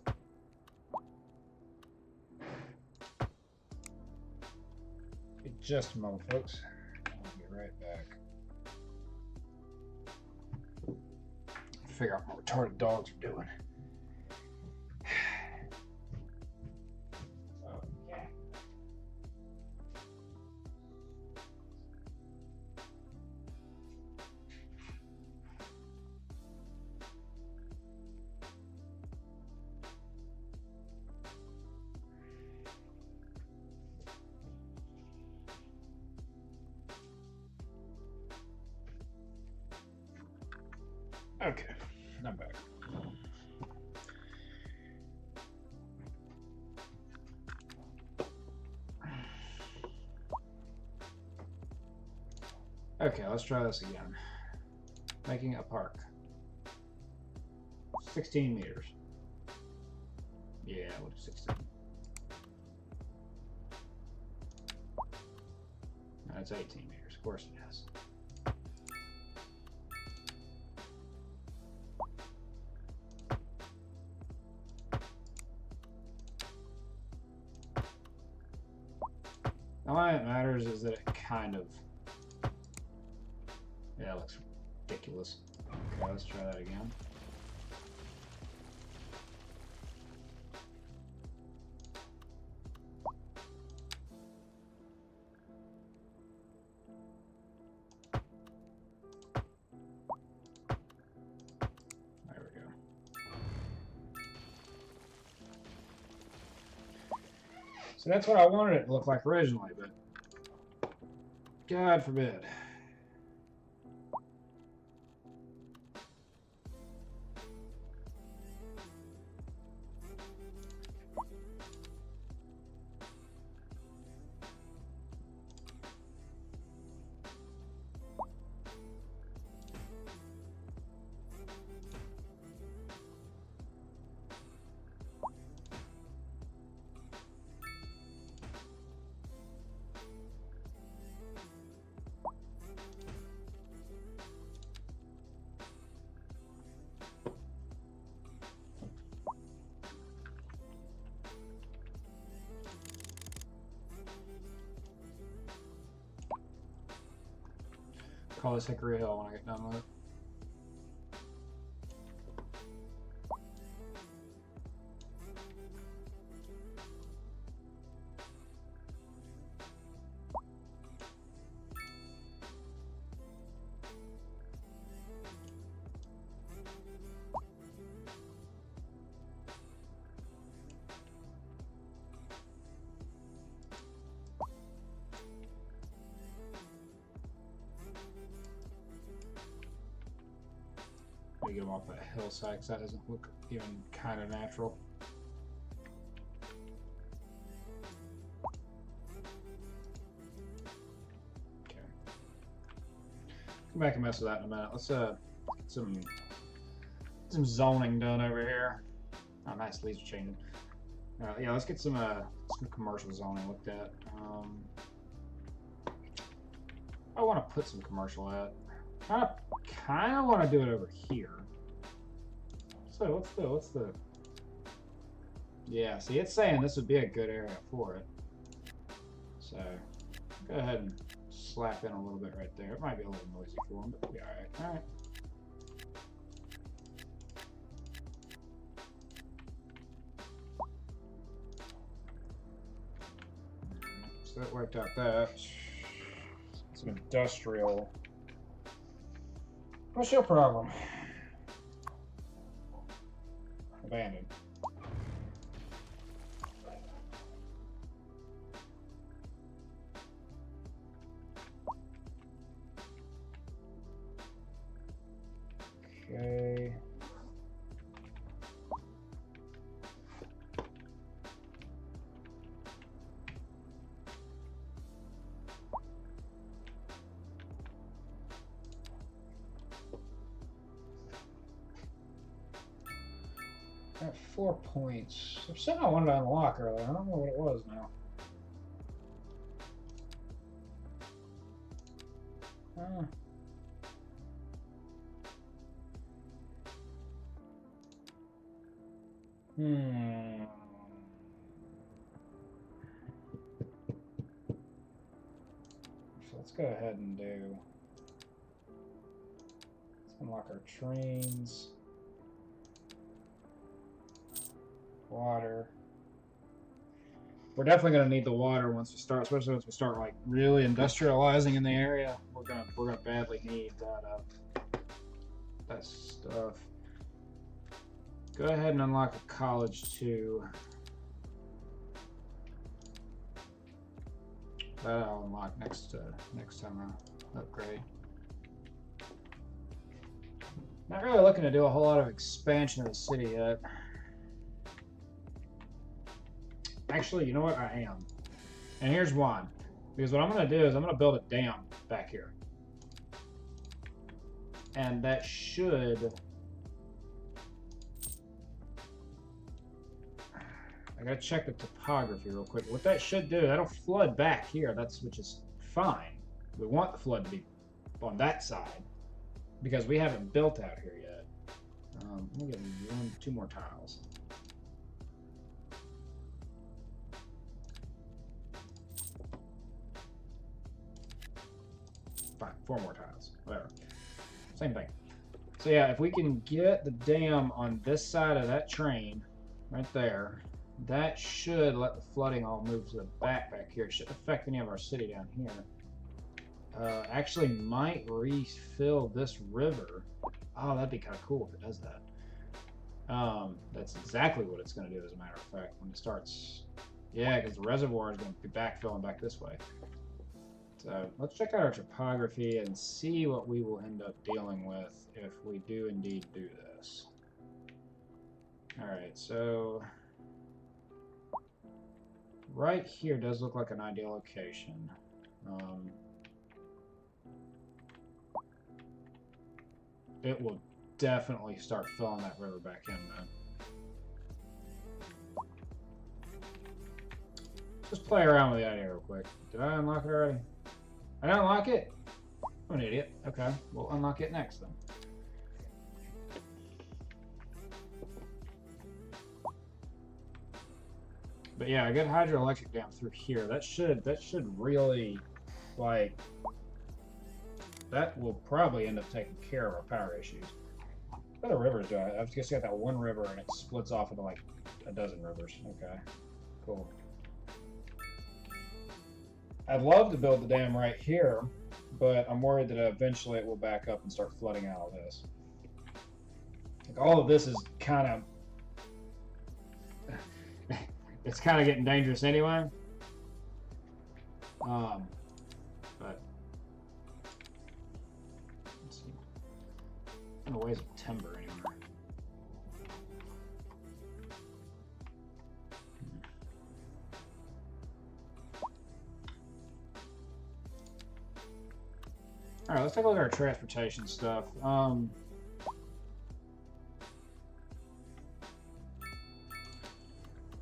Just a moment, folks. I'll be right back. Figure out what retarded dogs are doing. Okay, I'm back. Okay, let's try this again. Making a park. 16 meters. Yeah, we'll do 16. That's 18 meters, of course it is. Now, why it matters is that it kind of... Yeah, it looks ridiculous. Okay, let's try that again. There we go. So that's what I wanted it to look like originally, but God forbid. Call this Hickory Hill when I get done with it. Maybe get them off that hillside because that doesn't look even kind of natural. Okay. Come back and mess with that in a minute. Let's get some zoning done over here. Oh, nice, leaves are changing. Yeah, let's get some commercial zoning looked at. I want to put some commercial at. I kind of want to do it over here. So what's the? Yeah, see, it's saying this would be a good area for it. So go ahead and slap in a little bit right there. It might be a little noisy for them, but it'll be all right. All right. So that worked out that. Some industrial. What's your problem? Abandoned. Okay. Got 4 points. There's something I wanted to unlock earlier. I don't know what it was now. So let's go ahead and do. Let's unlock our trains. Water. We're definitely going to need the water once we start, especially once we start like really industrializing in the area. We're gonna badly need that stuff. Go ahead and unlock a college too. That I'll unlock next time I upgrade. Not really looking to do a whole lot of expansion of the city yet. Actually, you know what? I am. And here's why. Because what I'm going to do is I'm going to build a dam back here. And that should... I got to check the topography real quick. What that should do, that'll flood back here, which is fine. We want the flood to be on that side. Because we haven't built out here yet. Let me get 2 more tiles. Fine, 4 more tiles, whatever. Same thing. So yeah, if we can get the dam on this side of that train, right there, that should let the flooding all move to the back here. It shouldn't affect any of our city down here. Actually might refill this river. Oh, that'd be kind of cool if it does that. That's exactly what it's going to do, as a matter of fact, when it starts. Yeah, because the reservoir is going to be backfilling back this way. So let's check out our topography and see what we will end up dealing with if we do indeed do this. Alright, so right here does look like an ideal location. It will definitely start filling that river back in, though. Just play around with the idea real quick. Did I unlock it already? I didn't unlock it? I'm an idiot. Okay, we'll unlock it next then. But yeah, a good hydroelectric dam through here. That should really, like, that will probably end up taking care of our power issues. What other rivers do I? I've just got that one river and it splits off into like a dozen rivers. Okay, cool. I'd love to build the dam right here, but I'm worried that eventually it will back up and start flooding out all this. Like, all of this is kind of... it's kind of getting dangerous anyway. But... let's see. No ways of timber anywhere. All right, let's take a look at our transportation stuff.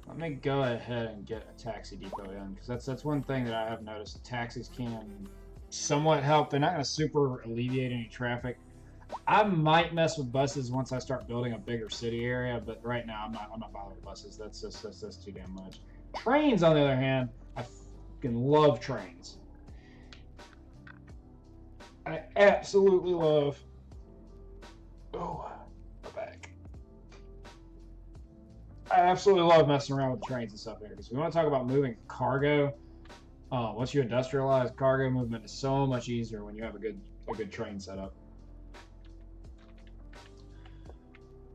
Let me go ahead and get a taxi depot in, because that's one thing that I have noticed. Taxis can somewhat help. They're not going to super alleviate any traffic. I might mess with buses once I start building a bigger city area, but right now I'm not bothered with buses. That's too damn much. Trains, on the other hand, I fucking love trains. I absolutely love. Oh, my back. I absolutely love messing around with trains and stuff here, because we want to talk about moving cargo. Once you industrialize, cargo movement is so much easier when you have a good train setup.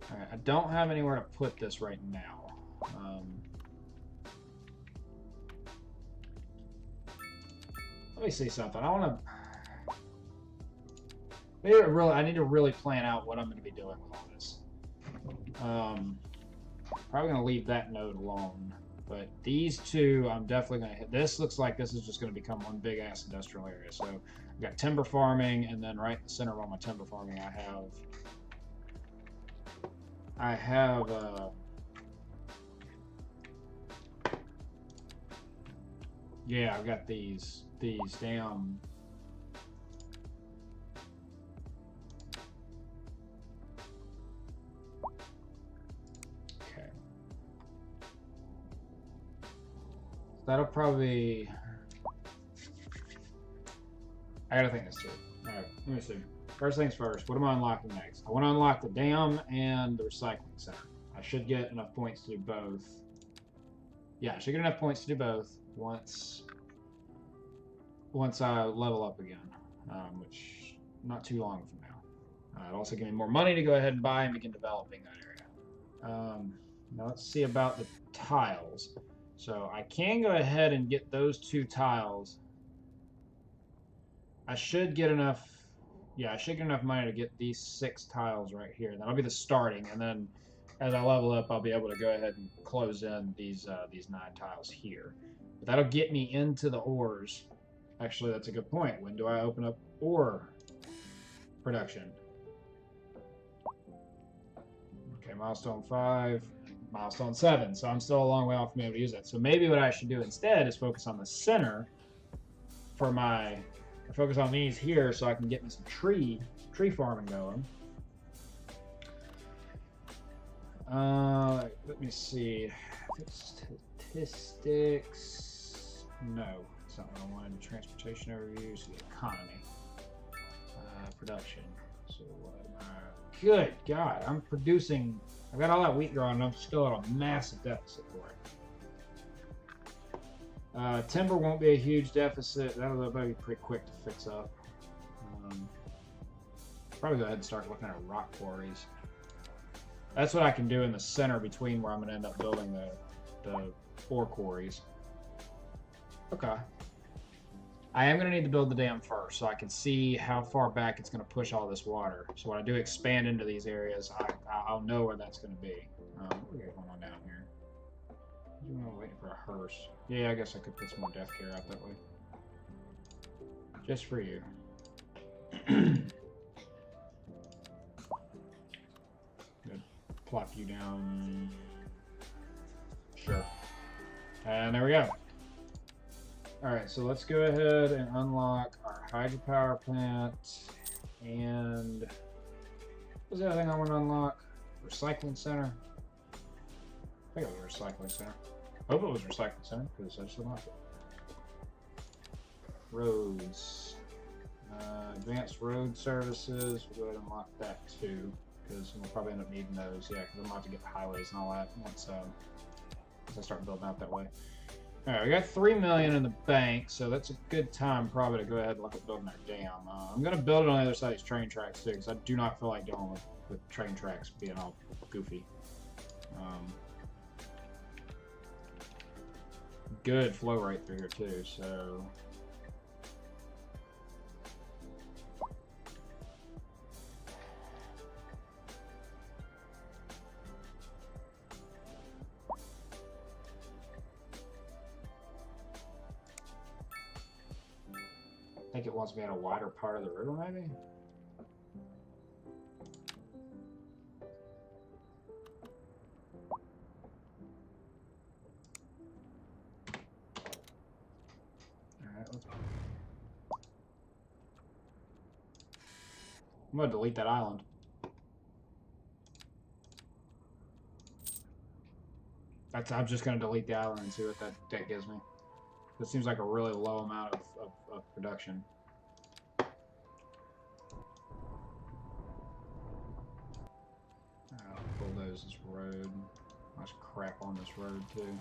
All right, I don't have anywhere to put this right now. Let me see something. I want to. I need to really plan out what I'm going to be doing with all this. Probably going to leave that node alone, but these two I'm definitely going to hit. This looks like this is just going to become one big ass industrial area. So I've got timber farming, and then right in the center of all my timber farming I have yeah, I've got these damn. Okay. That'll probably. I gotta think this through. All right, let me see. First things first, what am I unlocking next? I want to unlock the dam and the recycling center. I should get enough points to do both. Yeah, I should get enough points to do both once I level up again, which not too long from now. It'll also give me more money to go ahead and buy and begin developing that area. Now let's see about the tiles. So I can go ahead and get those 2 tiles. I should get enough. Yeah, I should get enough money to get these 6 tiles right here. That'll be the starting, and then as I level up, I'll be able to go ahead and close in these 9 tiles here. But that'll get me into the ores. Actually, that's a good point. When do I open up ore production? Okay, milestone 5, milestone 7. So I'm still a long way off from being able to use that. So maybe what I should do instead is focus on the center for my. Focus on these here so I can get me some tree farming going. Let me see. Statistics. No, it's not what I wanted. Transportation overview. So the economy. Production. So what am I? Good God, I'm producing. I've got all that wheat growing, and I'm still at a massive deficit for it. Timber won't be a huge deficit. That'll be pretty quick to fix up. Probably go ahead and start looking at rock quarries. That's what I can do in the center between where I'm going to end up building the ore quarries. Okay. I am going to need to build the dam first so I can see how far back it's going to push all this water. So when I do expand into these areas, I'll know where that's going to be. What do we got going on down here? I'm waiting for a hearse. Yeah, I guess I could put some more death care out that way. Just for you. Good. Plop you down. Sure. And there we go. Alright, so let's go ahead and unlock our hydropower plant. And what's the other thing I want to unlock? Recycling center. I think it was recycling center. I hope it was recycling center because I just unlocked it. Roads. Advanced road services. We'll go ahead and unlock that too because we'll probably end up needing those. Yeah, because I'm about to get highways and all that once I start building out that way. All right, we got $3 million in the bank, so that's a good time probably to go ahead and look at building our dam. I'm going to build it on the other side of these train tracks too because I do not feel like dealing with train tracks being all goofy. Good flow right through here too, so think it wants me at a wider part of the river, maybe? Alright, let's... I'm gonna delete that island. I'm just gonna delete the island and see what that gives me. This seems like a really low amount of production. Bulldoze this road. Much crap on this road too.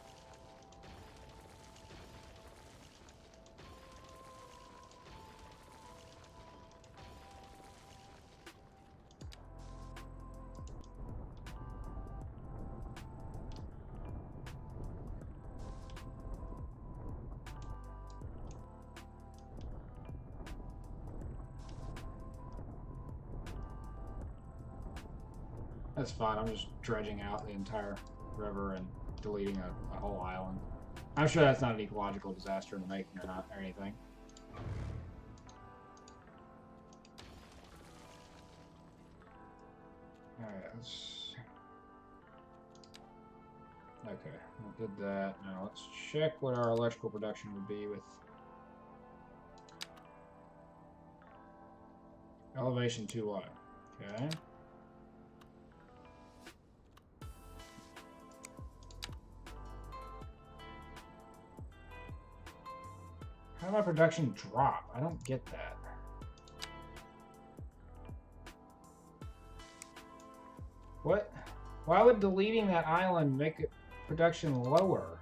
That's fine. I'm just dredging out the entire river and deleting a whole island. I'm sure that's not an ecological disaster in the making or not or anything. Alright, let's... Okay, I did that. Now let's check what our electrical production would be with elevation too low. Okay. How did my production drop? I don't get that. What? Why would deleting that island make it production lower?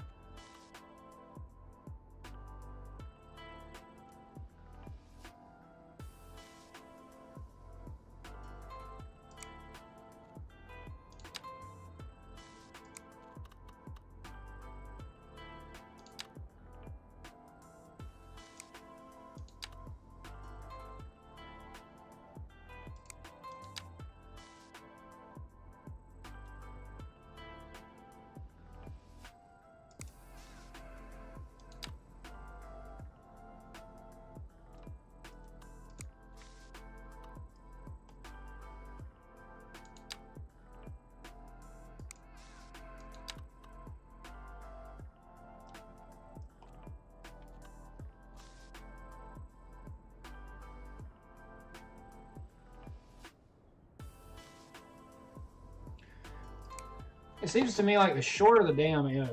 It seems to me like the shorter the dam is.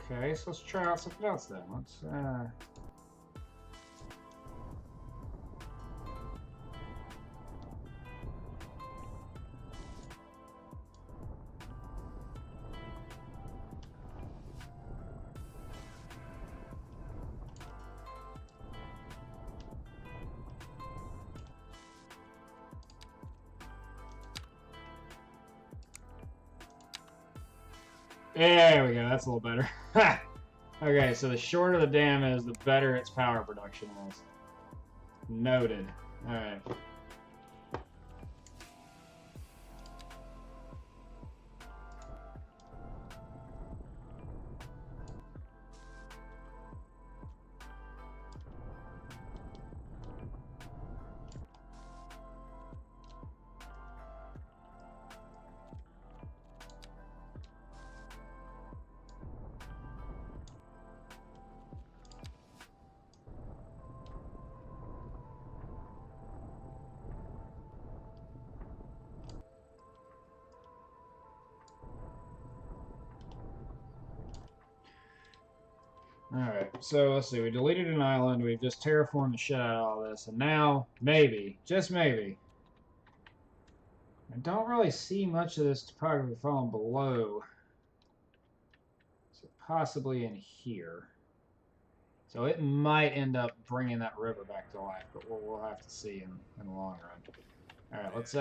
Okay, so let's try out something else then. Let's there we go, that's a little better. Okay, so the shorter the dam is, the better its power production is. Noted. Alright. Alright, so let's see, we deleted an island, we've just terraformed the shit out of all this, and now, maybe, just maybe, I don't really see much of this topography falling below, so possibly in here. So it might end up bringing that river back to life, but we'll have to see in the long run. Alright, let's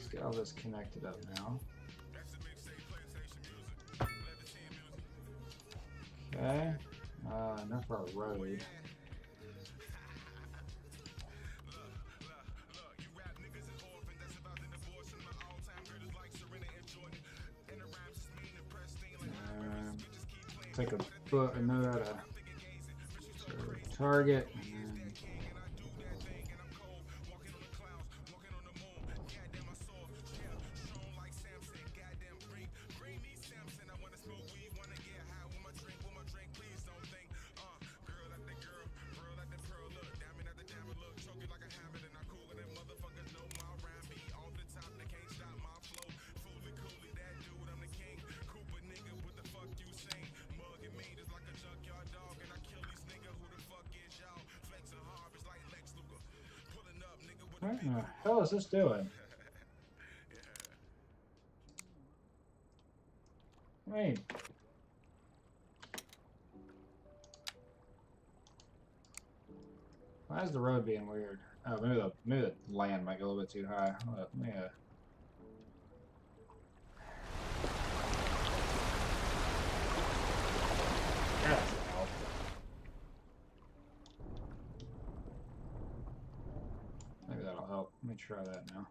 get all this connected up now. Okay, enough for our road. take a note out of target. What the hell is this doing? Wait. Why is the road being weird? Oh, maybe the land might go a little bit too high. Yeah. That should help. Maybe that'll help. Let me try that now.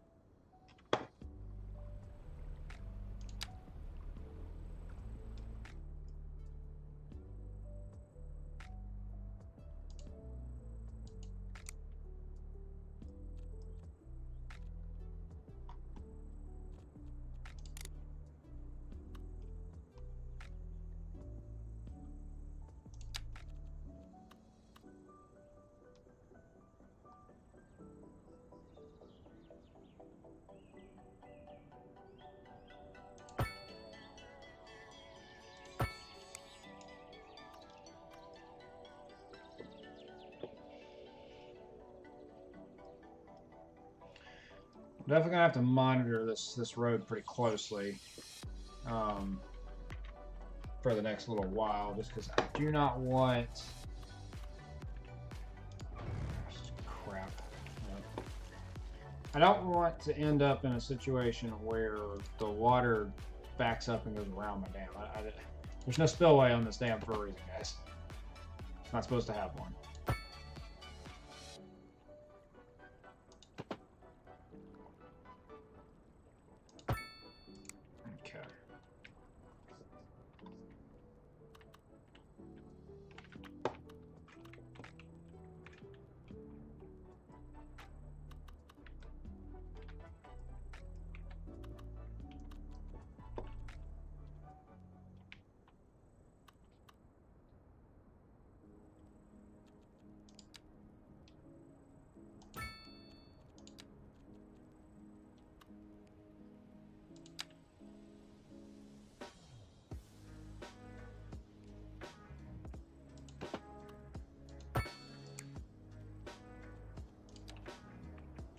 Definitely gonna have to monitor this road pretty closely for the next little while, just because I do not want crap. I don't want to end up in a situation where the water backs up and goes around my dam. There's no spillway on this dam for a reason, guys. It's not supposed to have one.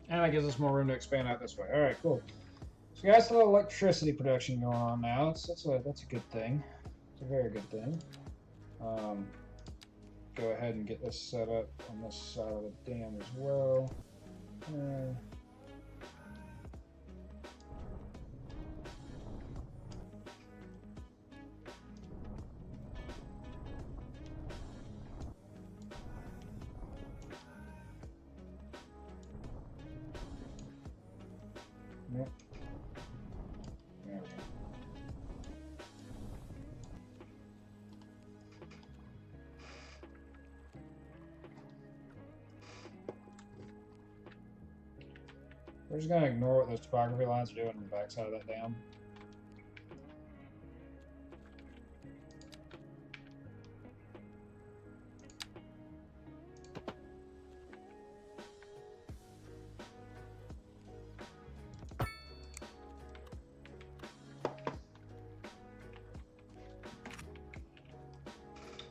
And that gives us more room to expand out this way. All right, cool. So we got a little electricity production going on now. That's a good thing. It's a very good thing. Go ahead and get this set up on this side of the dam as well. Yep. There we go. We're just going to ignore what those topography lines are doing on the backside of that dam.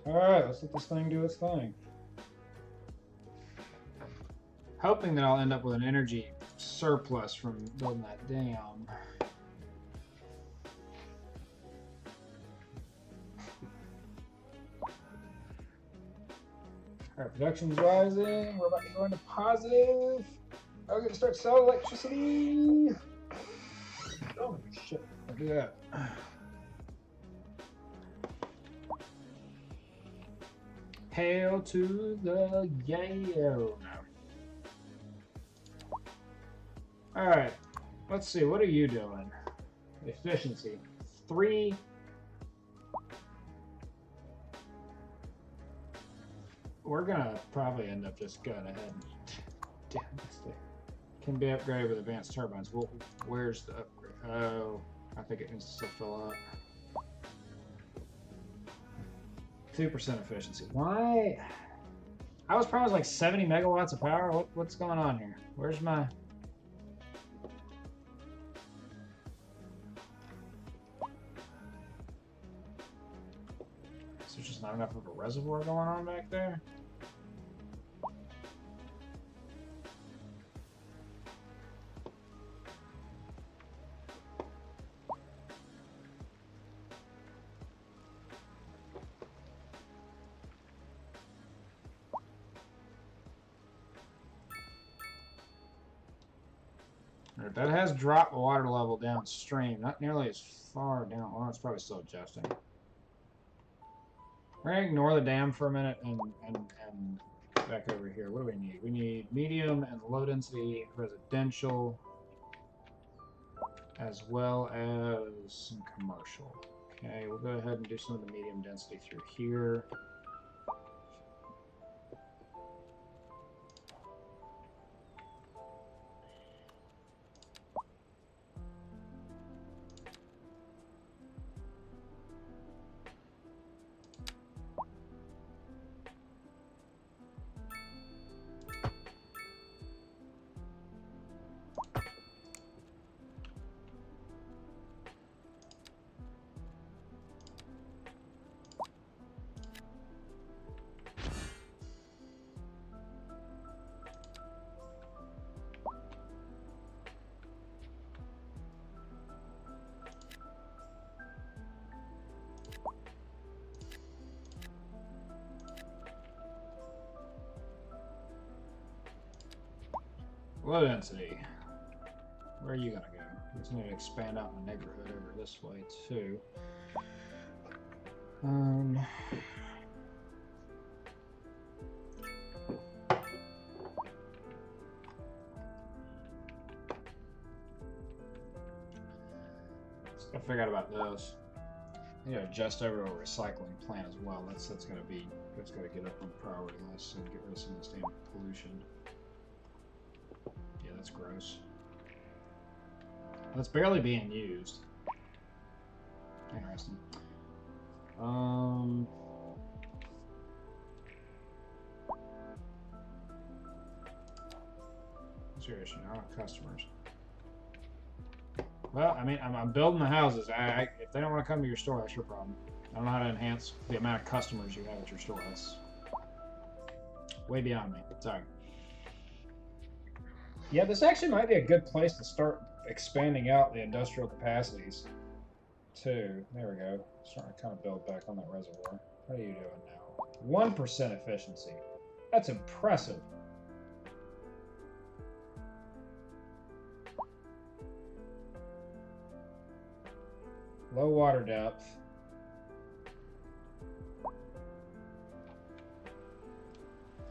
Alright, let's let this thing do its thing. Hoping that I'll end up with an energy surplus from building that dam. Alright, production's rising. We're about to go into positive. I'm going to start selling electricity. Oh, shit. I'll do that. Hail to the Yale. Alright, let's see, what are you doing? Efficiency. 3. we're gonna probably end up just going ahead and damn this thing. Can be upgraded with advanced turbines. Well, where's the upgrade? Oh, I think it needs to fill up. 2% efficiency. Why? I was promised like 70 megawatts of power. What's going on here? Where's my... Is there just not enough of a reservoir going on back there? That has dropped the water level downstream, not nearly as far down. Well, it's probably still adjusting. We're gonna ignore the dam for a minute and back over here. What do we need? We need medium and low density residential, as well as some commercial. Okay, we'll go ahead and do some of the medium density through here. Low density. Where are you gonna go? I just need to expand out my neighborhood over this way too. I figured out about those. I need to adjust over to a recycling plant as well. That's gonna get up on the priority list and get rid of some of this damn pollution. Yeah, that's gross. That's barely being used. Interesting. What's your issue? I want customers. Well, I mean, I'm building the houses. If they don't want to come to your store, that's your problem. I don't know how to enhance the amount of customers you have at your store. That's way beyond me. Sorry. Yeah, this actually might be a good place to start expanding out the industrial capacities, too. There we go. Starting to kind of build back on that reservoir. What are you doing now? 1% efficiency. That's impressive. Low water depth.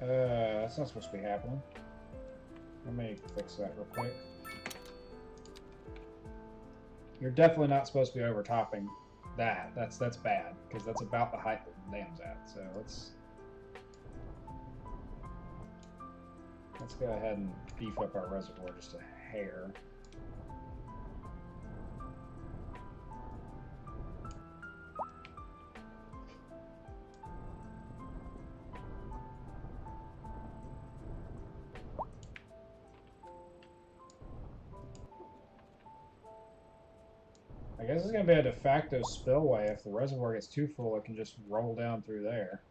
That's not supposed to be happening. Let me fix that real quick. You're definitely not supposed to be overtopping that. That's bad, because that's about the height that the dam's at. So let's go ahead and beef up our reservoir just a hair. I guess it's going to be a de facto spillway. If the reservoir gets too full, it can just roll down through there.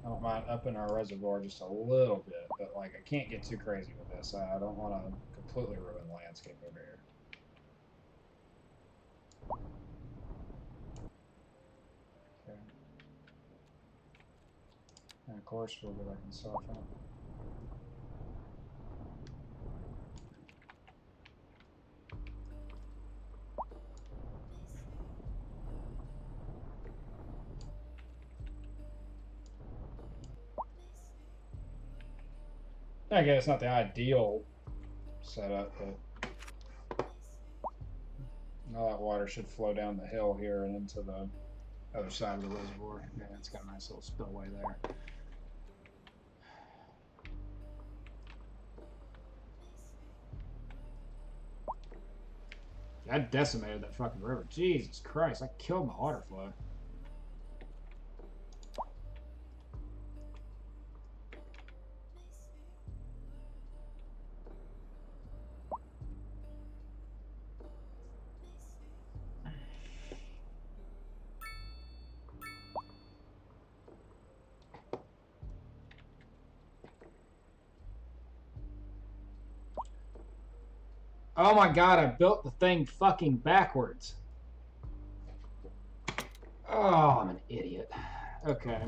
I don't mind upping our reservoir just a little bit, but like I can't get too crazy with this. I don't want to completely ruin the landscape over here. Okay. And of course we'll go back and soften it. Again, it's not the ideal setup, but All that water should flow down the hill here and into the other side of the reservoir. Yeah, it's got a nice little spillway there. I decimated that fucking river. Jesus Christ, I killed my water flow. Oh my god, I built the thing fucking backwards. Oh, I'm an idiot. Okay.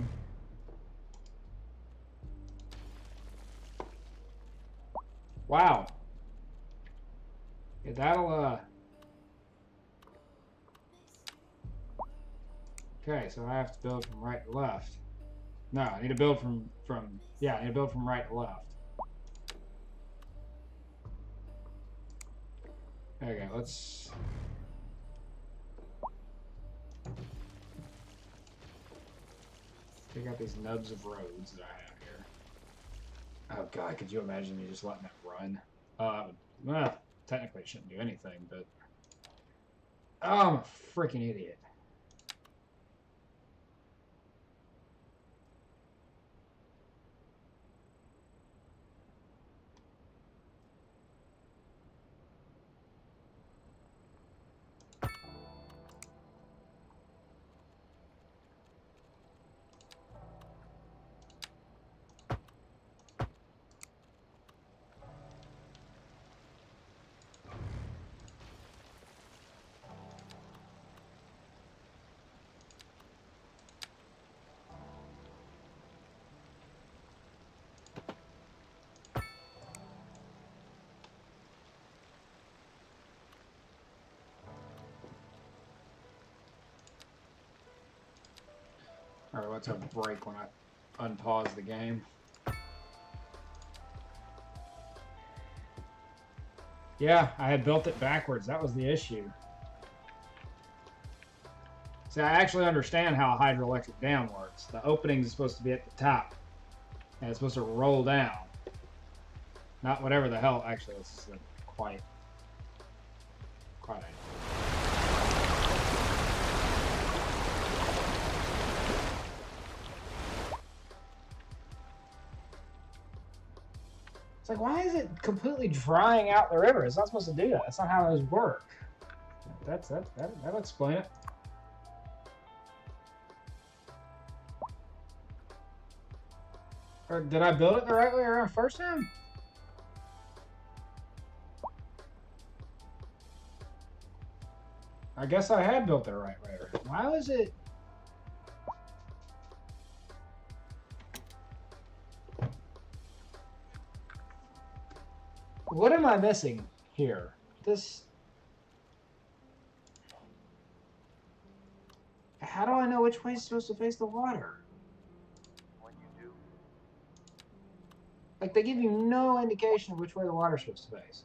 Wow. Yeah, that'll, Okay, so I have to build from right to left. No, I need to build yeah, I need to build from right to left. There you go, let's... Take out these nubs of roads that I have here. Oh god, could you imagine me just letting that run? Well, technically it shouldn't do anything, but... Oh, I'm a freaking idiot. Alright, let's have a break when I unpause the game. Yeah, I had built it backwards. That was the issue. See, I actually understand how a hydroelectric dam works. The opening is supposed to be at the top, and it's supposed to roll down. Not whatever the hell. Actually, this is quite. It's like, why is it completely drying out the river? It's not supposed to do that. That's not how those work. That'll explain it. Or did I build it the right way around first time? I guess I had built it the right way around. Why was it... What am I missing here? This... How do I know which way is supposed to face the water? When you do, Like, they give you no indication of which way the water's supposed to face.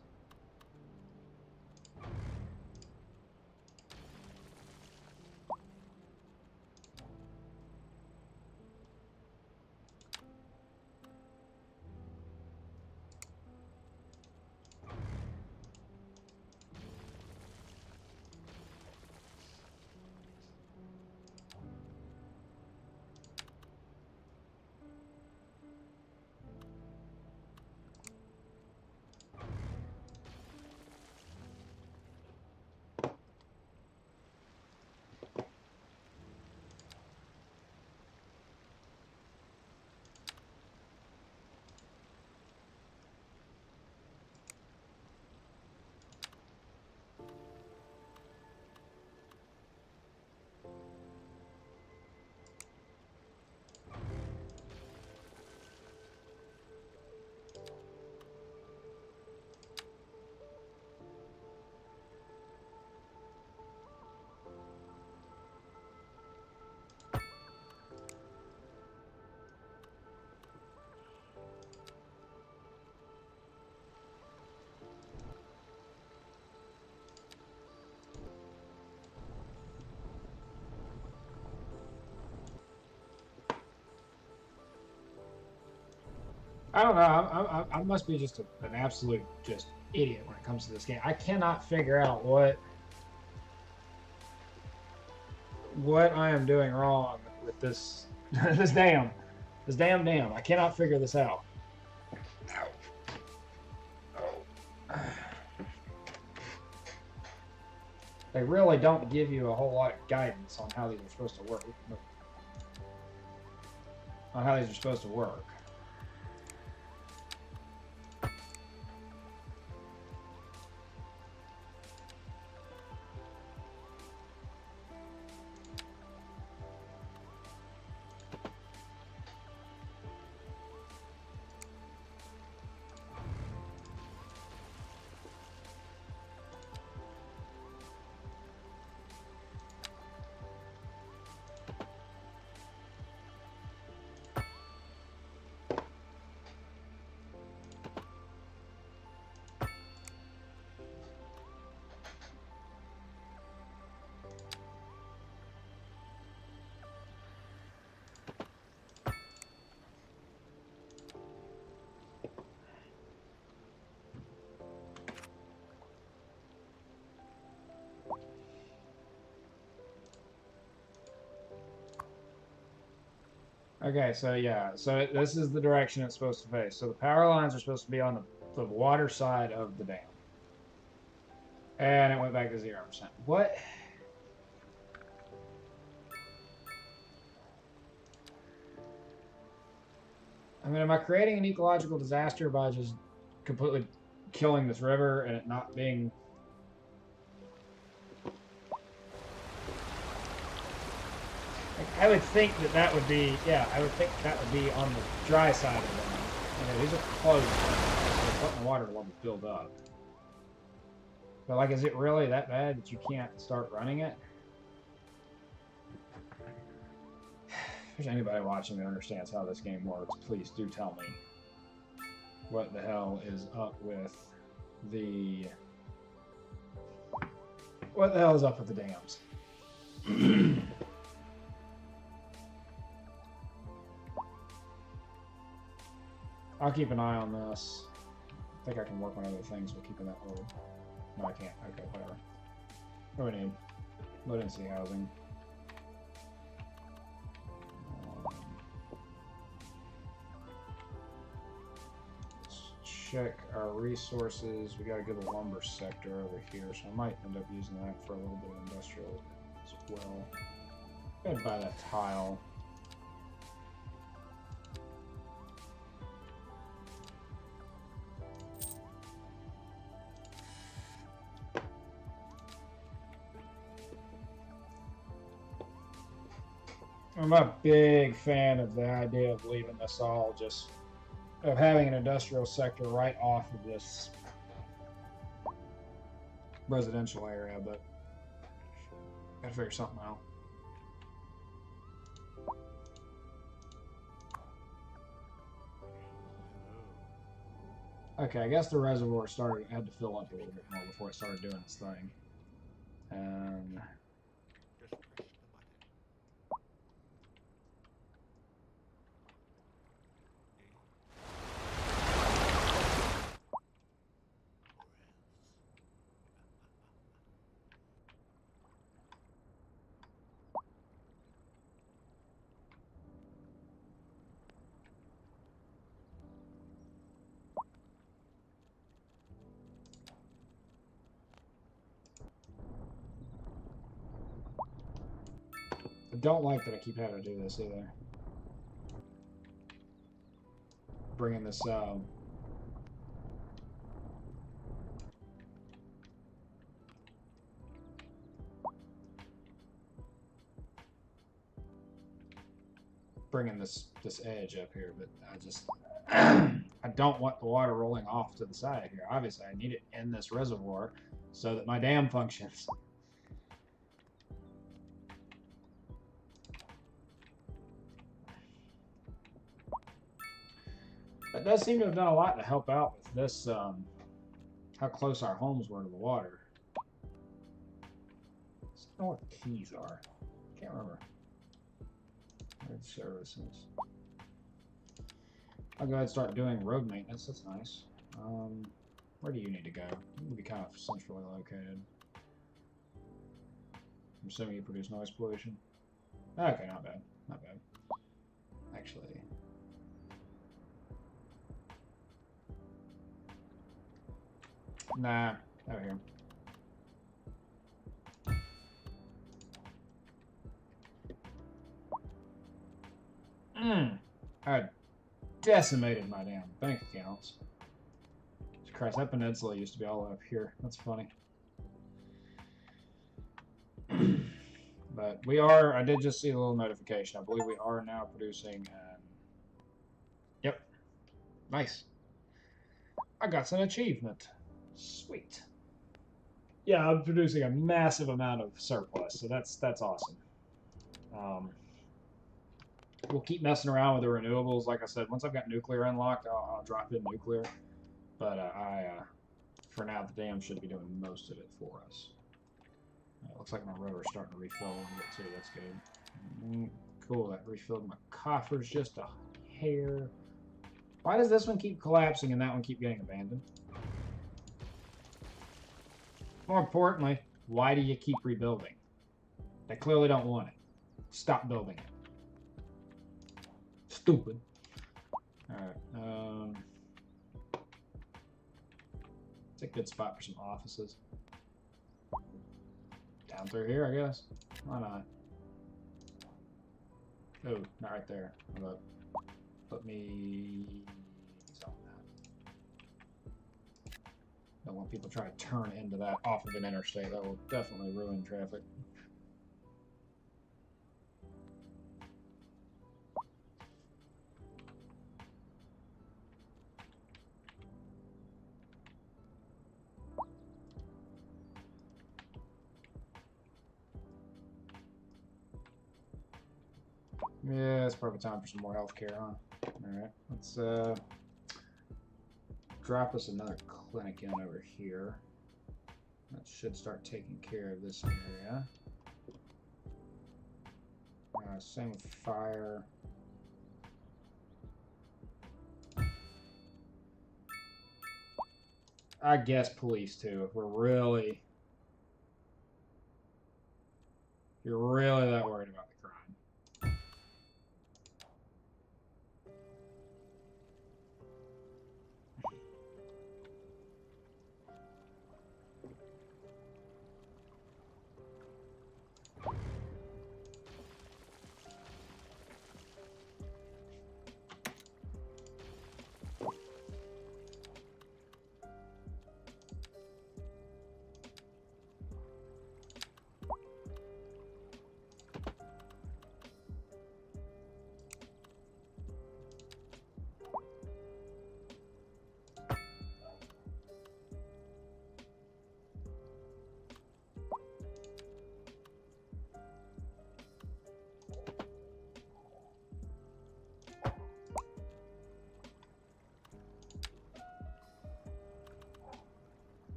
I don't know. I must be just an absolute just idiot when it comes to this game. I cannot figure out what I am doing wrong with this this damn dam. I cannot figure this out. They really don't give you a whole lot of guidance on how these are supposed to work. On how these are supposed to work. Okay, so yeah, so this is the direction it's supposed to face. So the power lines are supposed to be on the water side of the dam. And it went back to 0%. What? I mean, am I creating an ecological disaster by just completely killing this river and it not being... I would think that would be, yeah, I would think that would be on the dry side of the dam. You know, these are closed. So letting the water level build up. But, like, is it really that bad that you can't start running it? If there's anybody watching that understands how this game works, please do tell me what the hell is up with the... What the hell is up with the dams? I'll keep an eye on this. I think I can work on other things while keeping that low. No, I can't. Okay, whatever. What do we need? Low density housing. Let's check our resources. We got a good lumber sector over here, so I might end up using that for a little bit of industrial as well. Go ahead and buy that tile. I'm a big fan of the idea of leaving this all just, of having an industrial sector right off of this residential area, but gotta figure something out. Okay, I guess the reservoir had to fill up a little bit more before it started doing its thing. And Just push the button. I don't like that I keep having to do this either. Bringing this this edge up here, but I just I don't want the water rolling off to the side here. Obviously, I need it in this reservoir so that my dam functions. That does seem to have done a lot to help out with this, how close our homes were to the water. I don't know what the keys are. Can't remember. Grid services. I'll go ahead and start doing road maintenance. That's nice. Where do you need to go? You need to be kind of centrally located. I'm assuming you produce noise pollution. Okay, not bad. Not bad. Actually. Nah, over here. I decimated my damn bank accounts. Christ, that peninsula used to be all up here. That's funny. But we are, I did just see a little notification. I believe we are now producing, yep. Nice. I got an achievement. Sweet. Yeah, I'm producing a massive amount of surplus, so that's awesome. We'll keep messing around with the renewables. Like I said, once I've got nuclear unlocked, I'll drop in nuclear. But for now, the dam should be doing most of it for us. It looks like my rotor's starting to refill a little bit too. That's good. Cool, that refilled my coffers just a hair. Why does this one keep collapsing and that one keep getting abandoned? More importantly, why do you keep rebuilding? They clearly don't want it. Stop building it. Stupid. Alright, it's a good spot for some offices. Down through here, I guess. Why not? Oh, not right there. How about put me on that. Don't want people to try to turn into that off of an interstate. That will definitely ruin traffic. Yeah, it's probably time for some more healthcare, huh? Alright, let's drop us another clinic in over here. That should start taking care of this area. Same with fire. I guess police too, if you're really that worried about the crime.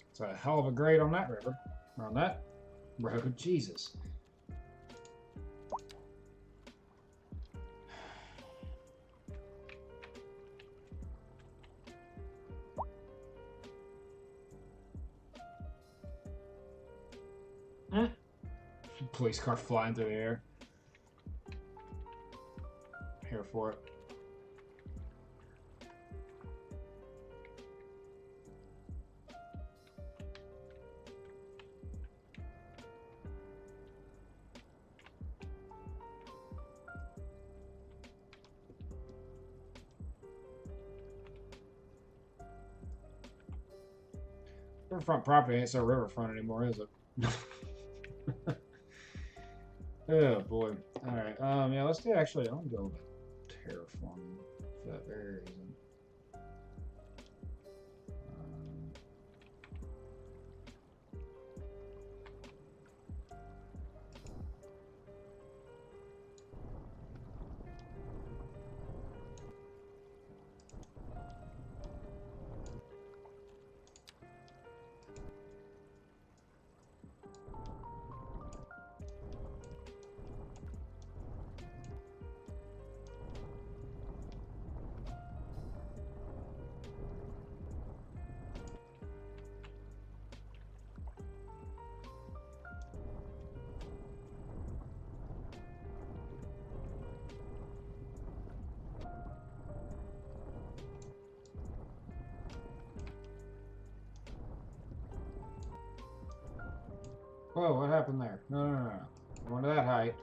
It's a hell of a grade on that river. Or on that road. Jesus. Police car flying through the air. Here for it. Riverfront property ain't so riverfront anymore, is it? Oh boy. Alright, yeah, let's do actually, I want to go with terraforming for that very reason. Whoa, what happened there? No, no, no, no. Going to that height.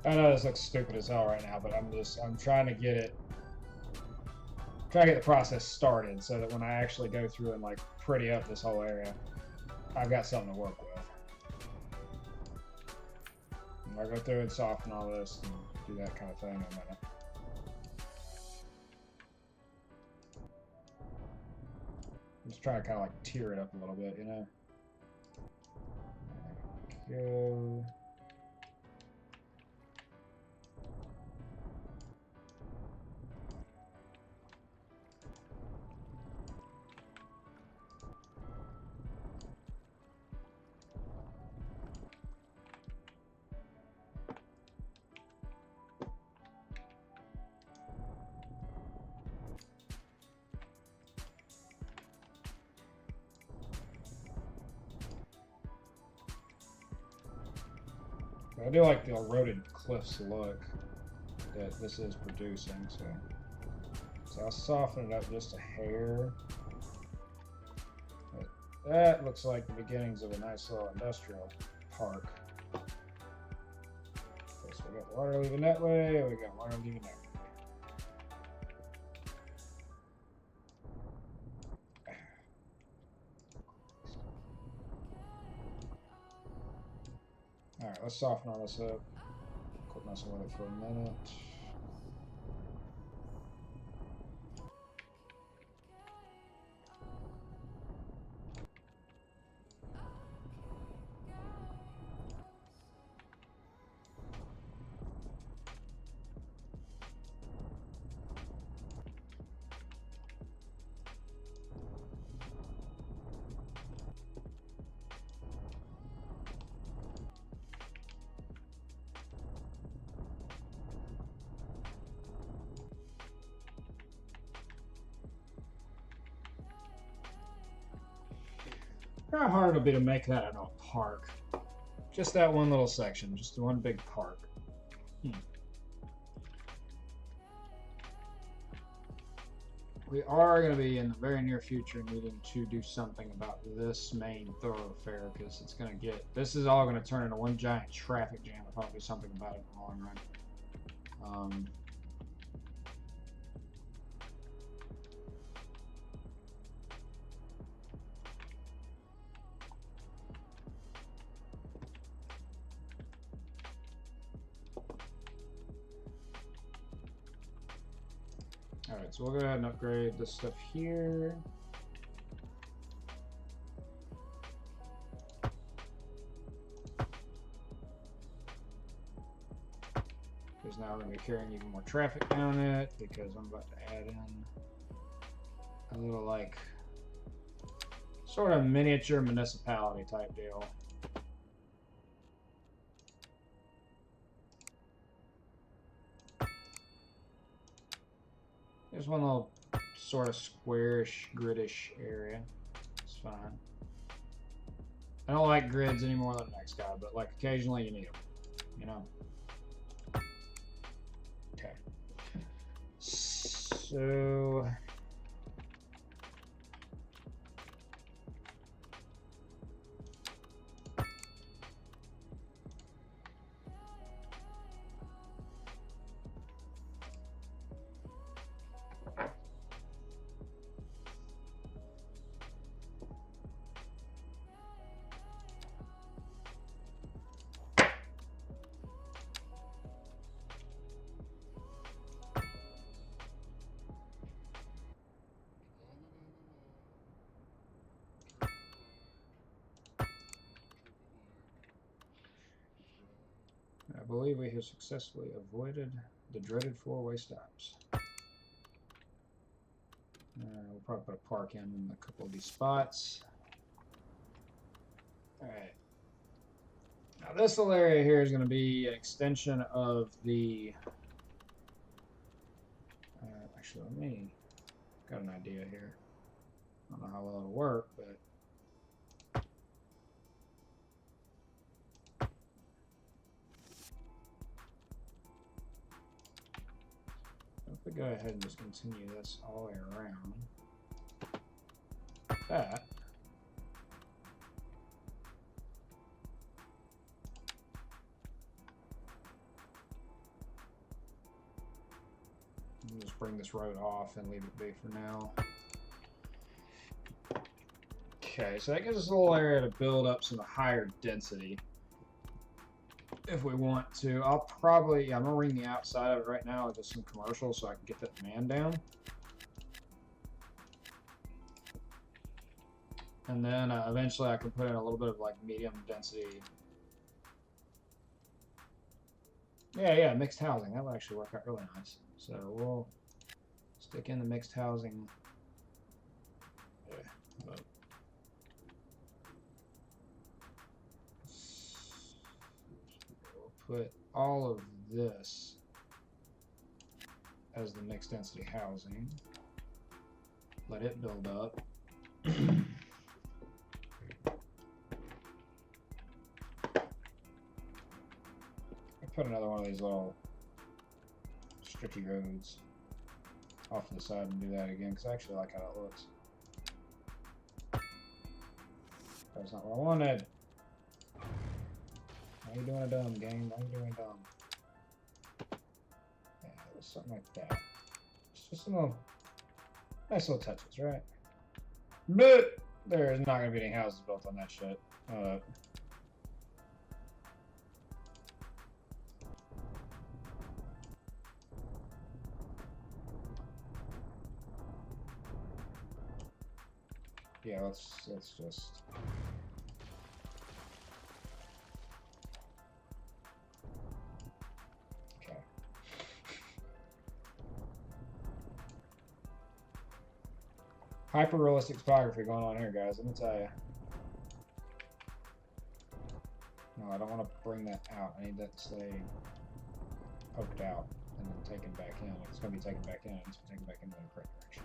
I know this looks stupid as hell right now, but I'm trying to get it, trying to get the process started so that when I actually go through and like pretty up this whole area, I've got something to work with. And I go through and soften all this and do that kind of thing in a minute. I'm just trying to kind of like tear it up a little bit, you know? There we go. I do like the eroded cliffs look that this is producing, so I'll soften it up just a hair. But that looks like the beginnings of a nice little industrial park. Okay, so we got water leaving that way, we got water leaving that way. Alright, let's soften all this up. Quit messing with it for a minute. How hard it'll be to make that into a park. Just that one little section, just one big park. We are going to be in the very near future needing to do something about this main thoroughfare because it's going to get, this is all going to turn into one giant traffic jam if I don't do something about it in the long run. Alright, so we'll go ahead and upgrade this stuff here. Because now we're going to be carrying even more traffic down it because I'm about to add in a little like sort of miniature municipality type deal. There's one little sort of squarish, gridish area. It's fine. I don't like grids any more than the next guy, but like occasionally you need them, you know? Okay. So... I believe we have successfully avoided the dreaded four-way stops. We'll probably put a park in a couple of these spots. Alright. Now this little area here is going to be an extension of the... actually, let me... got an idea here. I don't know how well it'll work, but... if we go ahead and just continue this all the way around, like that, and just bring this road off and leave it be for now. Okay, so that gives us a little area to build up some higher density if we want to. I'll probably, I'm gonna ring the outside of it right now with just some commercials so I can get that demand down. And then eventually I can put in a little bit of like medium density. Yeah, mixed housing. That would actually work out really nice. So we'll stick in the mixed housing. Yeah, but put all of this as the mixed density housing. Let it build up. Put another one of these little strippy roads off to the side and do that again because I actually like how that looks. That's not what I wanted. Why are you doing a dumb game? Why are you doing a dumb? Yeah, it was something like that. It's just some little nice little touches, right? But there's not gonna be any houses built on that shit. Yeah, let's just. Okay. Hyper-realistic photography going on here, guys. Let me tell you. No, I don't want to bring that out. I need that to stay poked out and then taken back in. If it's going to be taken back in, it needs to be taken back in the correct direction.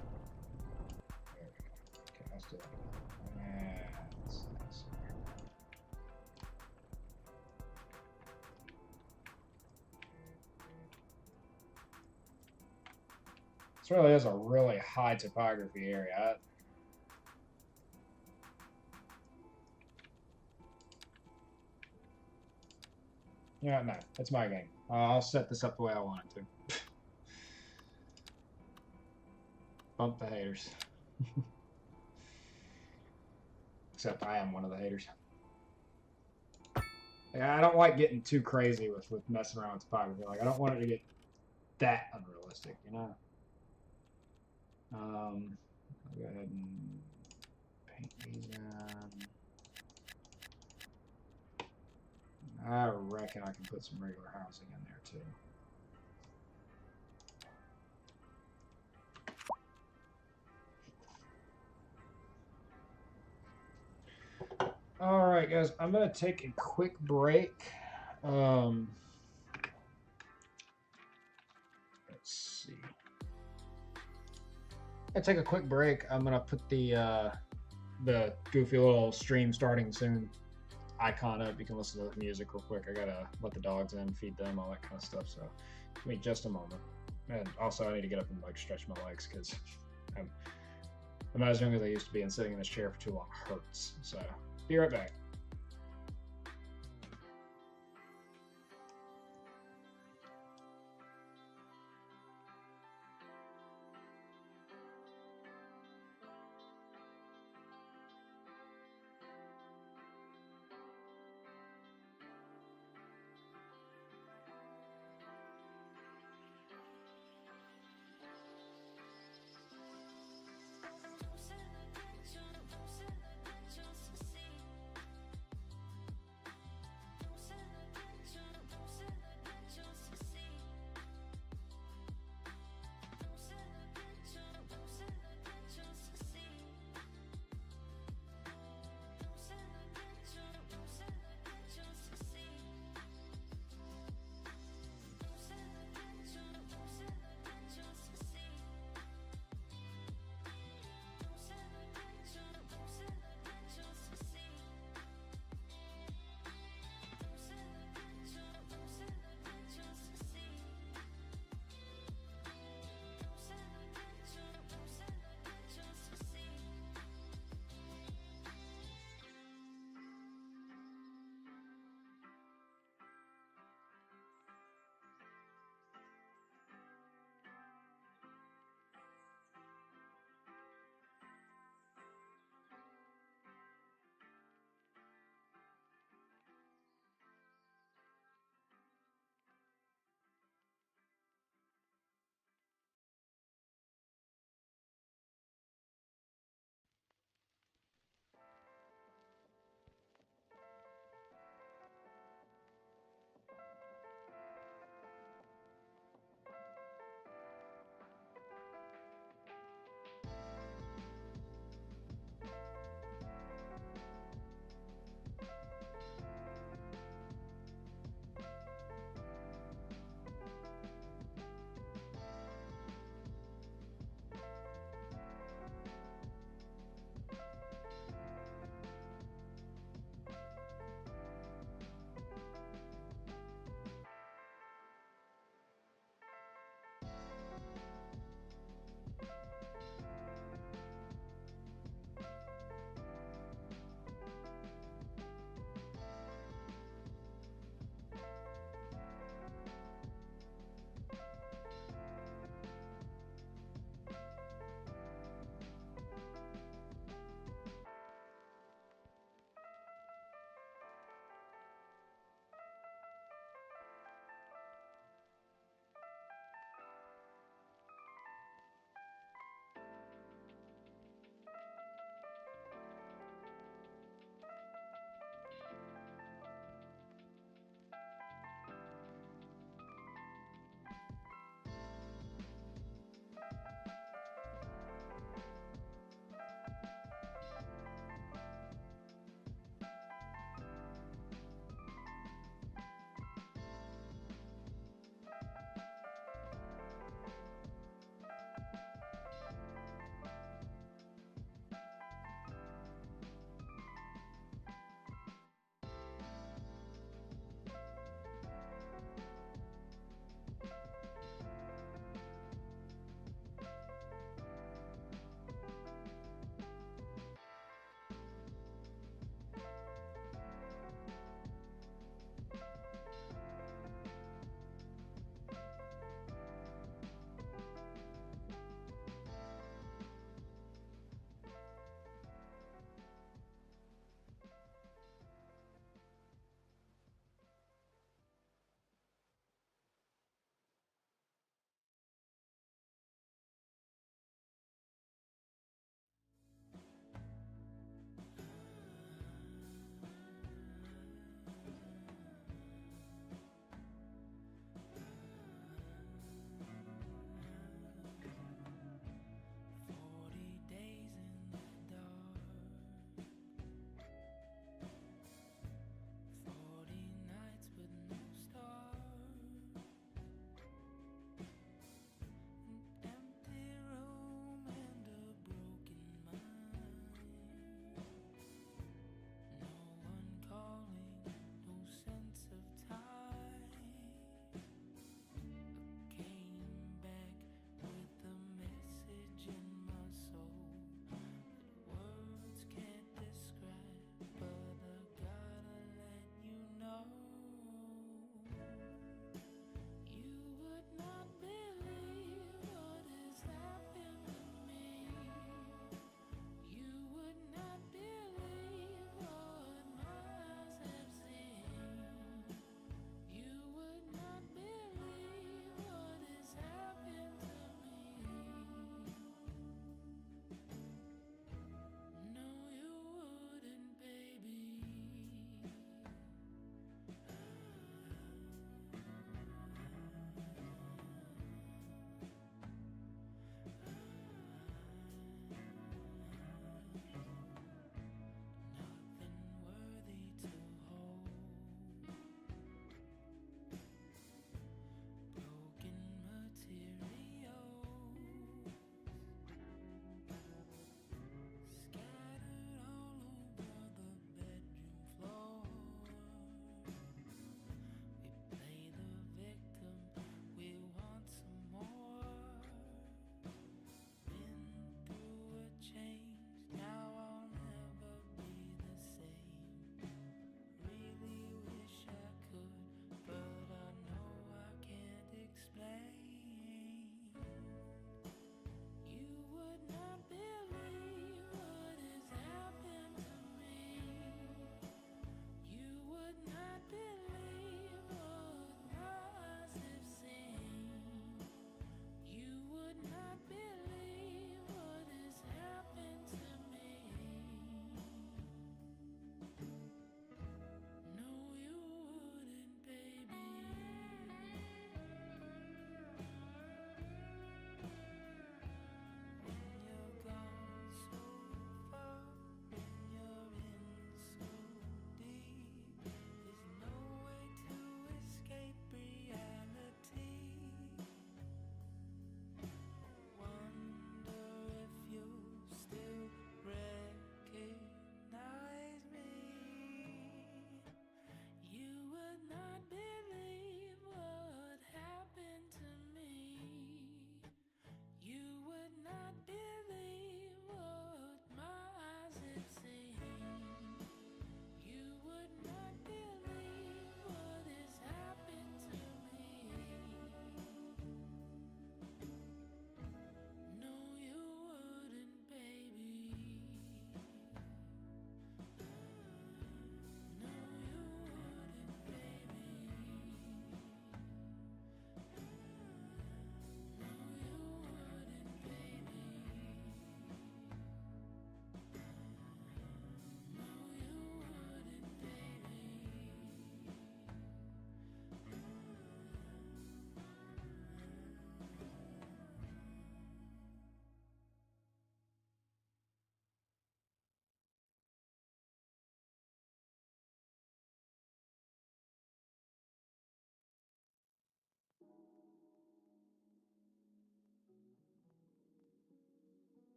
There we go. Okay, let's do that again. That's nice. This really is a really high topography area. Yeah, no, it's my game. I'll set this up the way I want it to. Bump the haters. Except I am one of the haters. Yeah, I don't like getting too crazy with messing around with topography. Like, I don't want it to get that unrealistic, you know? I'll go ahead and paint these in. I reckon I can put some regular housing in there too. All right, guys, I'm gonna take a quick break. Let's see. I take a quick break. I'm gonna put the goofy little stream starting soon icon up. You can listen to the music real quick. I gotta let the dogs in, feed them, all that kind of stuff. So give me just a moment. And also, I need to get up and like stretch my legs because I'm not as young as I used to be, and sitting in this chair for too long hurts. So be right back.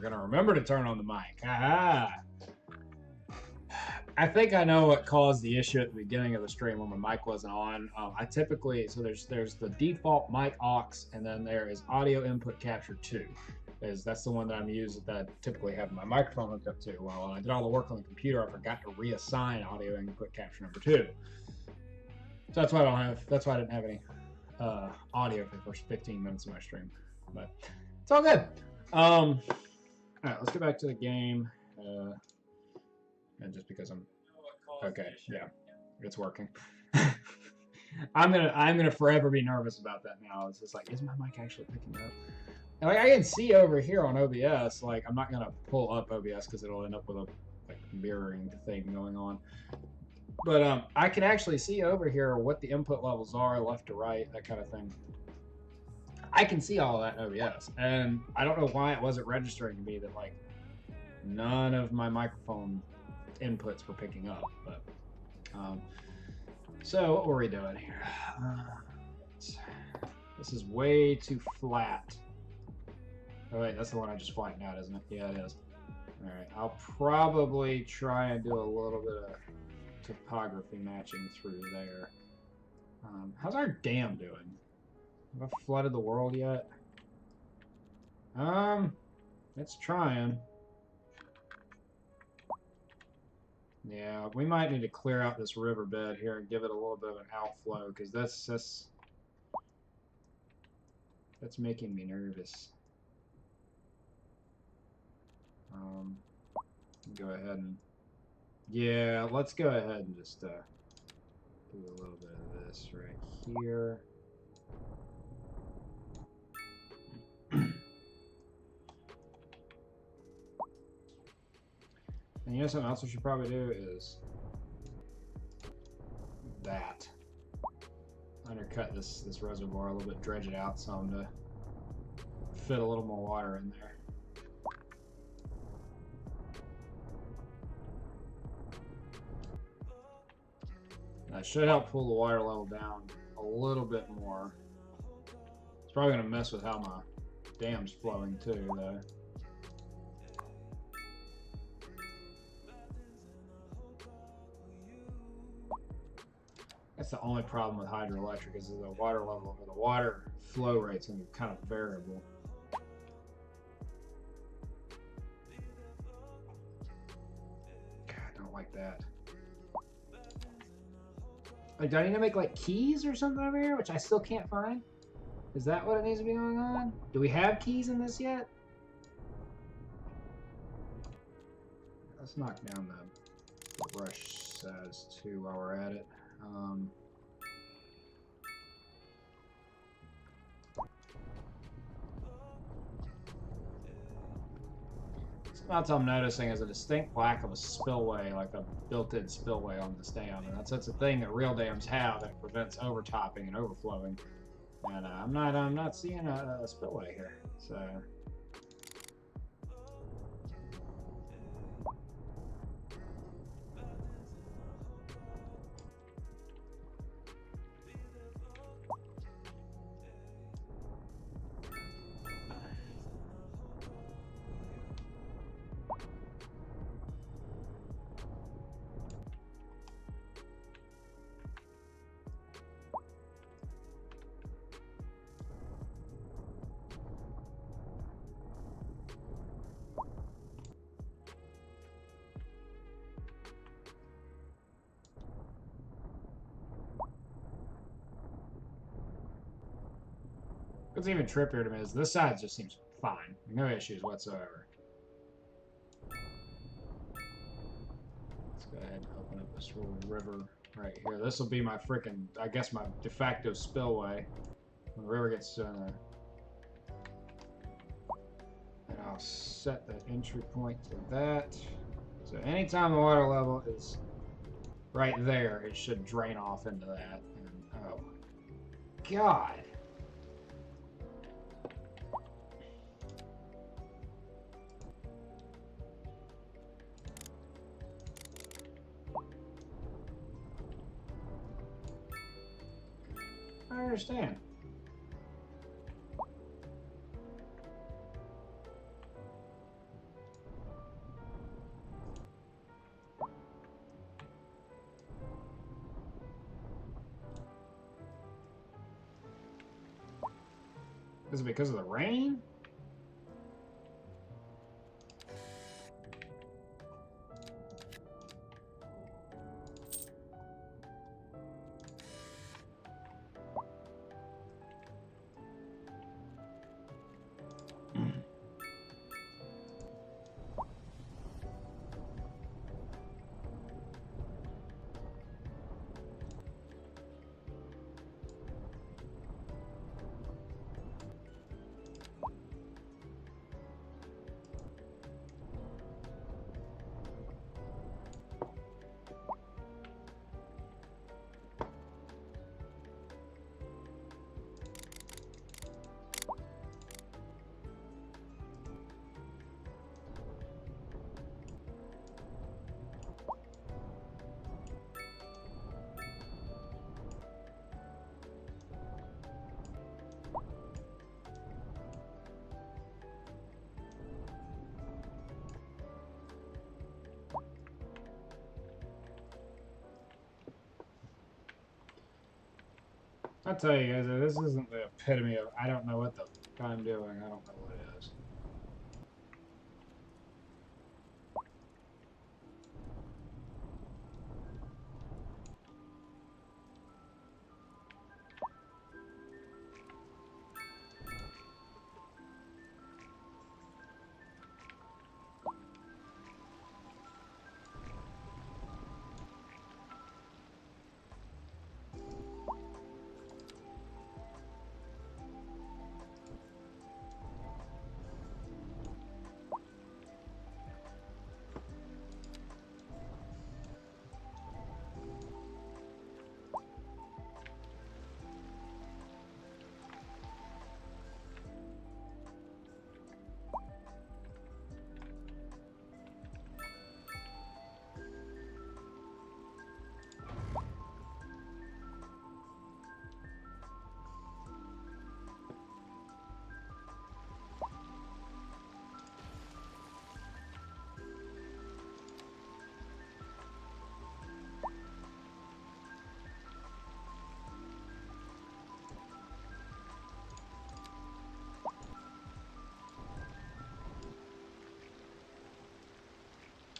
we're gonna remember to turn on the mic. Ah. I think I know what caused the issue at the beginning of the stream when my mic wasn't on. I typically there's the default mic aux, and then there is audio input capture 2. That's the one that I'm using that I typically have my microphone hooked up to. Well, when I did all the work on the computer, I forgot to reassign audio input capture number 2. So that's why I didn't have any audio for the first 15 minutes of my stream. But it's all good. All right, let's get back to the game. And just because I'm okay, yeah, it's working. I'm gonna forever be nervous about that now. It's just like, is my mic actually picking up? And like I can see over here on OBS, like I'm not gonna pull up OBS because it'll end up with a like mirroring thing going on. But I can actually see over here what the input levels are, left to right, that kind of thing. I can see all of that in OBS, and I don't know why it wasn't registering to me that like none of my microphone inputs were picking up. But so what were we doing here? This is way too flat. Oh wait, that's the one I just flattened out, isn't it? Yeah, it is. All right, I'll probably try and do a little bit of topography matching through there. How's our dam doing? Have I flooded the world yet? It's trying. Yeah, we might need to clear out this riverbed here and give it a little bit of an outflow, because that's making me nervous. Go ahead and yeah, let's go ahead and just do a little bit of this right here. And you know something else we should probably do is that. Undercut this reservoir a little bit, dredge it out some to fit a little more water in there. That should help pull the water level down a little bit more. It's probably going to mess with how my dam's flowing too, though. That's the only problem with hydroelectric is the water level or the water flow rate's going to be kind of variable. God, I don't like that. Like, do I need to make like keys or something over here, which I still can't find? Is that what it needs to be going on? Do we have keys in this yet? Let's knock down the brush size too while we're at it. Something else I'm noticing is a distinct lack of a spillway, like a built-in spillway on this dam, and that's a thing that real dams have that prevents overtopping and overflowing. And I'm not seeing a spillway here, so. What's even trippier to me is this side just seems fine. No issues whatsoever. Let's go ahead and open up this little river right here. This will be my freaking, I guess, my de facto spillway when the river gets to there. And I'll set that entry point to that. So anytime the water level is right there, it should drain off into that. And, oh, God. I understand. Is it because of the rain? I tell you guys, this isn't the epitome of I don't know what the fuck I'm doing. I don't know what it is.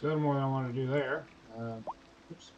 A little more than I want to do there. Oops.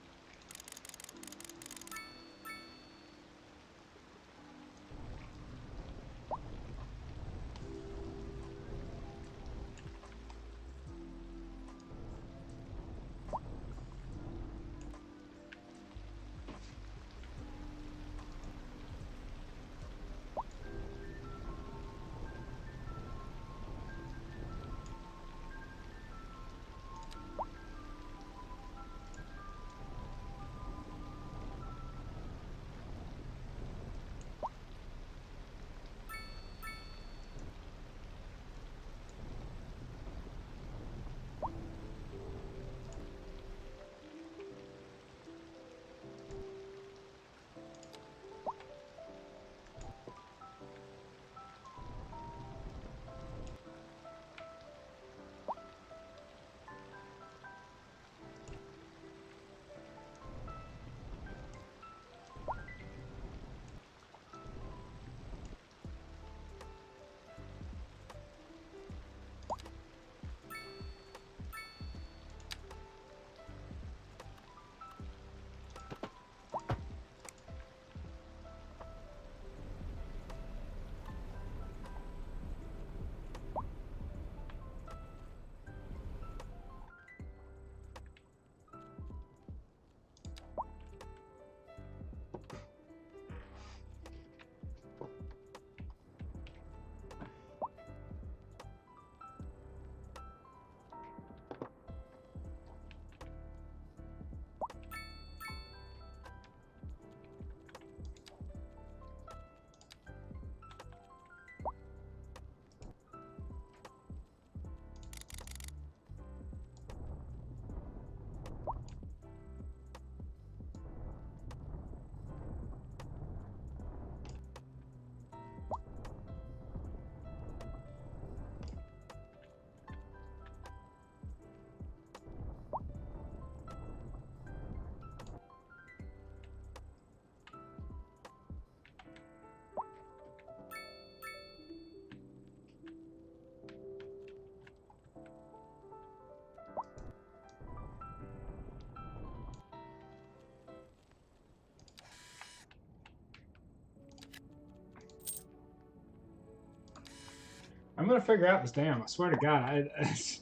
I'm gonna figure out this dam. I swear to God, It's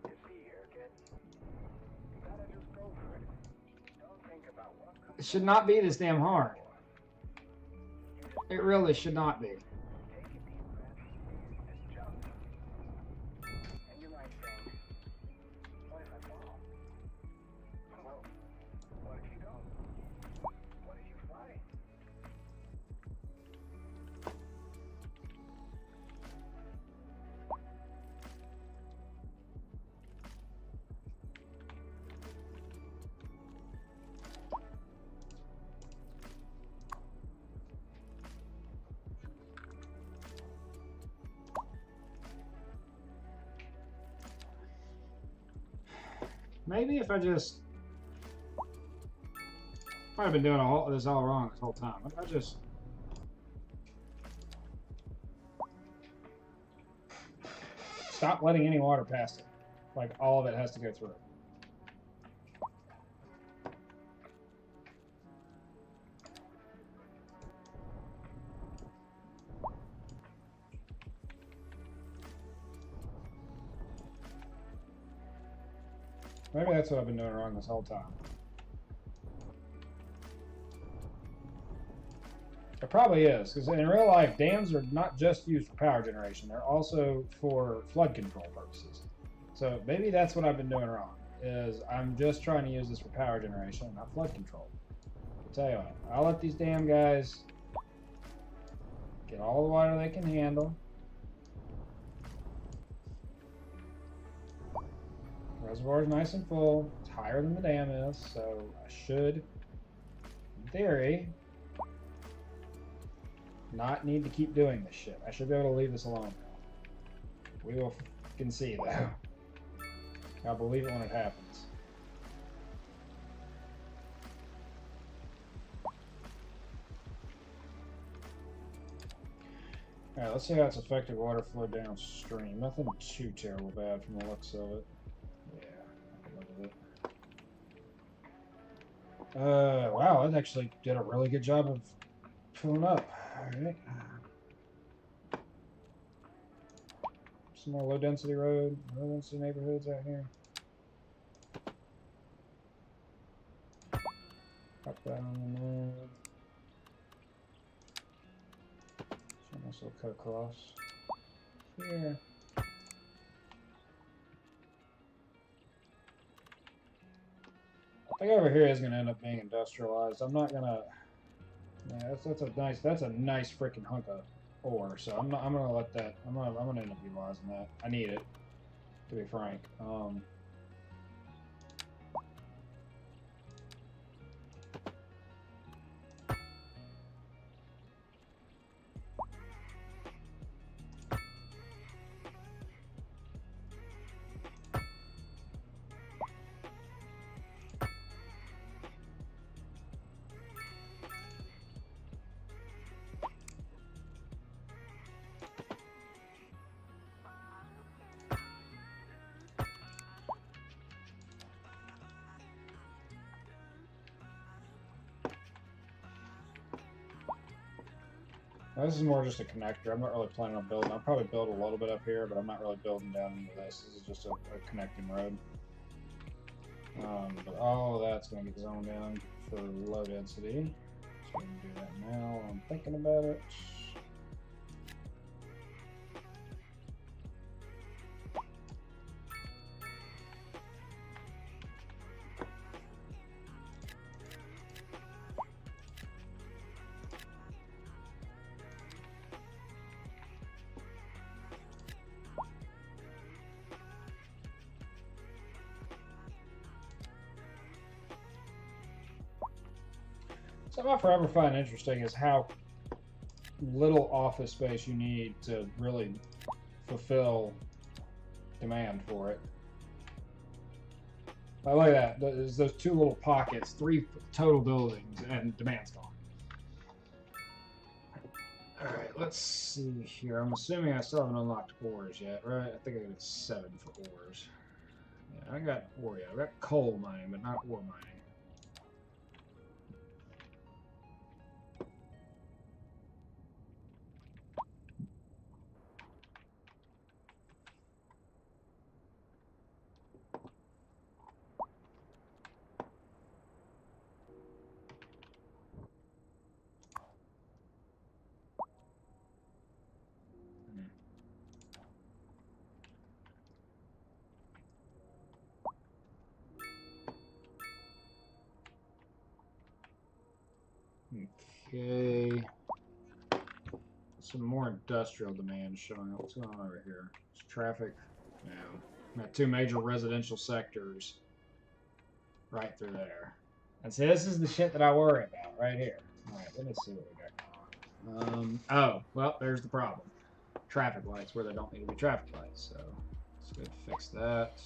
here, kid. You gotta just go for it. Don't think about what comes it should not be this damn hard. It really should not be. Take a deep breath. Just jump. And you might think, what if I fall? Well, what if you don't? What if you fly? Maybe if I just... Might have been doing this all wrong this whole time. If I just... Stop letting any water past it. Like, all of it has to go through. Maybe that's what I've been doing wrong this whole time. It probably is, because in real life, dams are not just used for power generation. They're also for flood control purposes. So maybe that's what I've been doing wrong, is I'm just trying to use this for power generation, not flood control. I'll tell you what, I'll let these damn guys get all the water they can handle. Reservoir's nice and full. It's higher than the dam is, so I should, in theory, not need to keep doing this shit. I should be able to leave this alone now. We will fucking see, though. I'll believe it when it happens. Alright, let's see how it's affected water flow downstream. Nothing too terrible bad from the looks of it. Yeah, I can look at it. Wow, that actually did a really good job of filling up. Alright. Some more low density road, low density neighborhoods out here. Pop that on there. So nice little cut across here. I think over here is going to end up being industrialized. I'm not gonna. Yeah, that's a nice freaking hunk of ore. So I'm gonna let that. I'm gonna end up utilizing that. I need it, to be frank. Now, this is more just a connector. I'm not really planning on building. I'll probably build a little bit up here, but I'm not really building down into this. This is just a connecting road. But all of that's going to get zoned down for low density. So we can do that now while I'm thinking about it. Something I forever find interesting is how little office space you need to really fulfill demand for it. I like that. There's those two little pockets, 3 total buildings, and demand's gone. Alright, let's see here. I'm assuming I still haven't unlocked ores yet, right? I think I got 7 for ores. Yeah, I got ore yet. I got coal mining, but not ore mining. Okay. Some more industrial demand showing up. What's going on over here? It's traffic. Yeah. Got two major residential sectors right through there. And see, this is the shit that I worry about right here. Alright, let me see what we got going on. Oh, well, there's the problem. Traffic lights where there don't need to be traffic lights. So let's go fix that.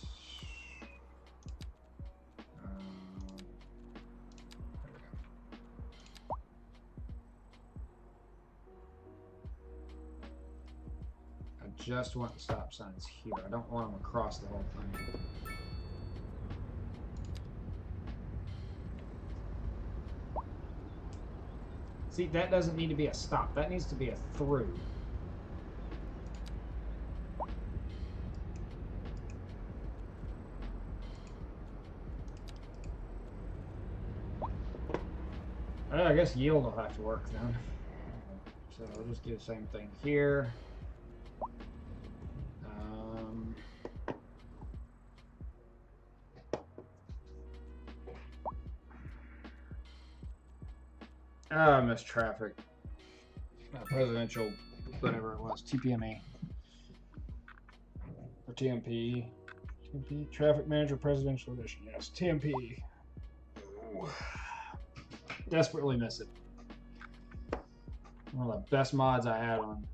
There we go. I just want the stop signs here. I don't want them across the whole thing. See, that doesn't need to be a stop. That needs to be a through. I guess yield will have to work then. So we'll just do the same thing here. I missed traffic. Presidential, whatever it was, TPME. Or TMP. TMP, Traffic Manager Presidential Edition. Yes, TMP. Ooh. Desperately miss it. One of the best mods I had on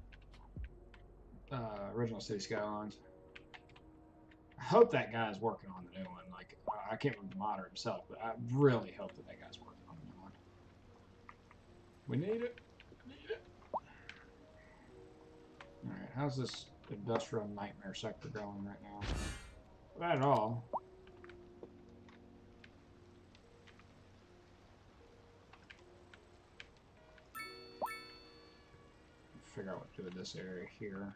original Cities Skylines. I hope that guy's working on the new one. Like, I can't remember the modder himself, but I really hope that guy's working on the new one. We need it. We need it. Alright, how's this industrial nightmare sector going right now? Not at all. Figure out what to do with this area here.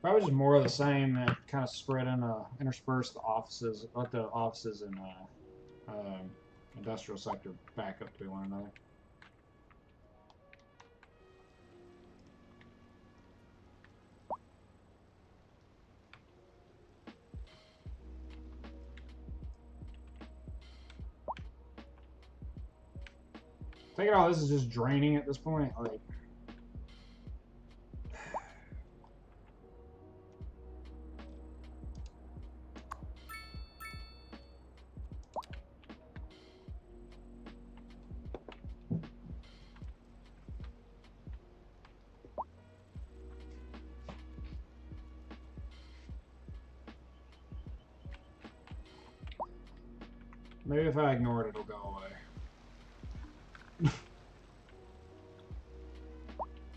Probably just more of the same that kind of spread in, intersperse the offices, let the offices and industrial sector back up to one another. Taking all this is just draining at this point. Like, maybe if I ignore it, it'll go away.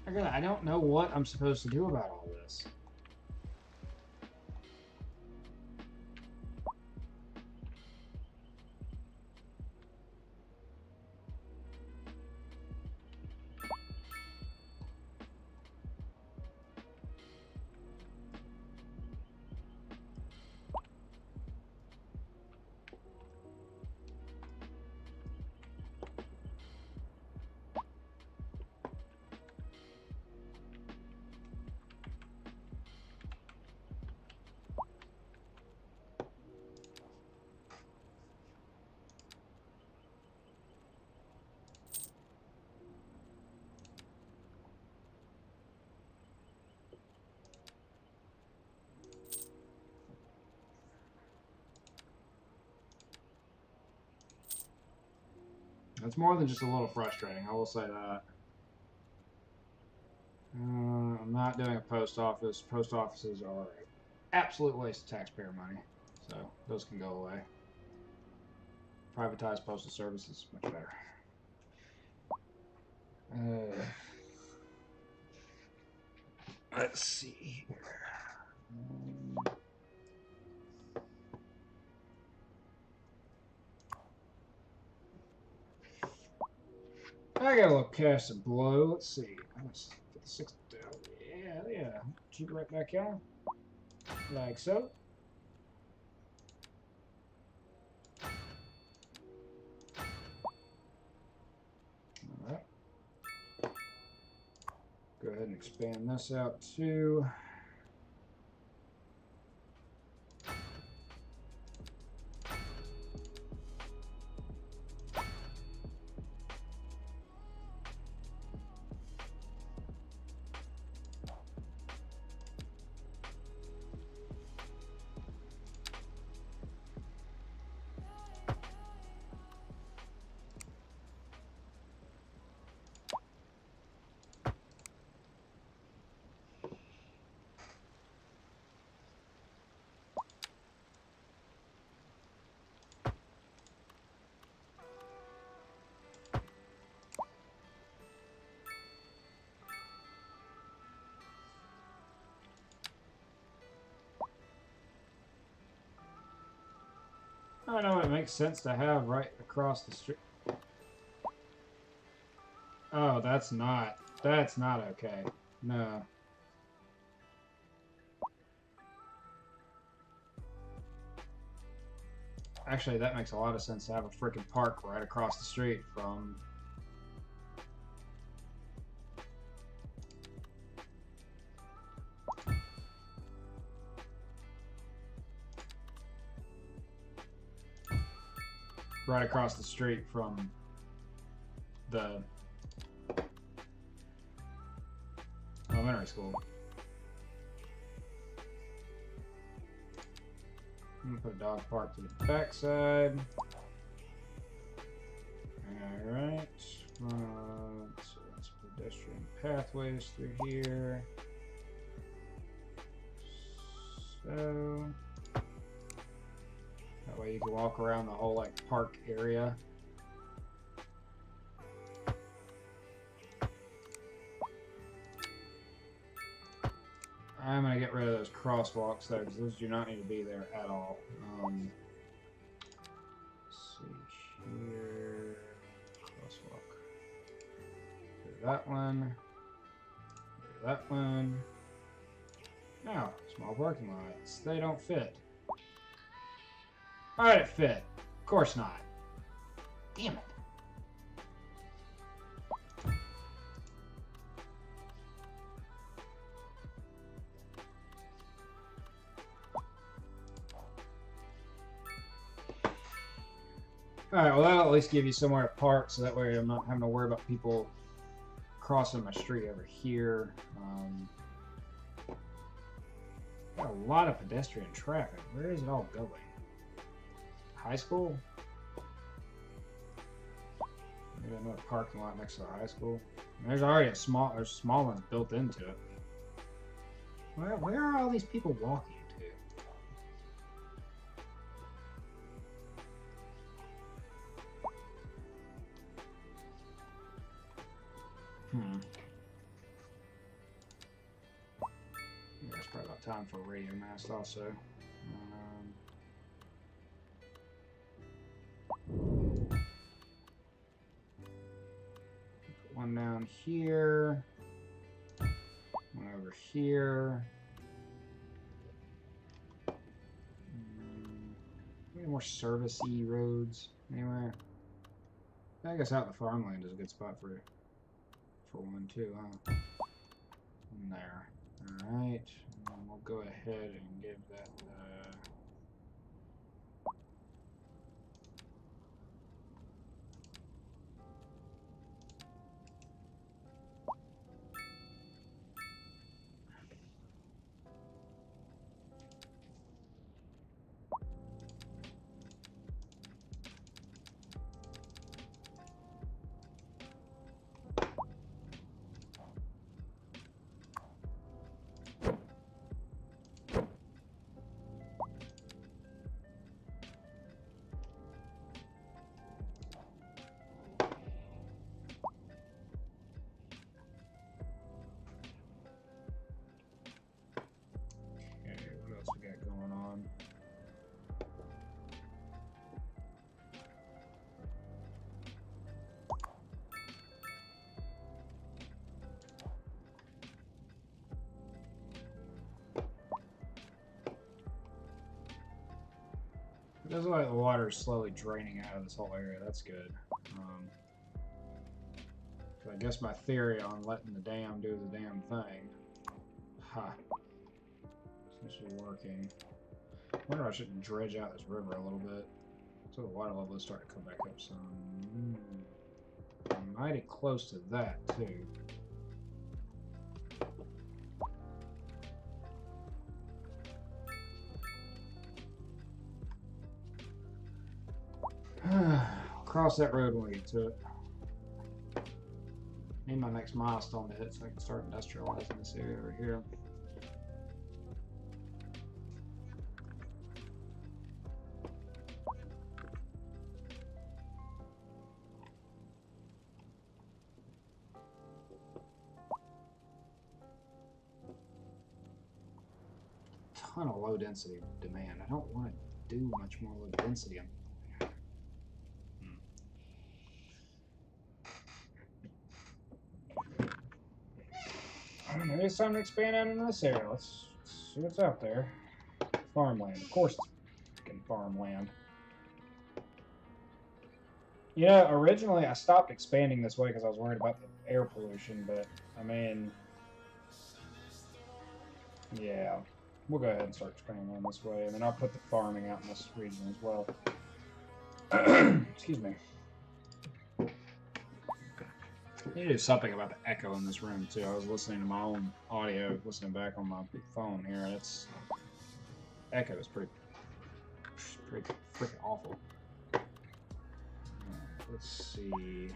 Again, I don't know what I'm supposed to do about all this. It's more than just a little frustrating, I will say that. I'm not doing a post office. Post offices are an absolute waste of taxpayer money, so those can go away. Privatized postal services, much better. Let's see here. I got a little cash to blow. Let's see. Let's get the 6 down. Yeah. Keep it right back on. Like so. Alright. Go ahead and expand this out too. I know it makes sense to have right across the street. Oh, that's not okay. No. Actually, that makes a lot of sense to have a freaking park right across the street from. Right across the street from the elementary school. I'm gonna put a dog park to the backside. Alright. So that's pedestrian pathways through here. So that way you can walk around the whole like park area. I'm gonna get rid of those crosswalks though, because those do not need to be there at all. Let's see here, crosswalk. Do that one. Do that one. Now, small parking lots. They don't fit. Alright, it fit. Of course not. Damn it. Alright, well that'll at least give you somewhere to park, so that way I'm not having to worry about people crossing my street over here. Got a lot of pedestrian traffic. Where is it all going? High school? Maybe another parking lot next to the high school. And there's already there's small ones built into it. Where are all these people walking to? Yeah, it's probably about time for a radio mast also. Put one down here. One over here. Any more service-y roads anywhere? I guess out in the farmland is a good spot for one too, huh? In there. Alright. We'll go ahead and give that It does look like the water is slowly draining out of this whole area. That's good. So I guess my theory on letting the dam do the damn thing. Ha. Seems to be working. I wonder if I shouldn't dredge out this river a little bit. So the water level is starting to come back up some. Mighty close to that, too. Cross that road when we get to it. Need my next milestone to hit so I can start industrializing this area over here. Ton of low density demand. I don't want to do much more low density. I'm maybe it's time to expand out in this area. Let's see what's out there. Farmland. Of course it's fucking farmland. You know, originally I stopped expanding this way because I was worried about the air pollution, but, I mean... Yeah. We'll go ahead and start expanding on this way, and then I'll put the farming out in this region as well. Excuse me. I need to do something about the echo in this room, too. I was listening to my own audio, listening back on my phone here, and it's... Echo is pretty freaking awful. Let's see...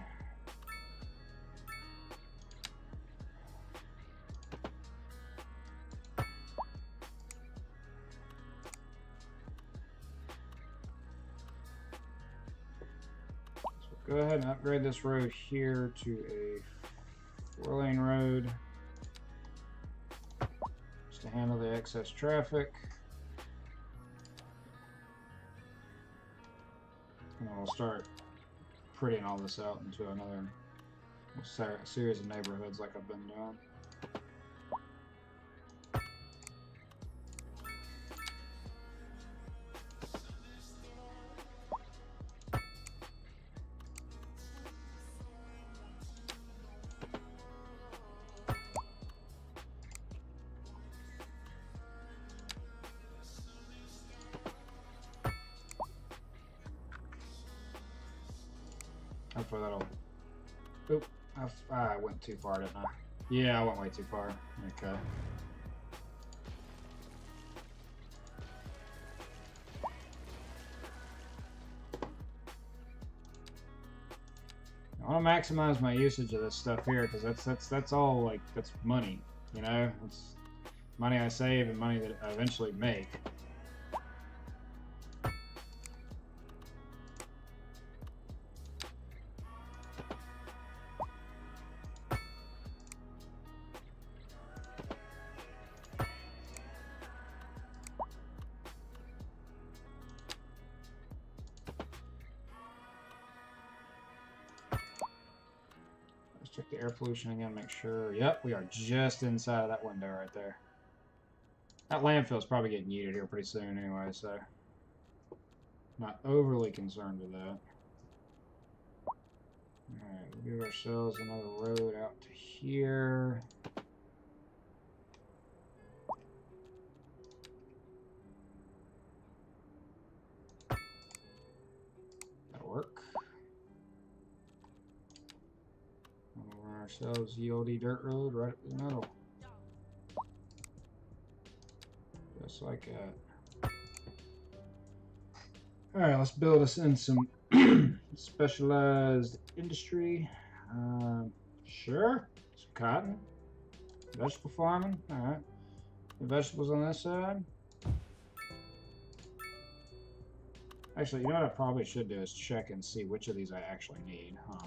Go ahead and upgrade this road here to a 4-lane road just to handle the excess traffic. And then we'll start prettying all this out into another series of neighborhoods like I've been doing. Hopefully that'll... Oop, I went too far, didn't I? Yeah, I went way too far. Okay. I want to maximize my usage of this stuff here because that's all, like, that's money, you know? It's money I save and money that I eventually make. Check the air pollution again, make sure. Yep, we are just inside of that window right there. That landfill's probably getting yeeted here pretty soon anyway, so not overly concerned with that. Alright, we'll give ourselves another road out to here. That'll work. Ourselves the oldie dirt road right up the middle. Just like that. Alright, let's build us in some specialized industry. Sure. Some cotton. Vegetable farming. Alright. The vegetables on this side. Actually, you know what I probably should do is check and see which of these I actually need, huh?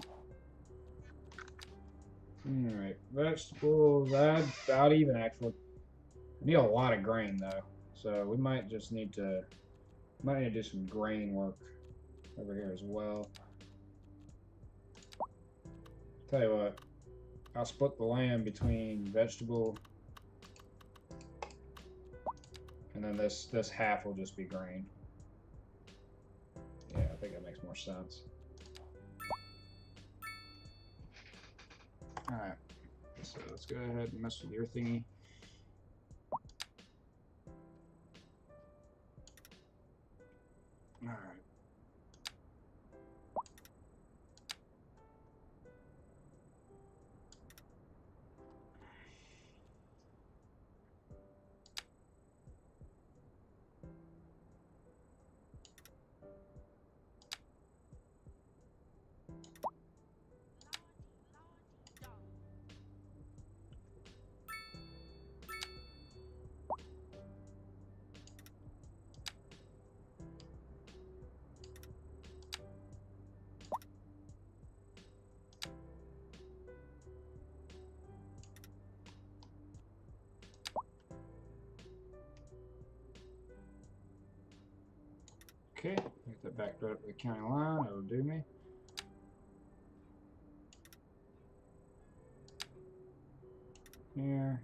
Alright, vegetables, I'd even actually need a lot of grain though, so we might just need to do some grain work over here as well. Tell you what, I'll split the land between vegetable and then this half will just be grain. Yeah, I think that makes more sense. Alright, so let's go ahead and mess with your thingy. Alright. Okay, get that back right up to the county line, that'll do me. Here.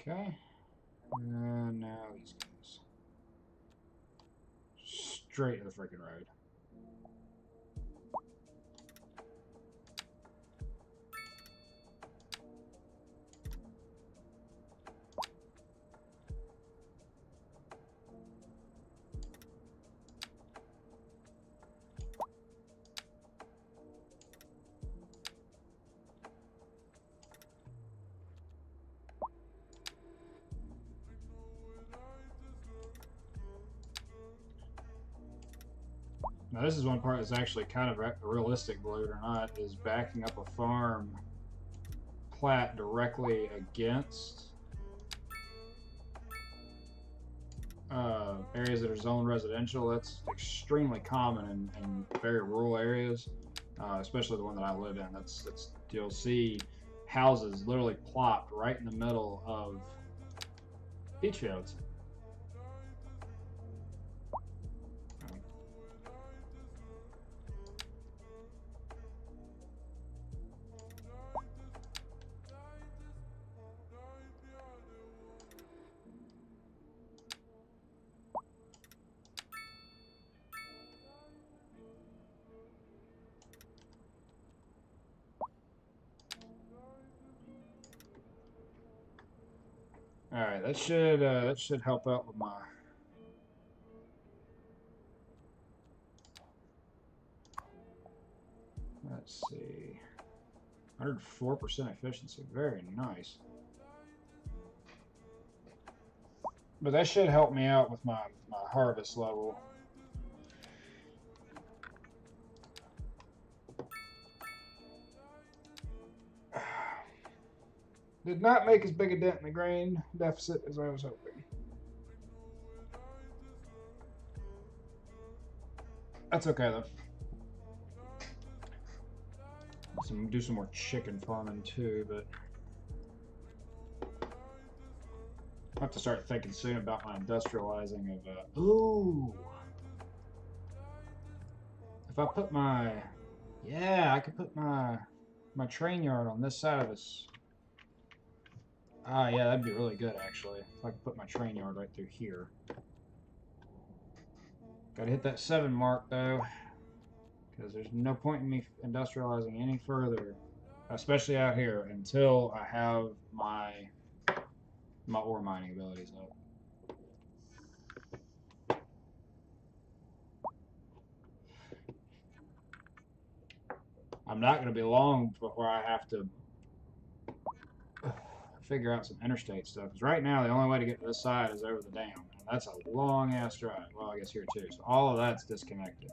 Okay. And now these guys. Straight to the freaking road. Now this is one part that's actually kind of realistic, believe it or not, is backing up a farm plat directly against areas that are zoned residential. That's extremely common in very rural areas, especially the one that I live in. That's you'll see houses literally plopped right in the middle of beach fields. All right, that should help out with my. Let's see, 104% efficiency, very nice. But that should help me out with my harvest level. Did not make as big a dent in the grain deficit as I was hoping. That's okay though. Do some more chicken farming too, but I'll have to start thinking soon about my industrializing of. Ooh, if I put my, yeah, I could put my train yard on this side of this. Ah, yeah, that'd be really good, actually. If I could put my train yard right through here. Gotta hit that 7 mark, though. Because there's no point in me industrializing any further. Especially out here, until I have my ore mining abilities up. I'm not going to be long before I have to figure out some interstate stuff. Because right now, the only way to get to this side is over the dam. And that's a long-ass drive. Well, I guess here too. So all of that's disconnected.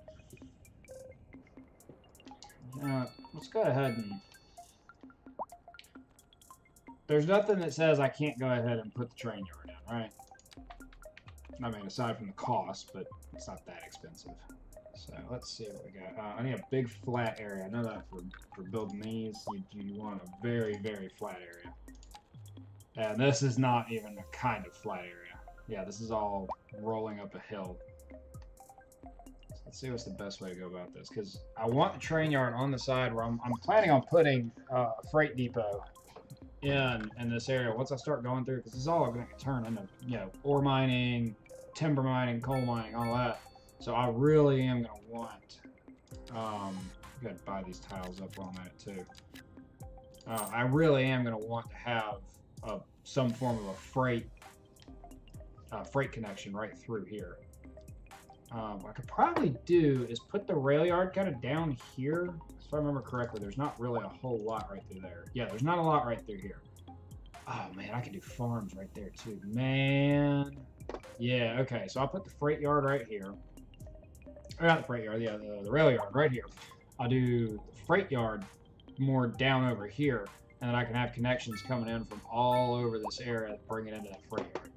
Let's go ahead and... There's nothing that says I can't go ahead and put the train yard in, right? I mean, aside from the cost, but it's not that expensive. So let's see what we got. I need a big flat area. I know that for building these, you want a very, very flat area. And this is not even a kind of flat area. Yeah, this is all rolling up a hill. So let's see what's the best way to go about this. Because I want the train yard on the side where I'm planning on putting a freight depot in this area once I start going through. Because this is all going to turn into, you know, ore mining, timber mining, coal mining, all that. So I really am going to want, got to buy these tiles up on that too. I really am going to want to have some form of a freight connection right through here. What I could probably do is put the rail yard kind of down here. If I remember correctly, there's not really a whole lot right through there. Yeah, there's not a lot right through here. Oh man, I can do farms right there too. Man. Yeah, okay, so I'll put the freight yard right here. Or not the freight yard, yeah, the rail yard right here. I'll do the freight yard more down over here, and then I can have connections coming in from all over this area to bring it into that freight yard.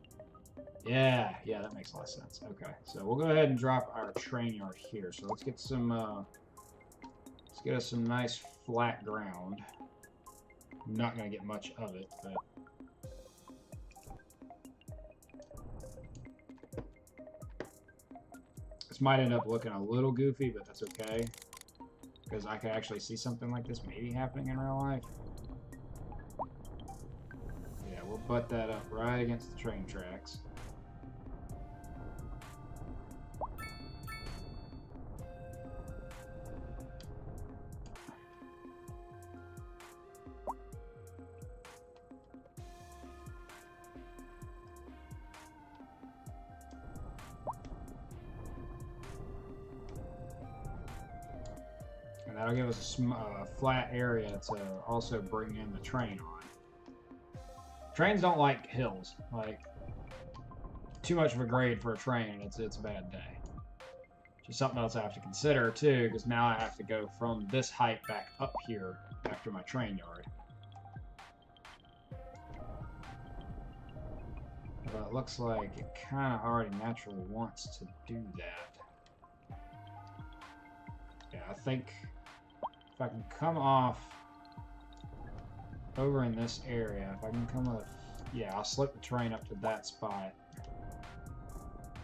Yeah, that makes a lot of sense. Okay, so we'll go ahead and drop our train yard here. So let's get some, let's get us some nice flat ground. I'm not going to get much of it, but... This might end up looking a little goofy, but that's okay. Because I could actually see something like this maybe happening in real life. Yeah, butt that up right against the train tracks. That'll give us a flat area to also bring in the train on. Trains don't like hills. Like, too much of a grade for a train, it's a bad day. Just something else I have to consider too, because now I have to go from this height back up here after my train yard. But it looks like it kind of already naturally wants to do that. Yeah, I think if I can come off over in this area, if I can come with, yeah, I'll slip the train up to that spot.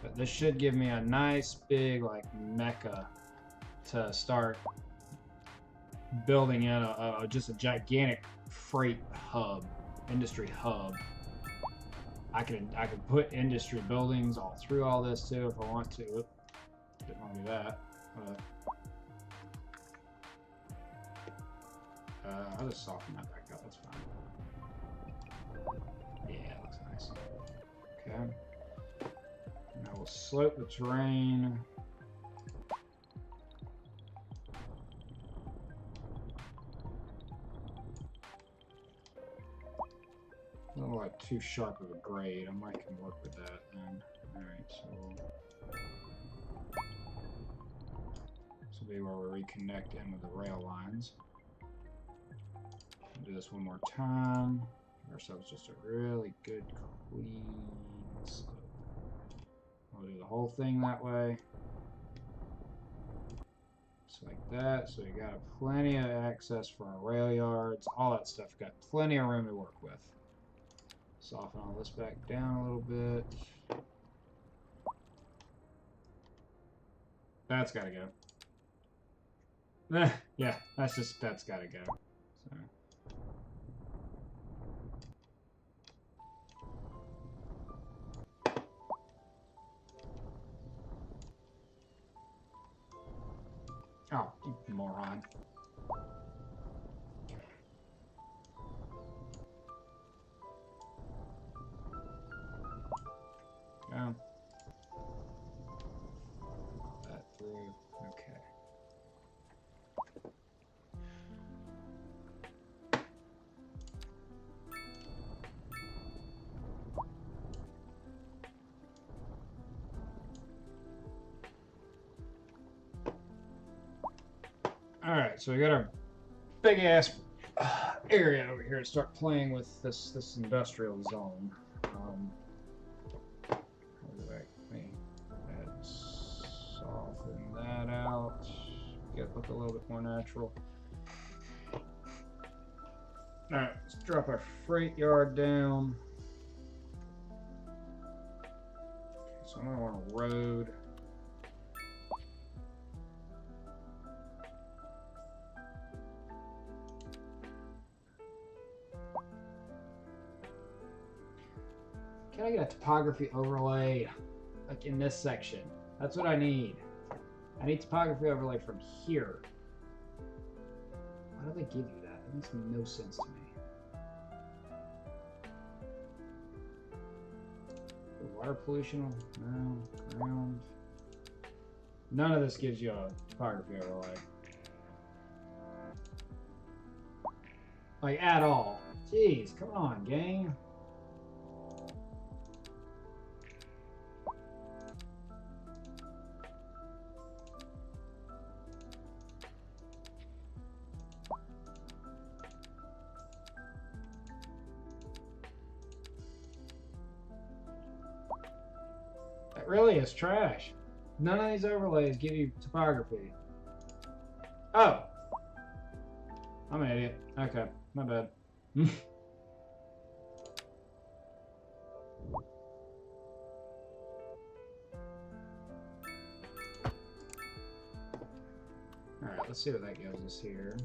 But this should give me a nice big like mecca to start building in just a gigantic freight hub, industry hub. I could put industry buildings all through all this too if I want to. Oop, didn't want to do that. But I'll just soften that back up, that's fine. Yeah, it looks nice. Okay. Now we'll slope the terrain. A little like too sharp of a grade. I might can work with that then. Alright, so this will be where we reconnect in with the rail lines. Do this one more time. Give ourselves just a really good clean slope. We'll do the whole thing that way. Just like that. So you got plenty of access for our rail yards, all that stuff. Got plenty of room to work with. Soften all this back down a little bit. That's gotta go. Yeah, that's gotta go. So. Oh, you moron. Yeah. That through. Okay. Alright, so we got our big ass area over here to start playing with this industrial zone. Soften that out. Look a little bit more natural. Alright, let's drop our freight yard down. Okay, so I'm gonna want a road. Can I get a topography overlay like in this section? That's what I need. I need topography overlay from here. Why do they give you that? That makes no sense to me. Water pollution? No. Ground. None of this gives you a topography overlay. Like, at all. Jeez, come on, gang. Really is trash. None of these overlays give you topography. Oh! I'm an idiot. Okay, my bad. Alright, let's see what that gives us here.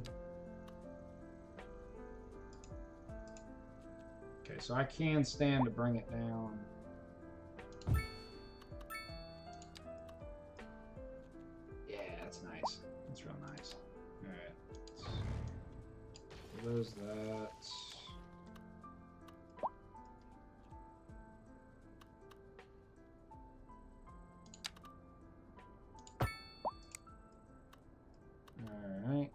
Okay, Okay, so I can stand to bring it down. Yeah, that's nice. That's real nice. Alright. Close that. Alright.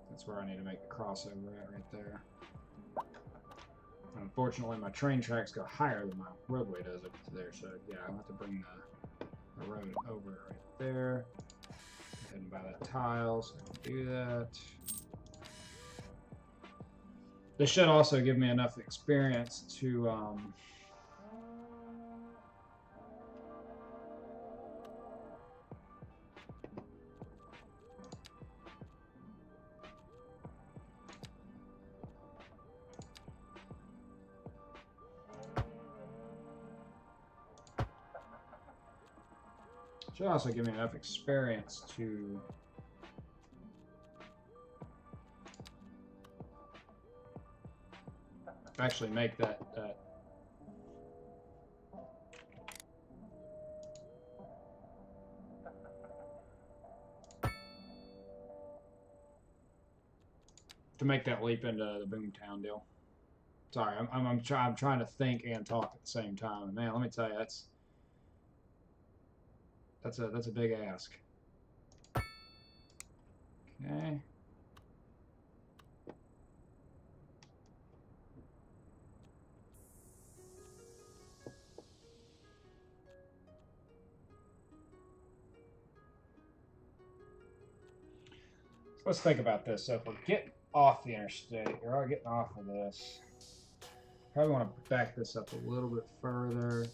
That's where I need to make the crossover at right there. Unfortunately, my train tracks go higher than my roadway does up to there, so yeah, I'll have to bring the road over right there. Go ahead and buy that tile so I can do that. This should also give me enough experience to actually make that leap into the Boomtown deal. Sorry, I'm trying to think and talk at the same time. And man, let me tell you, that's a big ask. Okay. Let's think about this. So if we're getting off the interstate, or getting off of this, probably want to back this up a little bit further.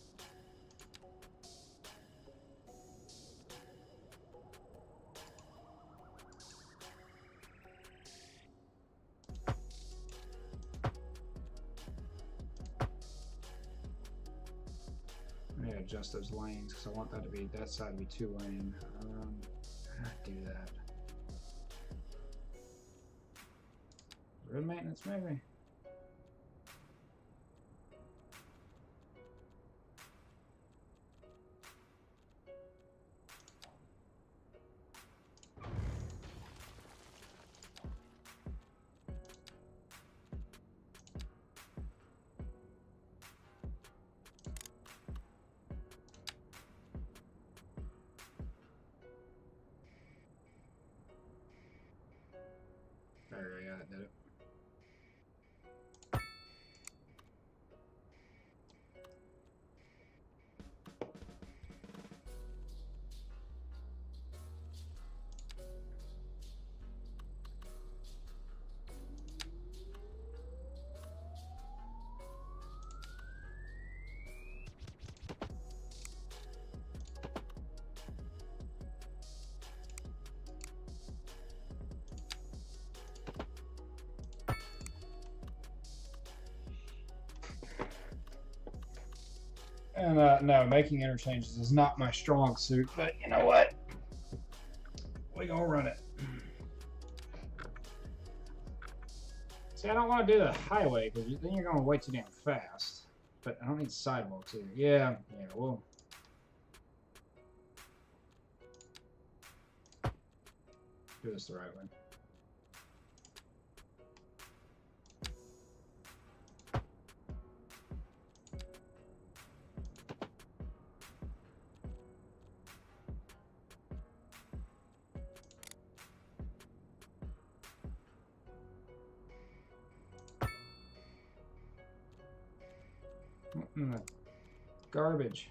Maybe adjust those lanes because I want that to be that side to be 2-lane. Do that. Road maintenance, maybe. There we go, that did it. And no, making interchanges is not my strong suit, but you know what? We're gonna run it. See, I don't want to do the highway because then you're going way too damn fast. But I don't need sidewalks either. Yeah, we'll do this the right way. Garbage.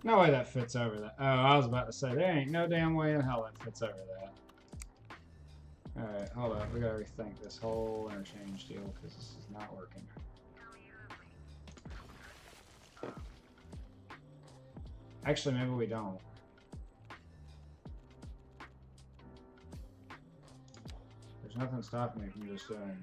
No way that fits over that. Oh, I was about to say, there ain't no damn way in hell that fits over that. Alright, hold up. We gotta rethink this whole interchange deal because this is not working. Actually, maybe we don't. There's nothing stopping me from just doing.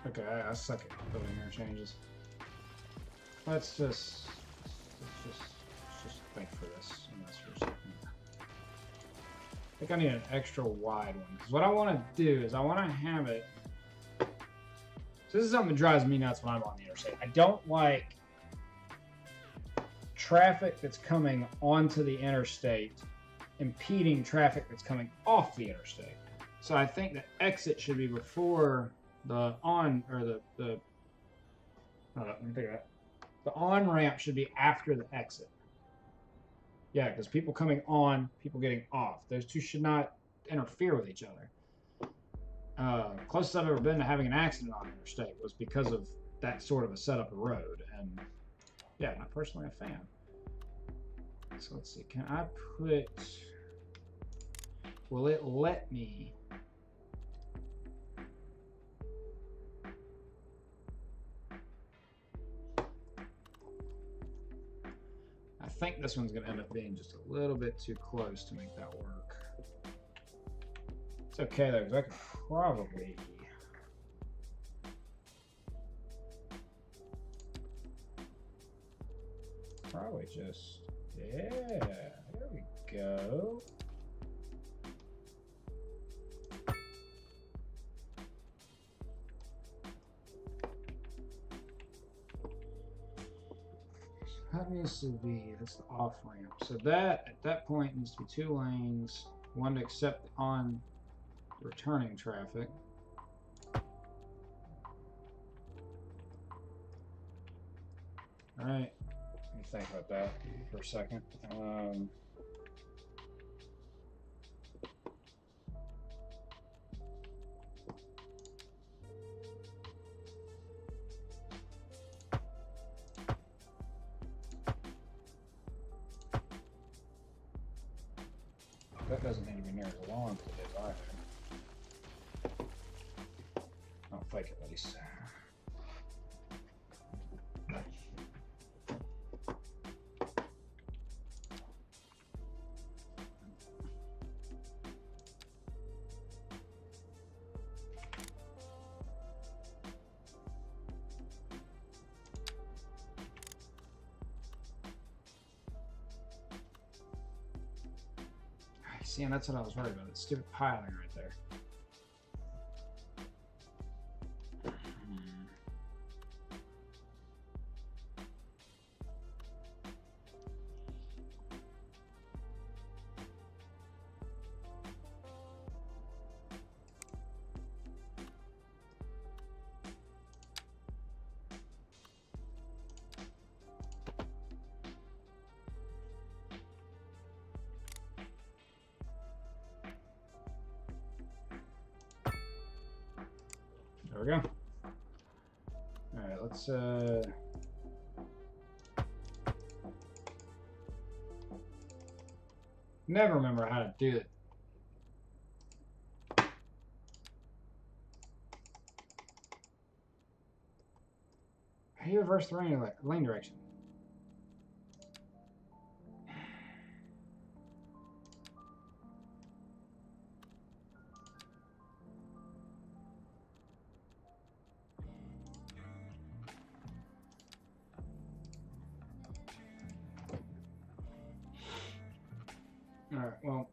Okay, I suck at building interchanges. Let's just think for this for a second. I think I need an extra wide one because what I want to do is I want to have it. So this is something that drives me nuts when I'm on the interstate. I don't like traffic that's coming onto the interstate impeding traffic that's coming off the interstate. So I think the exit should be before the on or the let me think of that. The on ramp should be after the exit. Yeah, because people coming on, people getting off. Those two should not interfere with each other. Closest I've ever been to having an accident on interstate was because of that sort of a setup of road, and yeah, not personally a fan. So let's see. Can I put? Will it let me? I think this one's going to end up being just a little bit too close to make that work. It's okay though, because I could probably just, yeah, there we go. That needs to be, that's the off ramp. So that, at that point, needs to be 2 lanes, one to accept on returning traffic. All right, let me think about that for a second. That doesn't need to be near as long as it is either. I'll fake it at least. See, and that's what I was worried about, that stupid piling right there. There we go. All right, let's never remember how to do it. How do you reverse the lane direction? Alright, well.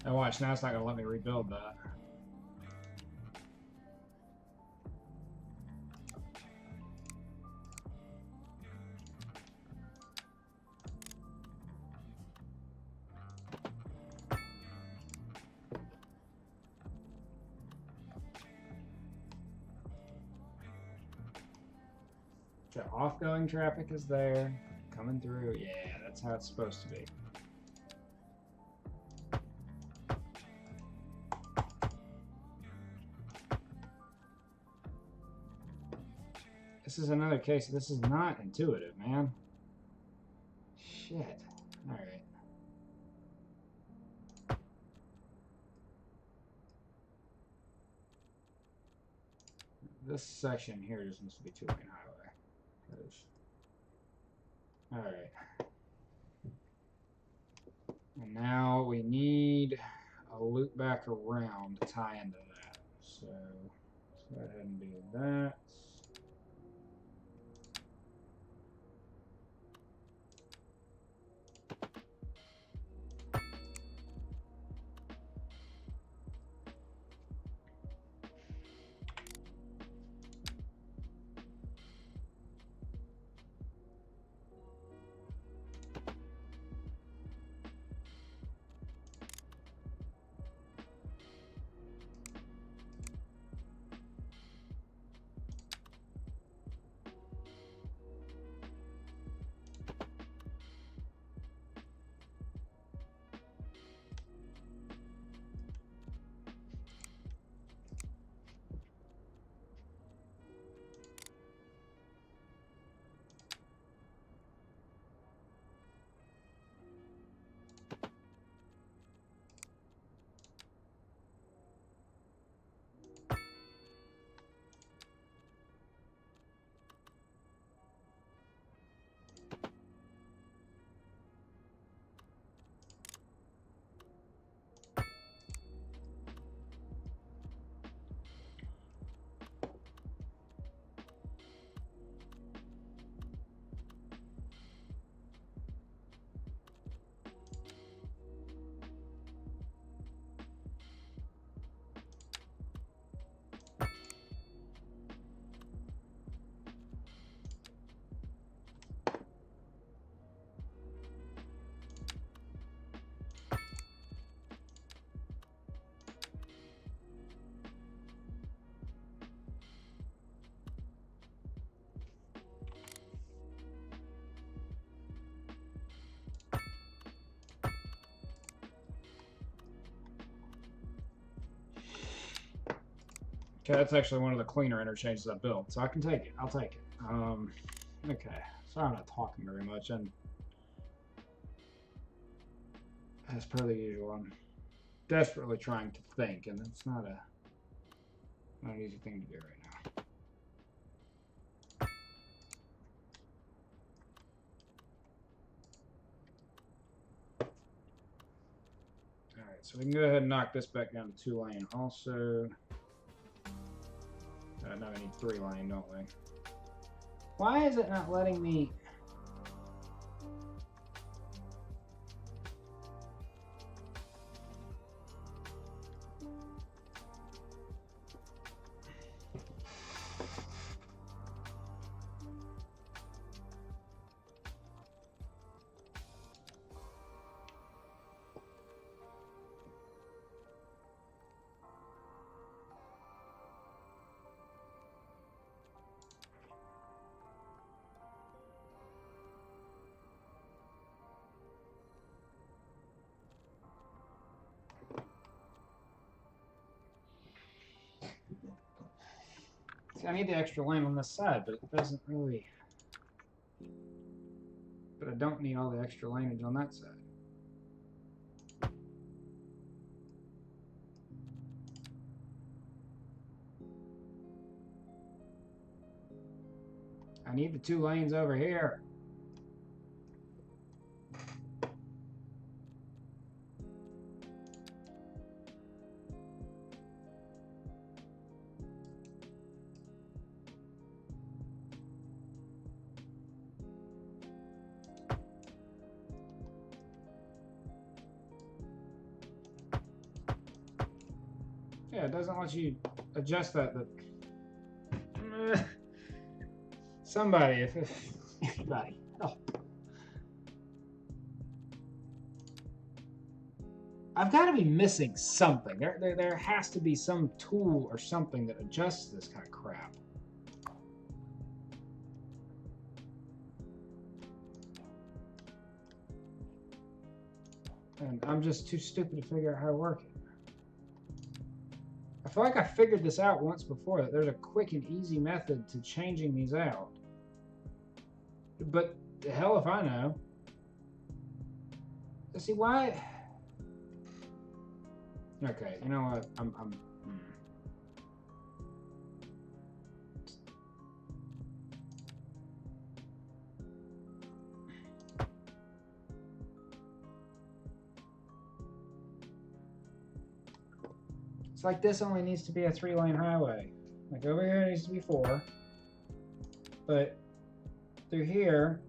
Now watch, now it's not going to let me rebuild that. The off-going traffic is there, coming through. Yeah, that's how it's supposed to be. This is another case. This is not intuitive, man. Shit. All right. This section here just needs to be two-lane highway. All right. And now we need a loop back around to tie into that. So let's go ahead and do that. Okay, that's actually one of the cleaner interchanges I built, so I can take it. I'll take it. Okay, so I'm not talking very much, and as per the usual, I'm desperately trying to think, and it's not an easy thing to do right now. Alright, so we can go ahead and knock this back down to 2-lane also. Now we need 3-lane, don't we? Why is it not letting me... I need the extra lane on this side, but it doesn't really. But I don't need all the extra laneage on that side. I need the 2 lanes over here. Yeah, it doesn't let you adjust that. Somebody, if anybody. Oh. I've got to be missing something. There has to be some tool or something that adjusts this kind of crap. And I'm just too stupid to figure out how to work it. I feel like I figured this out once before, that there's a quick and easy method to changing these out. But the hell if I know. See, why? Okay, you know what? It's like this only needs to be a 3-lane highway. Like over here it needs to be 4. But through here,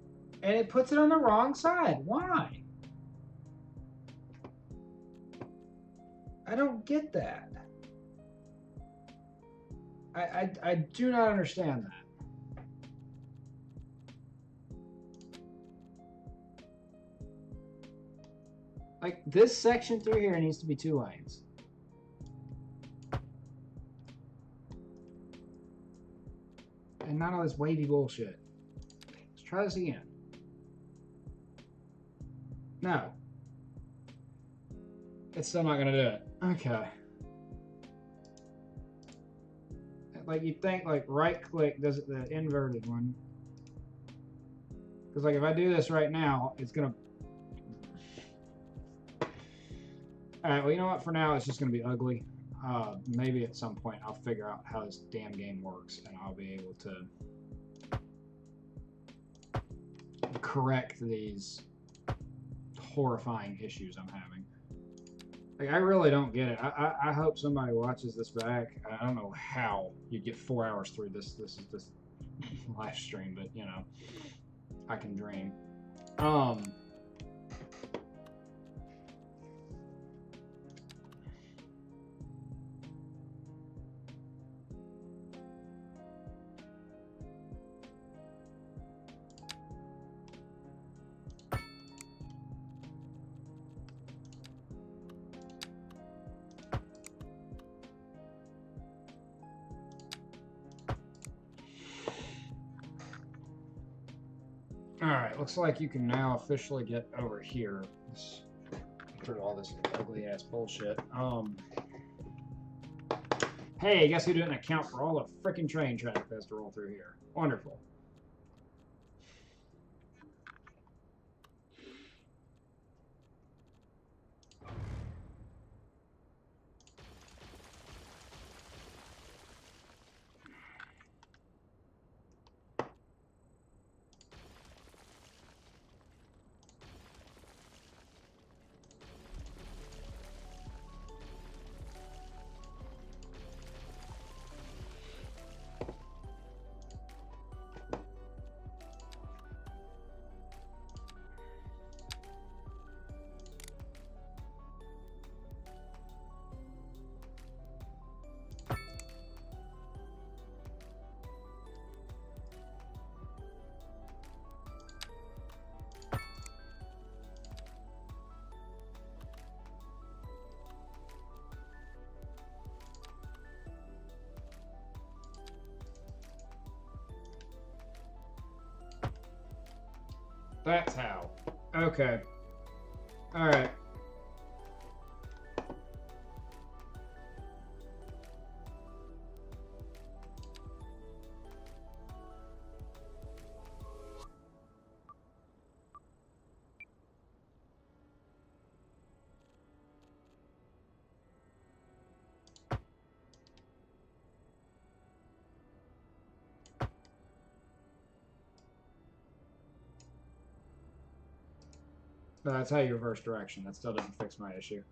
and it puts it on the wrong side. Why? I don't get that. I do not understand that. Like this section through here needs to be 2 lanes. And not all this wavy bullshit. Let's try this again. No. It's still not going to do it. Okay. Like you'd think like right click does it the inverted one. Because like if I do this right now, it's going to... Alright, well you know what? For now it's just going to be ugly. Maybe at some point I'll figure out how this damn game works and I'll be able to correct these horrifying issues I'm having. Like, I really don't get it. I hope somebody watches this back. I don't know how you get 4 hours through this live stream, but you know, I can dream. Alright, looks like you can now officially get over here through all this ugly ass bullshit. Hey, guess who didn't account for all the frickin' train traffic that has to roll through here? Wonderful. That's how. Okay. Alright. But that's how you reverse direction. That still doesn't fix my issue.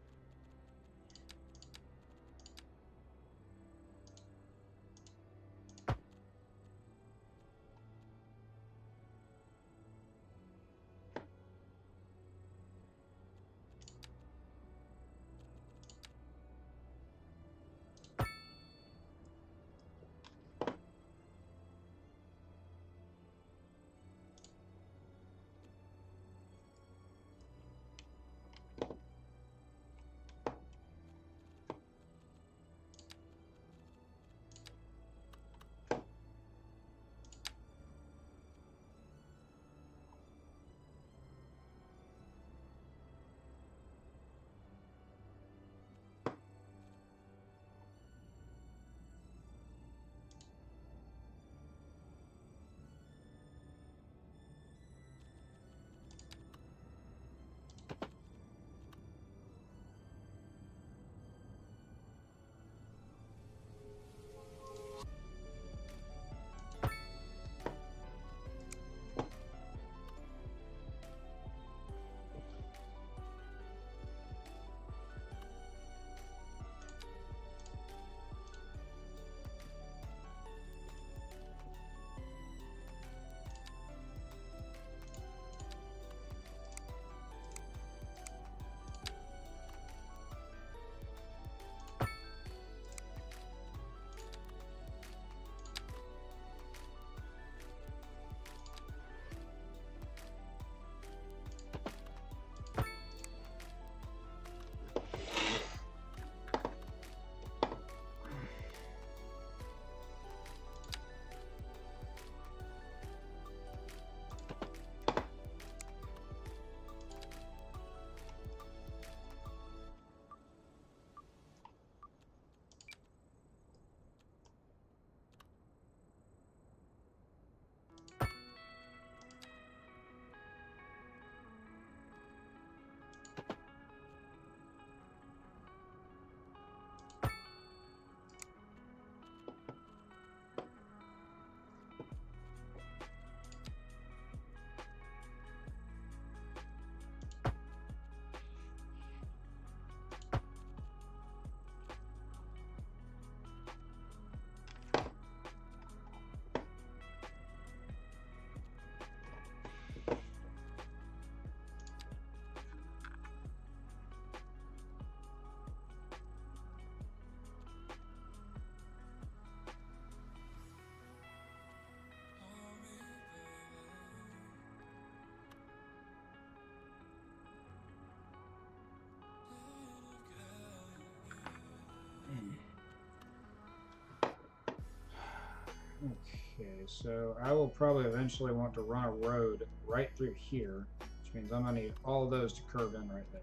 Okay, so I will probably eventually want to run a road right through here, which means I'm going to need all of those to curve in right there.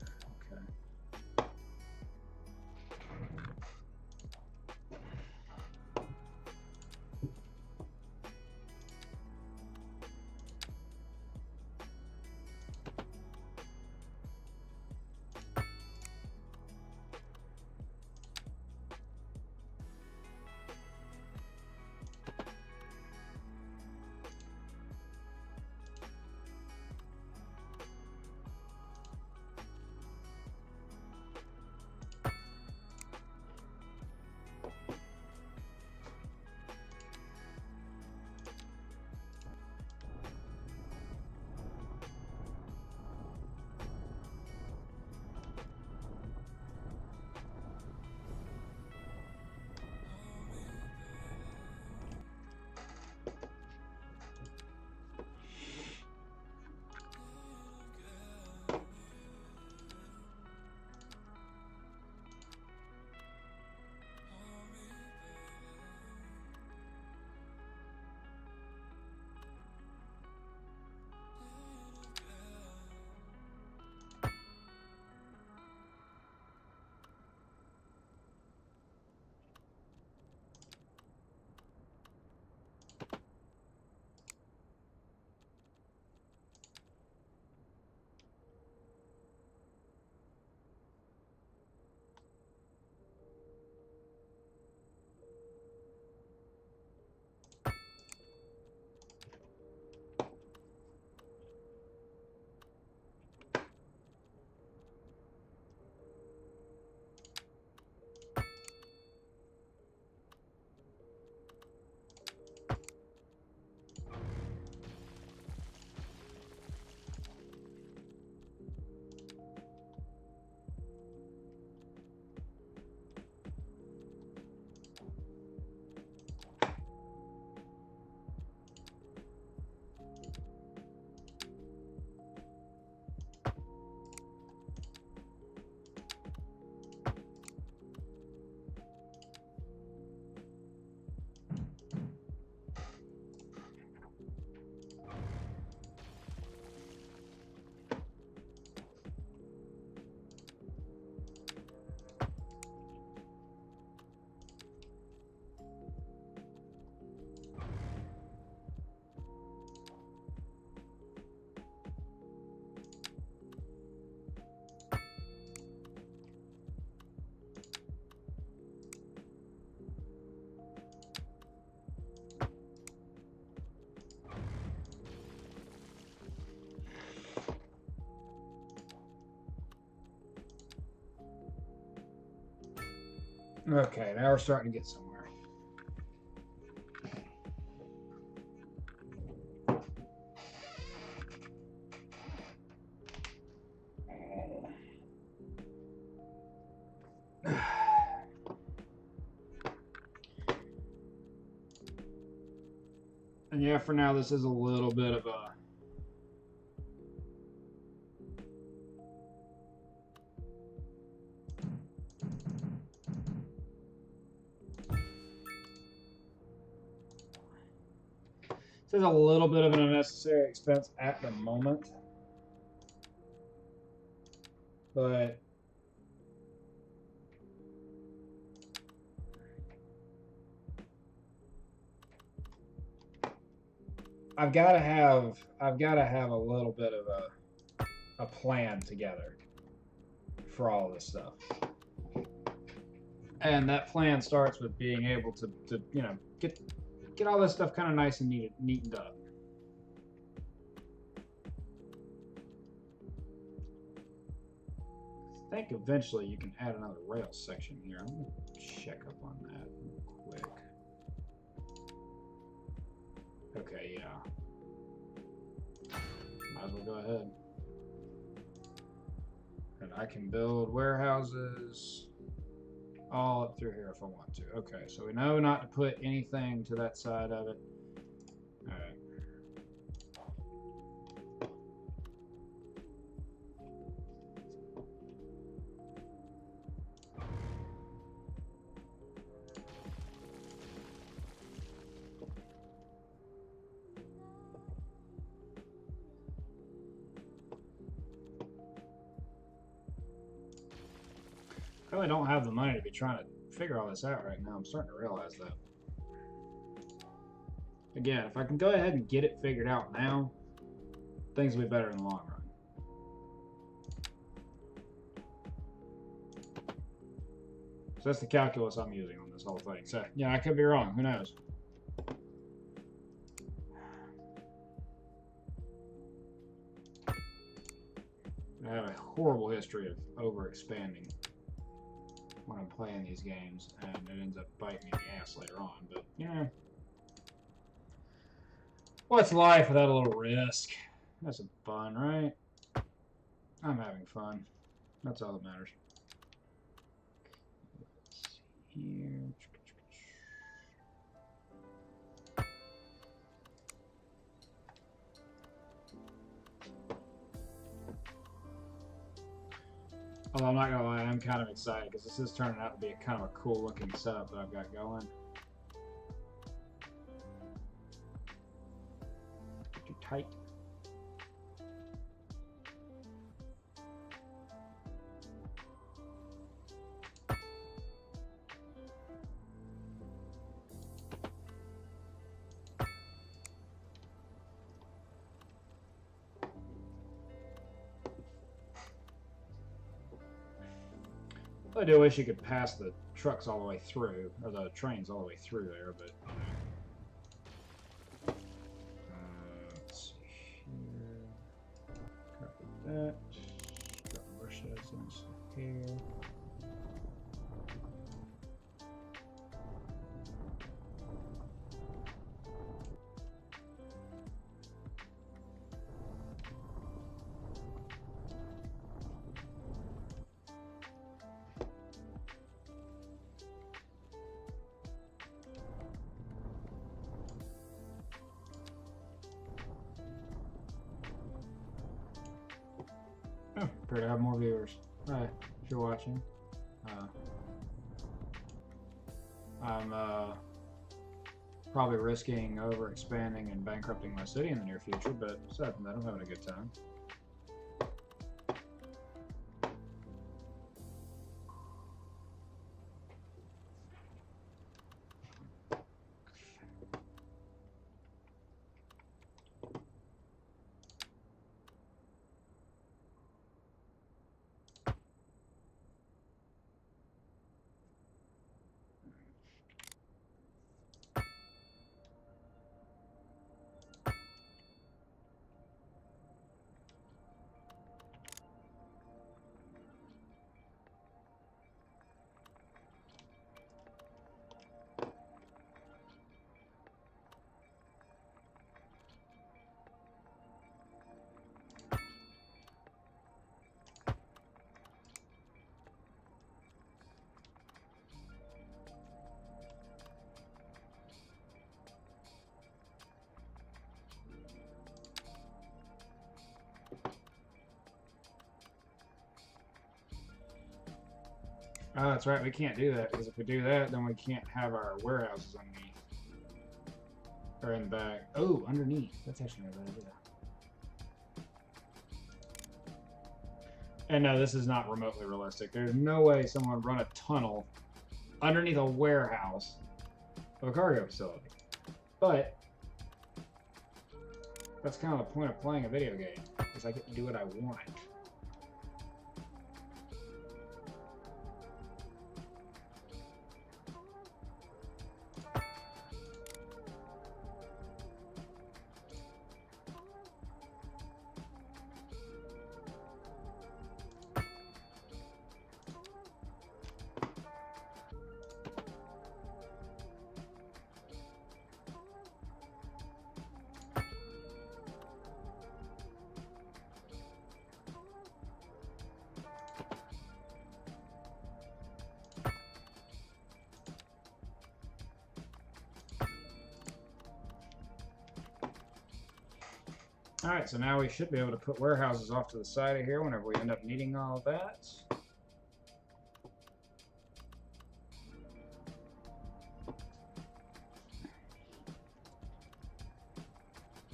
Okay. Okay, now we're starting to get somewhere. And yeah, for now, this is a little bit of a this is a little bit of an unnecessary expense at the moment, but I've got to have a little bit of a plan together for all of this stuff. And that plan starts with being able to you know, get all this stuff kind of nice and neatened up. I think eventually you can add another rail section here. I'm going to check up on that real quick. Okay, yeah. Might as well go ahead. And I can build warehouses all up through here if I want to. Okay, so we know not to put anything to that side of it. All right. I really don't have the money to be trying to figure all this out right now. I'm starting to realize that. Again, if I can go ahead and get it figured out now, things will be better in the long run. So that's the calculus I'm using on this whole thing. So, yeah, I could be wrong. Who knows? I have a horrible history of overexpanding when I'm playing these games, and it ends up biting me in the ass later on. But, you know, what's life without a little risk? That's some fun, right? I'm having fun. That's all that matters. Here. Although I'm not gonna lie, I'm kind of excited because this is turning out to be a kind of a cool looking setup that I've got going. Too tight. I do wish you could pass the trucks all the way through, or the trains all the way through there, but let's see here. Copy that. Got more sheds here. Oh, appear to have more viewers. Hi, if you're watching. I'm probably risking overexpanding and bankrupting my city in the near future, but aside from that, I'm having a good time. Oh, that's right. We can't do that because if we do that, then we can't have our warehouses underneath or in the back. Oh, underneath. That's actually not a bad idea. And no, this is not remotely realistic. There's no way someone would run a tunnel underneath a warehouse of a cargo facility. But that's kind of the point of playing a video game, is I get to do what I want. Alright, so now we should be able to put warehouses off to the side of here whenever we end up needing all of that.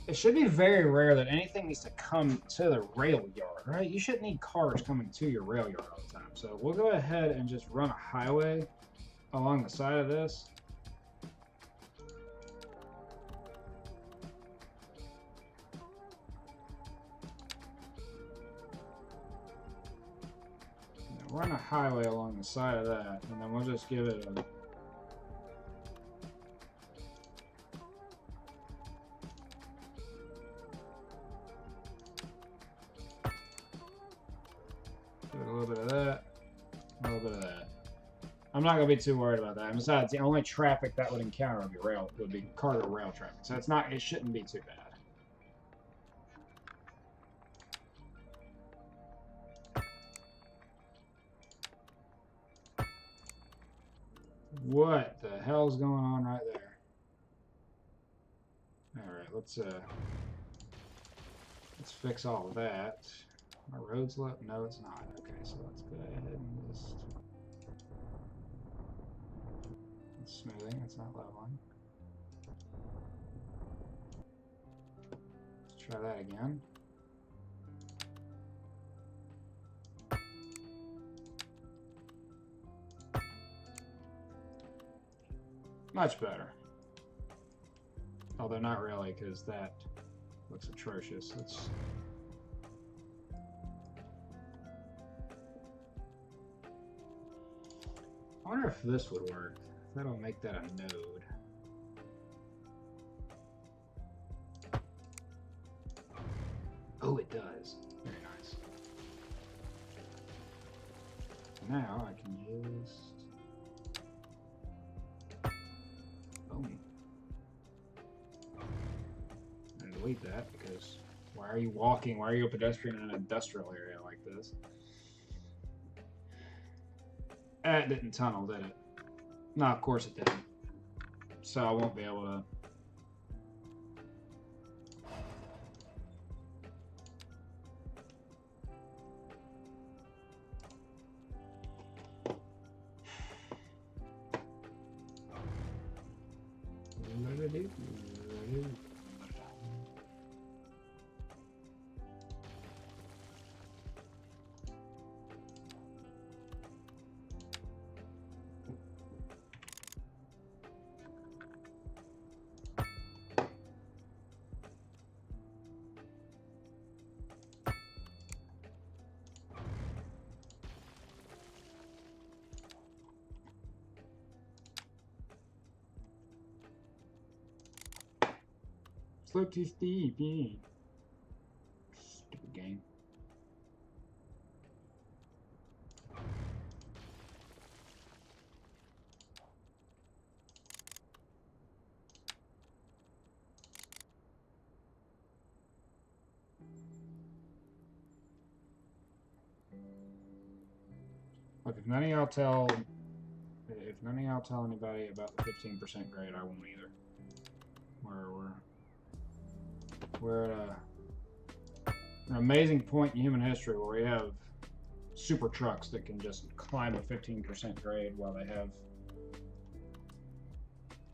It should be very rare that anything needs to come to the rail yard, right? You shouldn't need cars coming to your rail yard all the time. So we'll go ahead and just run a highway along the side of this. Run a highway along the side of that, and then we'll just give it a... Give it a little bit of that, a little bit of that. I'm not going to be too worried about that. And besides, the only traffic that would encounter would be cargo rail traffic. So it shouldn't be too bad. What the hell's going on right there? Alright, let's fix all of that. Our road's low? No, it's not. Okay, so let's go ahead and just... It's smoothing, it's not leveling. Let's try that again. Much better. Although not really, because that looks atrocious. Let's... I wonder if this would work. That'll make that a node. Oh, it does. Very nice. Now I can just... Boom. And delete that because why are you walking? Why are you a pedestrian in an industrial area like this? It didn't tunnel, did it? No, of course it didn't. So I won't be able to... Slow too steep, yeah. Stupid game. Look, if none of y'all tell anybody about the 15% grade, I won't either. We're at an amazing point in human history where we have super trucks that can just climb a 15% grade while they have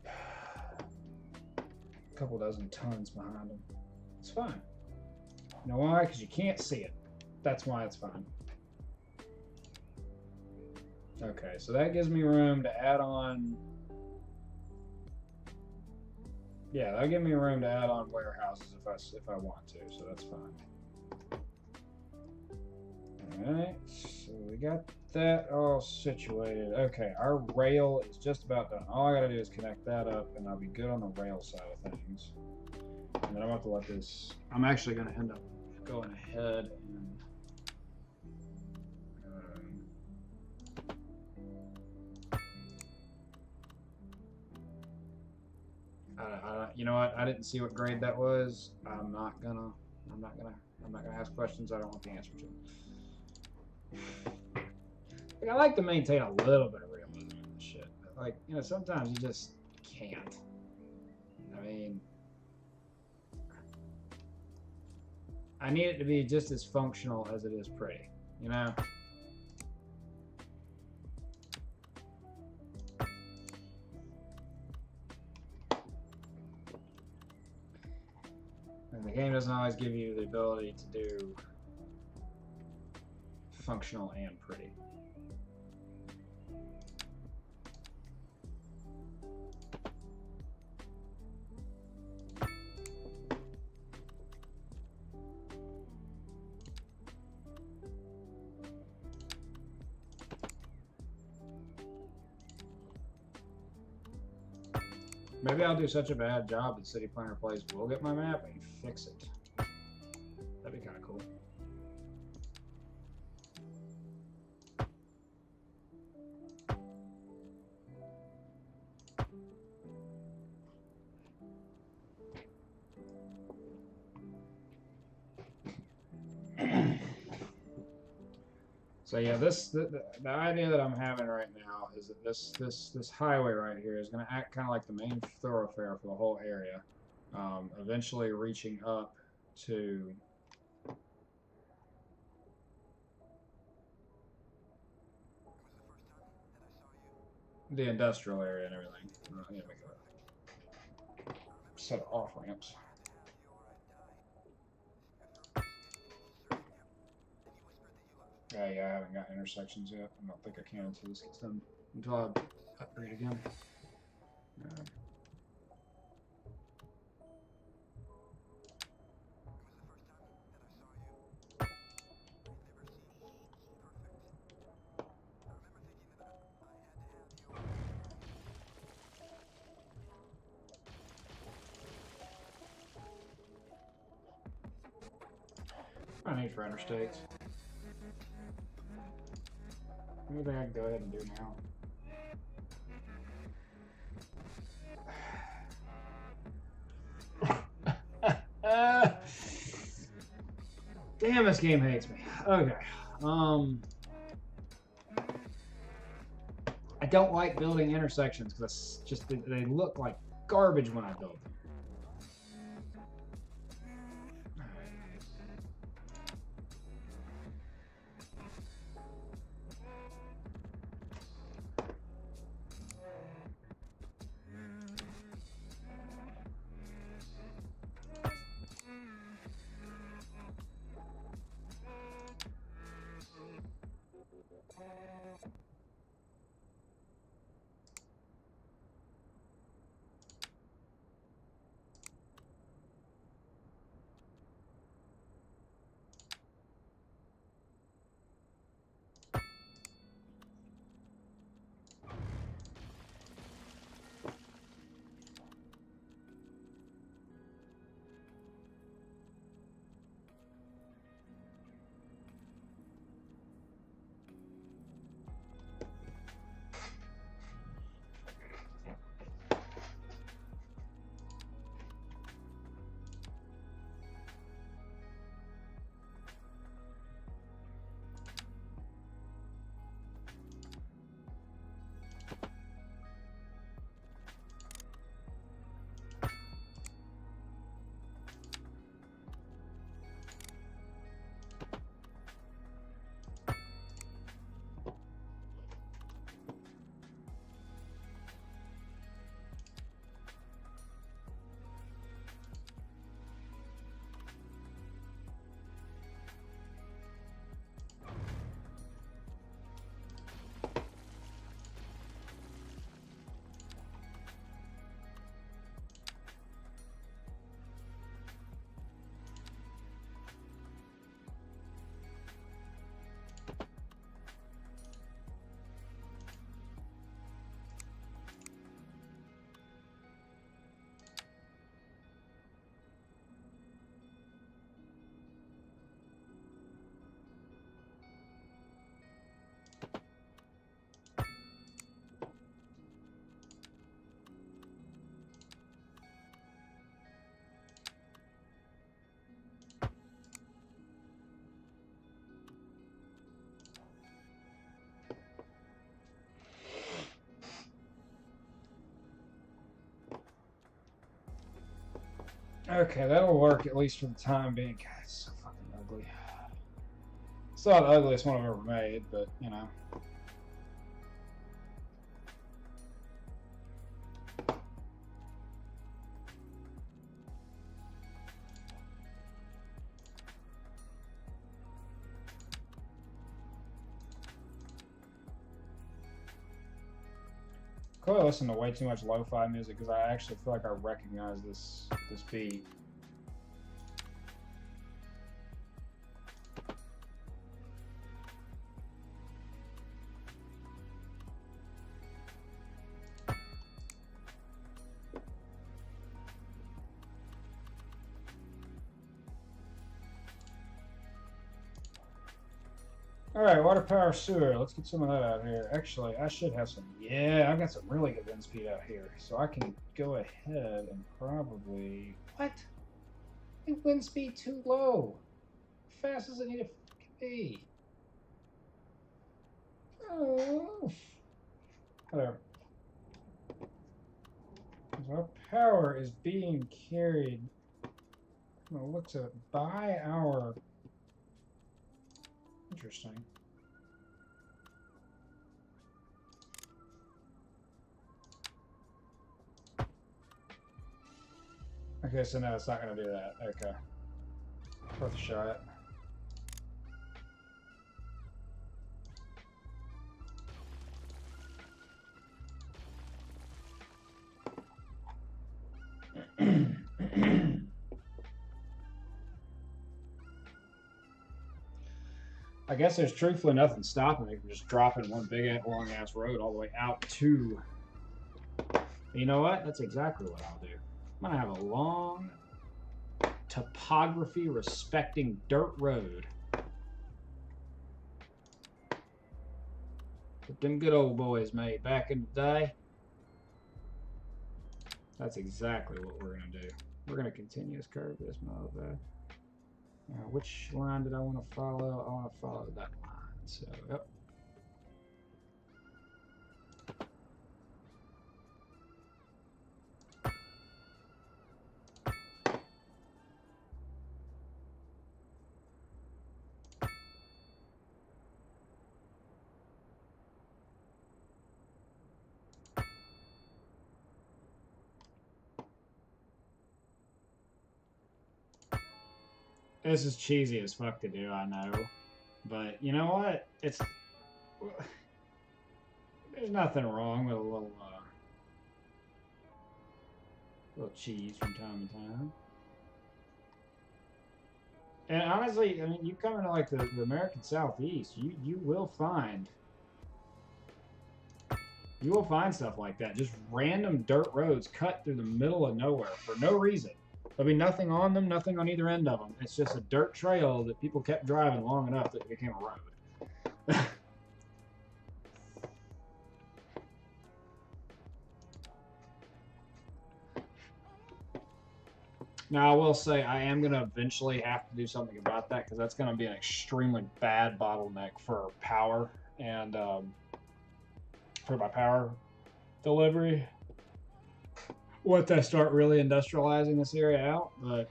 a couple dozen tons behind them. It's fine. You know why? Because you can't see it. That's why it's fine. Okay, so that gives me room to add on. Yeah, that'll give me room to add on warehouses if I want to, so that's fine. Alright, so we got that all situated. Okay, our rail is just about done. All I gotta do is connect that up and I'll be good on the rail side of things. And then I'm about to let this, I'm actually gonna end up going ahead and you know what? I didn't see what grade that was. I'm not gonna ask questions I don't want the answer to. Like, I like to maintain a little bit of realism in this shit, but like, you know, sometimes you just can't. I mean, I need it to be just as functional as it is pretty, you know? And the game doesn't always give you the ability to do functional and pretty. Maybe I'll do such a bad job that City Planner Plays will get my map and fix it. That'd be kind of cool. So yeah, the idea that I'm having right now is that this highway right here is going to act kind of like the main thoroughfare for the whole area, eventually reaching up to the industrial area and everything. I need to make a set of off ramps. Yeah, I haven't got intersections yet. I don't think I can until this gets done. Until I upgrade again. I need for interstates. Anything I can go ahead and do now. Damn, this game hates me. Okay. I don't like building intersections because just they look like garbage when I build them. Okay, that'll work at least for the time being. God, it's so fucking ugly. It's not the ugliest one I've ever made, but you know. Clearly listen to way too much lo-fi music because I actually feel like I recognize this beat. Alright, water, power, sewer. Let's get some of that out here. Actually, I should have some. Yeah, I've got some really good wind speed out here. So I can go ahead and probably. What? The wind speed too low. How fast does it need to be? Oh. There. Our power is being carried. I'm gonna look to by our. Interesting. Okay, so no, it's not going to do that. Okay. Worth a shot. I guess there's truthfully nothing stopping me from just dropping one big long ass road all the way out to. You know what? That's exactly what I'll do. I'm gonna have a long, topography respecting dirt road. That them good old boys made back in the day. That's exactly what we're gonna do. We're gonna continuous curve this motherfucker. Now, which line did I want to follow? I want to follow that line. So, yep. This is cheesy as fuck to do, I know. But you know what? It's there's nothing wrong with a little cheese from time to time. And honestly, I mean, you come into like the American Southeast, you will find stuff like that. Just random dirt roads cut through the middle of nowhere for no reason. There'll be nothing on them, nothing on either end of them. It's just a dirt trail that people kept driving long enough that it became a road. Now, I will say I am going to eventually have to do something about that because that's going to be an extremely bad bottleneck for power and for my power delivery. Once I start really industrializing this area out, but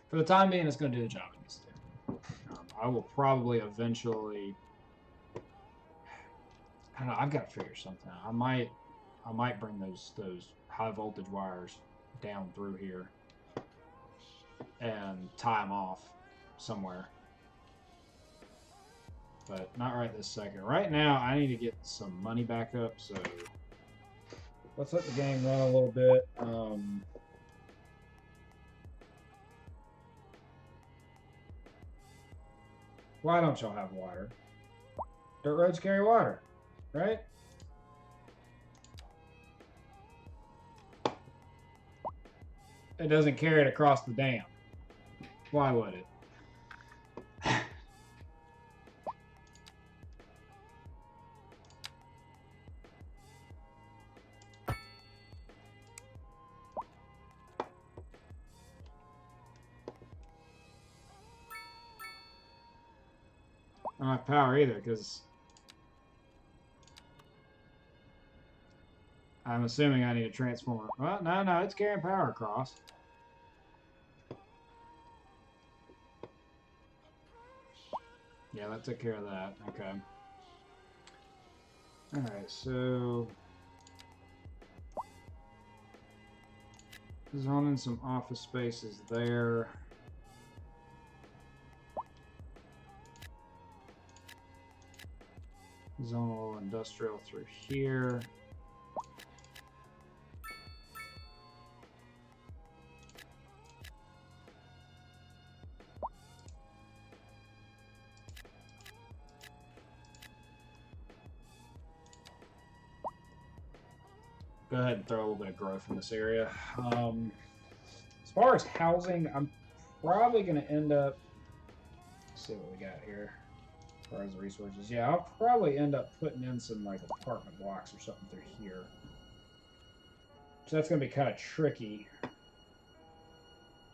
for the time being, it's going to do the job it needs to do. I will probably eventually. I don't know. I've got to figure something out. I might bring those high voltage wires down through here and tie them off somewhere. But not right this second. Right now, I need to get some money back up, so let's let the game run a little bit. Why don't y'all have water? Dirt roads carry water, right? It doesn't carry it across the dam. Why would it? I don't have power either, because I'm assuming I need a transformer. Well, no, it's carrying power across. Yeah, that took care of that. Okay. Alright, so... zoning some office spaces there. Zone a little industrial through here. Go ahead and throw a little bit of growth in this area. As far as housing, I'm probably going to end up... Let's see what we got here. As far as the resources. Yeah, I'll probably end up putting in some like apartment blocks or something through here. So that's going to be kind of tricky.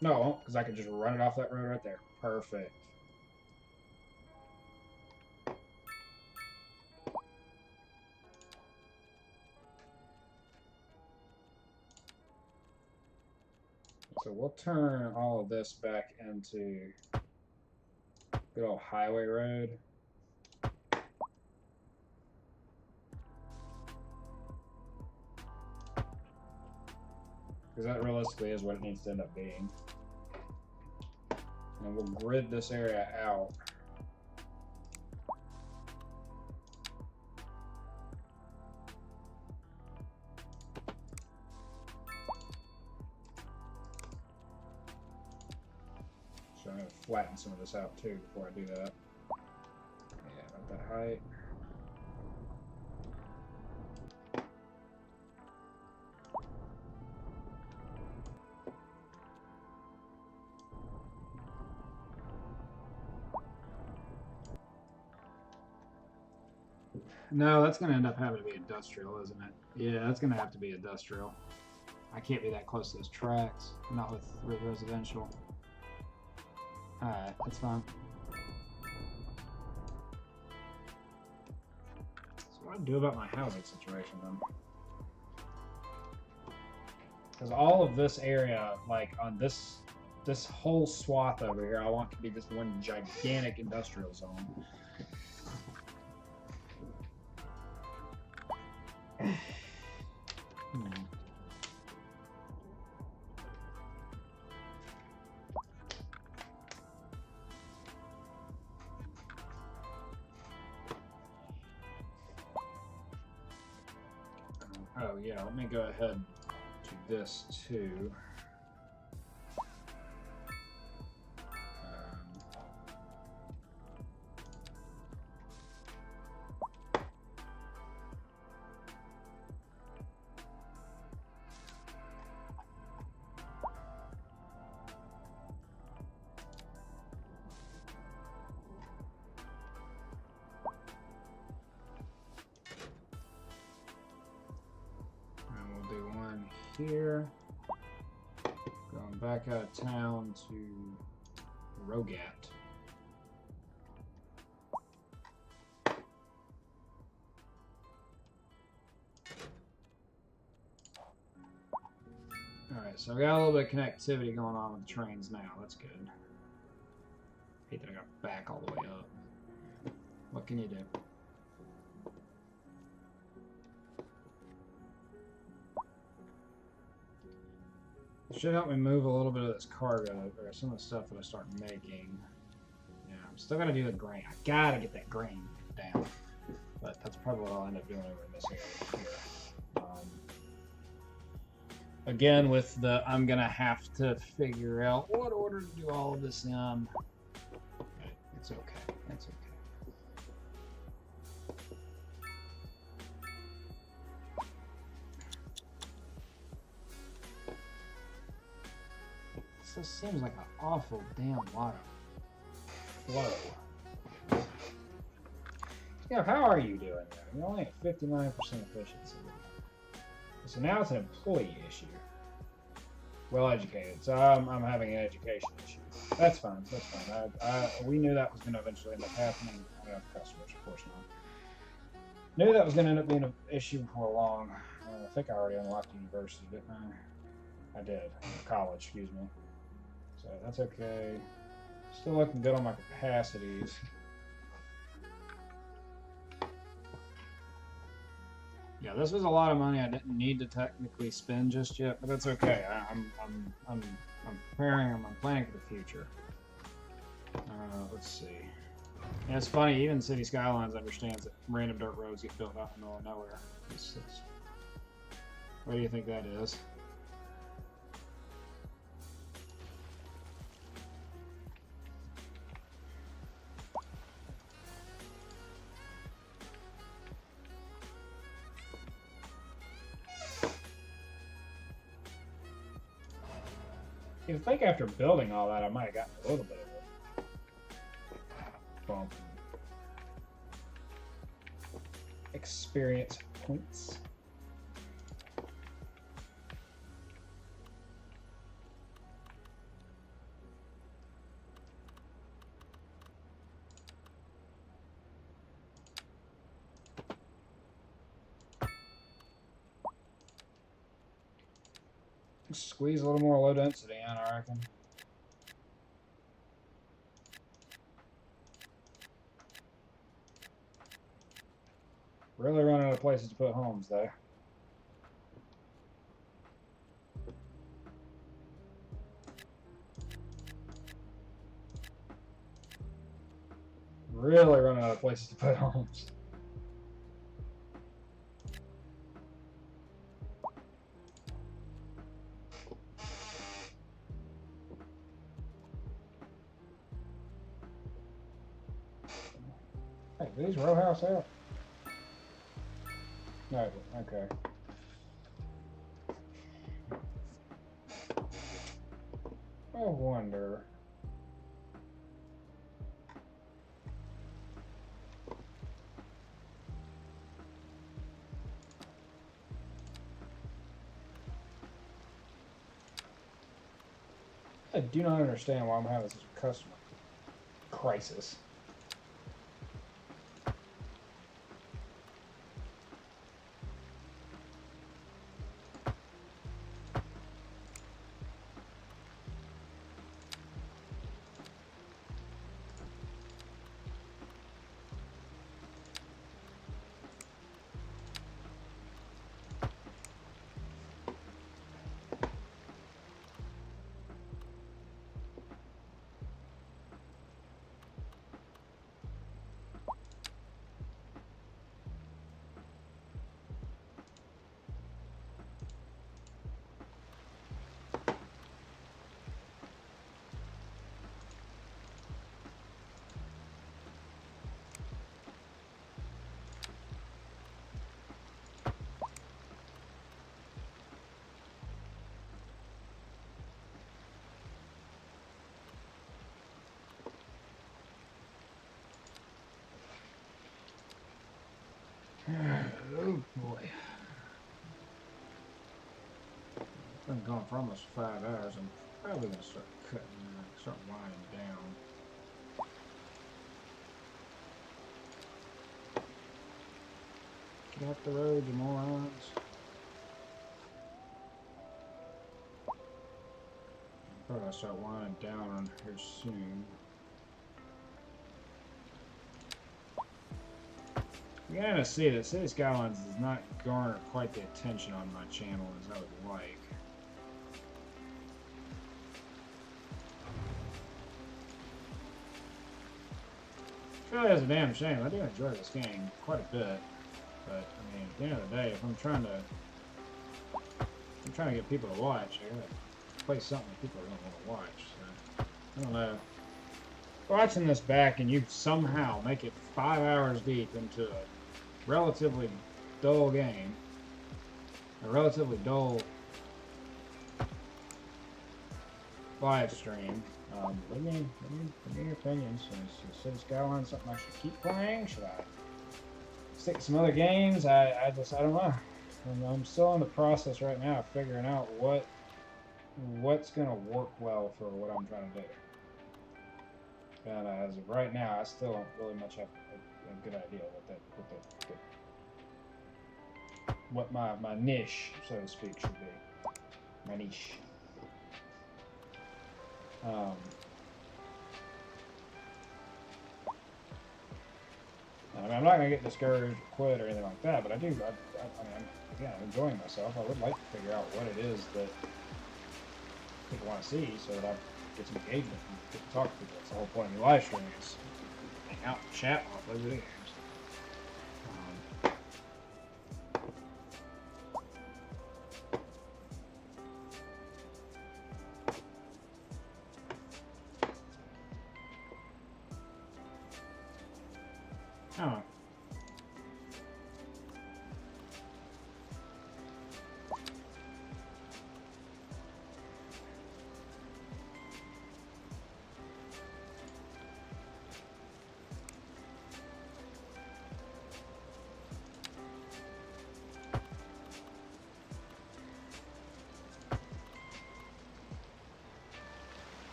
No, because I could just run it off that road right there. Perfect. So we'll turn all of this back into good old highway road. Because that realistically is what it needs to end up being. And we'll grid this area out. So I'm going to flatten some of this out too before I do that. Yeah, about that height. No, that's going to end up having to be industrial, isn't it? Yeah, that's going to have to be industrial. I can't be that close to those tracks. Not with residential. Alright, that's fine. So what do I do about my housing situation then? Because all of this area, like on this whole swath over here, I want to be this one gigantic industrial zone. Oh yeah, let me go ahead and do this too. Here, going back out of town to Rogat. Alright, so we got a little bit of connectivity going on with the trains now. That's good. Hate that I got back all the way up. What can you do? Should help me move a little bit of this cargo, or some of the stuff that I start making. Yeah, I'm still gotta do the grain. I gotta get that grain down. But that's probably what I'll end up doing over in this area here. Again, with the, I'm gonna have to figure out what order to do all of this in. It's okay. It's okay. This seems like an awful damn lot of flow. Yeah, how are you doing there? You're only at 59% efficiency. So now it's an employee issue. Well educated. So I'm having an education issue. That's fine. That's fine. We knew that was going to eventually end up happening. I have customers, of course not. Knew that was going to end up being an issue before long. I think I already unlocked university, didn't I? I did. College, excuse me. So that's okay. Still looking good on my capacities. Yeah, this was a lot of money I didn't need to technically spend just yet, but that's okay. I'm preparing. I'm planning for the future. Let's see. Yeah, it's funny. Even City Skylines understands that random dirt roads get built out in the middle of nowhere. What do you think that is? You'd think after building all that, I might have gotten a little bit of a bump. Experience points. Squeeze a little more low density in, I reckon. Really running out of places to put homes, though. Really running out of places to put homes. Hey, do these row house out? No, okay. I wonder. I do not understand why I'm having such a customer crisis. Oh boy. Been going for almost 5 hours. I'm probably gonna start start winding down. Get off the road, you morons. Probably gonna start winding down here soon. You're gonna see that City Skylines does not garner quite the attention on my channel as I would like. It really is a damn shame. I do enjoy this game quite a bit, but I mean, at the end of the day, if I'm trying to get people to watch, I gotta play something that people are gonna want to watch. So I don't know. Watching this back and you somehow make it 5 hours deep into a relatively dull game, a relatively dull live stream. Leave me your opinions. Is City Skylines something I should keep playing? Should I stick to some other games? I don't know. I'm still in the process right now of figuring out what's gonna work well for what I'm trying to do. And as of right now, I still don't really much have a good idea what what my niche, so to speak, should be. My niche. I mean, I'm not gonna get discouraged or quit or anything like that, but I mean, again, I'm enjoying myself. I would like to figure out what it is that people want to see, so that I get some engagement and get to talk to people. That's the whole point of the live stream is hang out, and chat while I play video games. Oh.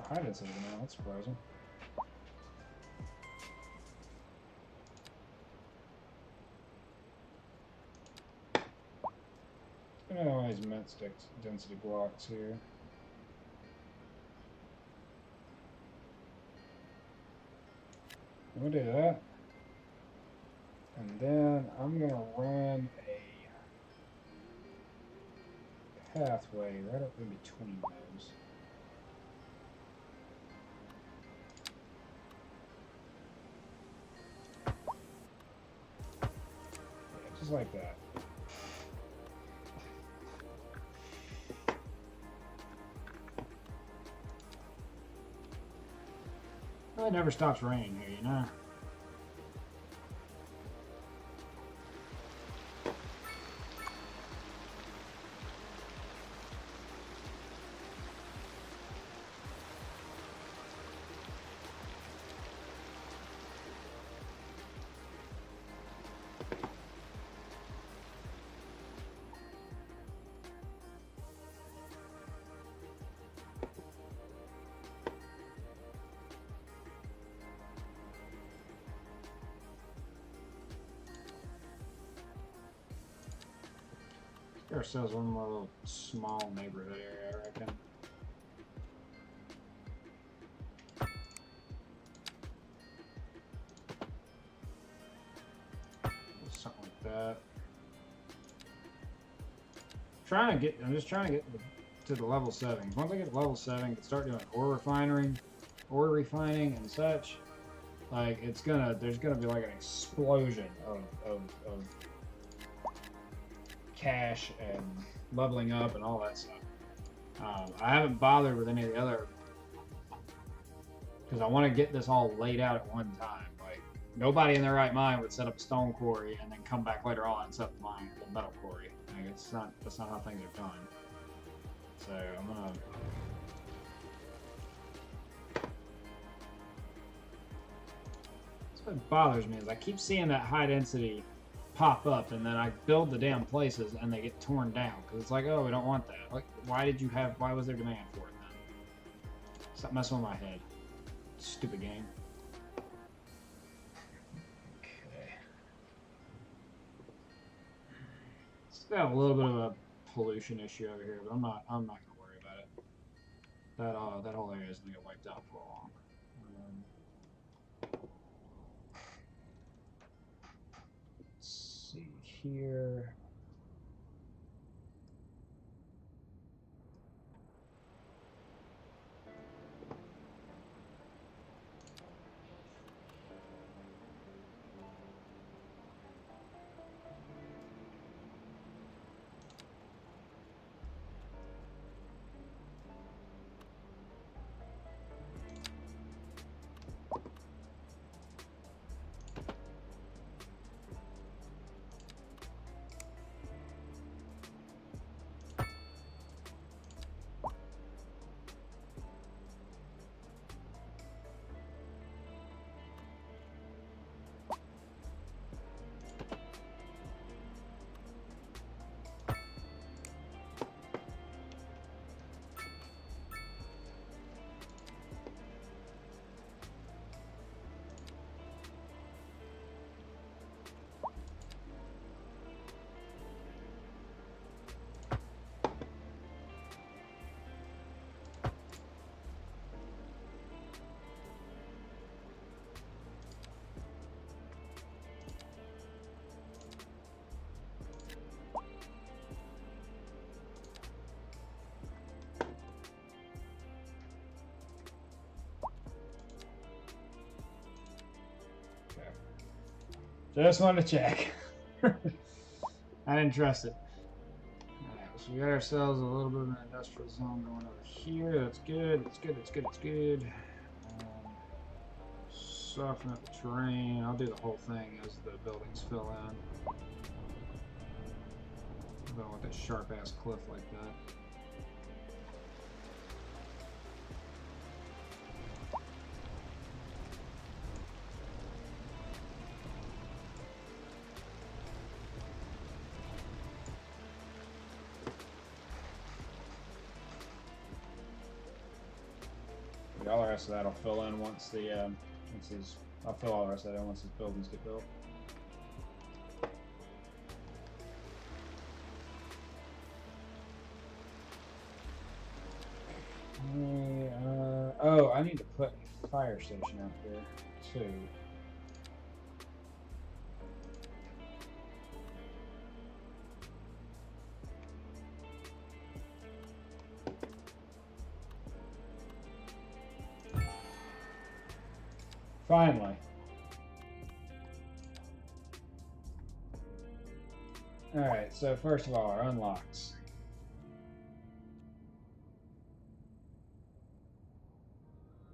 High density now, that's surprising. Look at all these immense density blocks here. We'll do that. And then I'm gonna run a pathway right up in between those. Just like that. Well, it never stops raining here, you know? Get ourselves one more little small neighborhood area, I reckon. Something like that. I'm just trying to get to the level 7. Once I get to level 7, I can start doing ore refining and such. Like there's gonna be like an explosion of cash and leveling up and all that stuff. I haven't bothered with any of the other because I want to get this all laid out at one time. Like nobody in their right mind would set up a stone quarry and then come back later on and set up the metal quarry. Like that's not how things are done. So I'm gonna. That's what bothers me is I keep seeing that high density pop up and then I build the damn places and they get torn down because it's like, oh, we don't want that. Like, why was there demand for it then? Stop messing with my head. Stupid game. Okay. Still have a little bit of a pollution issue over here, but I'm not gonna worry about it. That whole area is gonna get wiped out for long. Let's see here. Just wanted to check. I didn't trust it. Alright, so we got ourselves a little bit of an industrial zone going over here. That's good. It's good. It's good. It's good. Soften up the terrain. I'll do the whole thing as the buildings fill in. I don't want that sharp ass cliff like that. All the rest of that'll fill in once the once these. I'll fill all the rest of that in once these buildings get built. Oh, I need to put a fire station out there too. Finally. Alright, so first of all, our unlocks.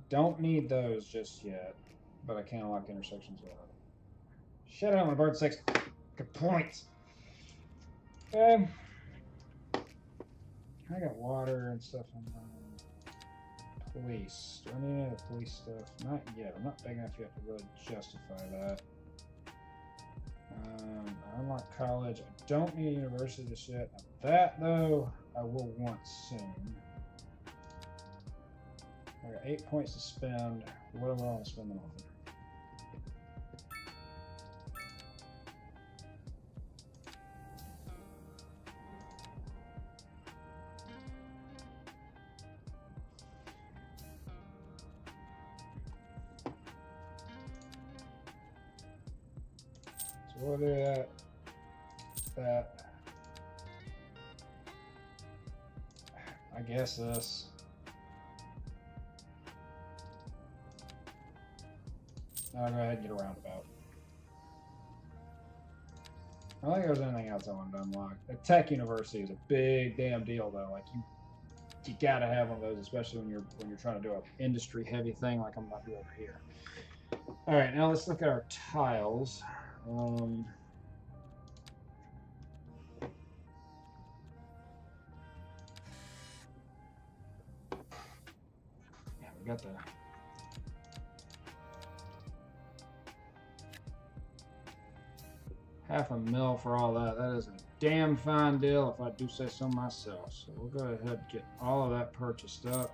Don't need those just yet, but I can unlock intersections with them. Shut up, my bird 6. Good points. Okay. I got water and stuff on mine. Police. Do I need any of the police stuff? Not yet. I'm not big enough yet to really justify that. I unlock college. I don't need a university just yet. Now that, though, I will want soon. I got 8 points to spend. What do I want to spend them on? So we'll do that. I guess this. I'll go ahead and get a roundabout. I don't think there's anything else I wanted to unlock. A tech university is a big damn deal though. Like you gotta have one of those, especially when you're trying to do an industry heavy thing like I'm about to do over here. Alright, now let's look at our tiles. Yeah, we got the $500,000 for all that. That is a damn fine deal if I do say so myself. So we'll go ahead and get all of that purchased up.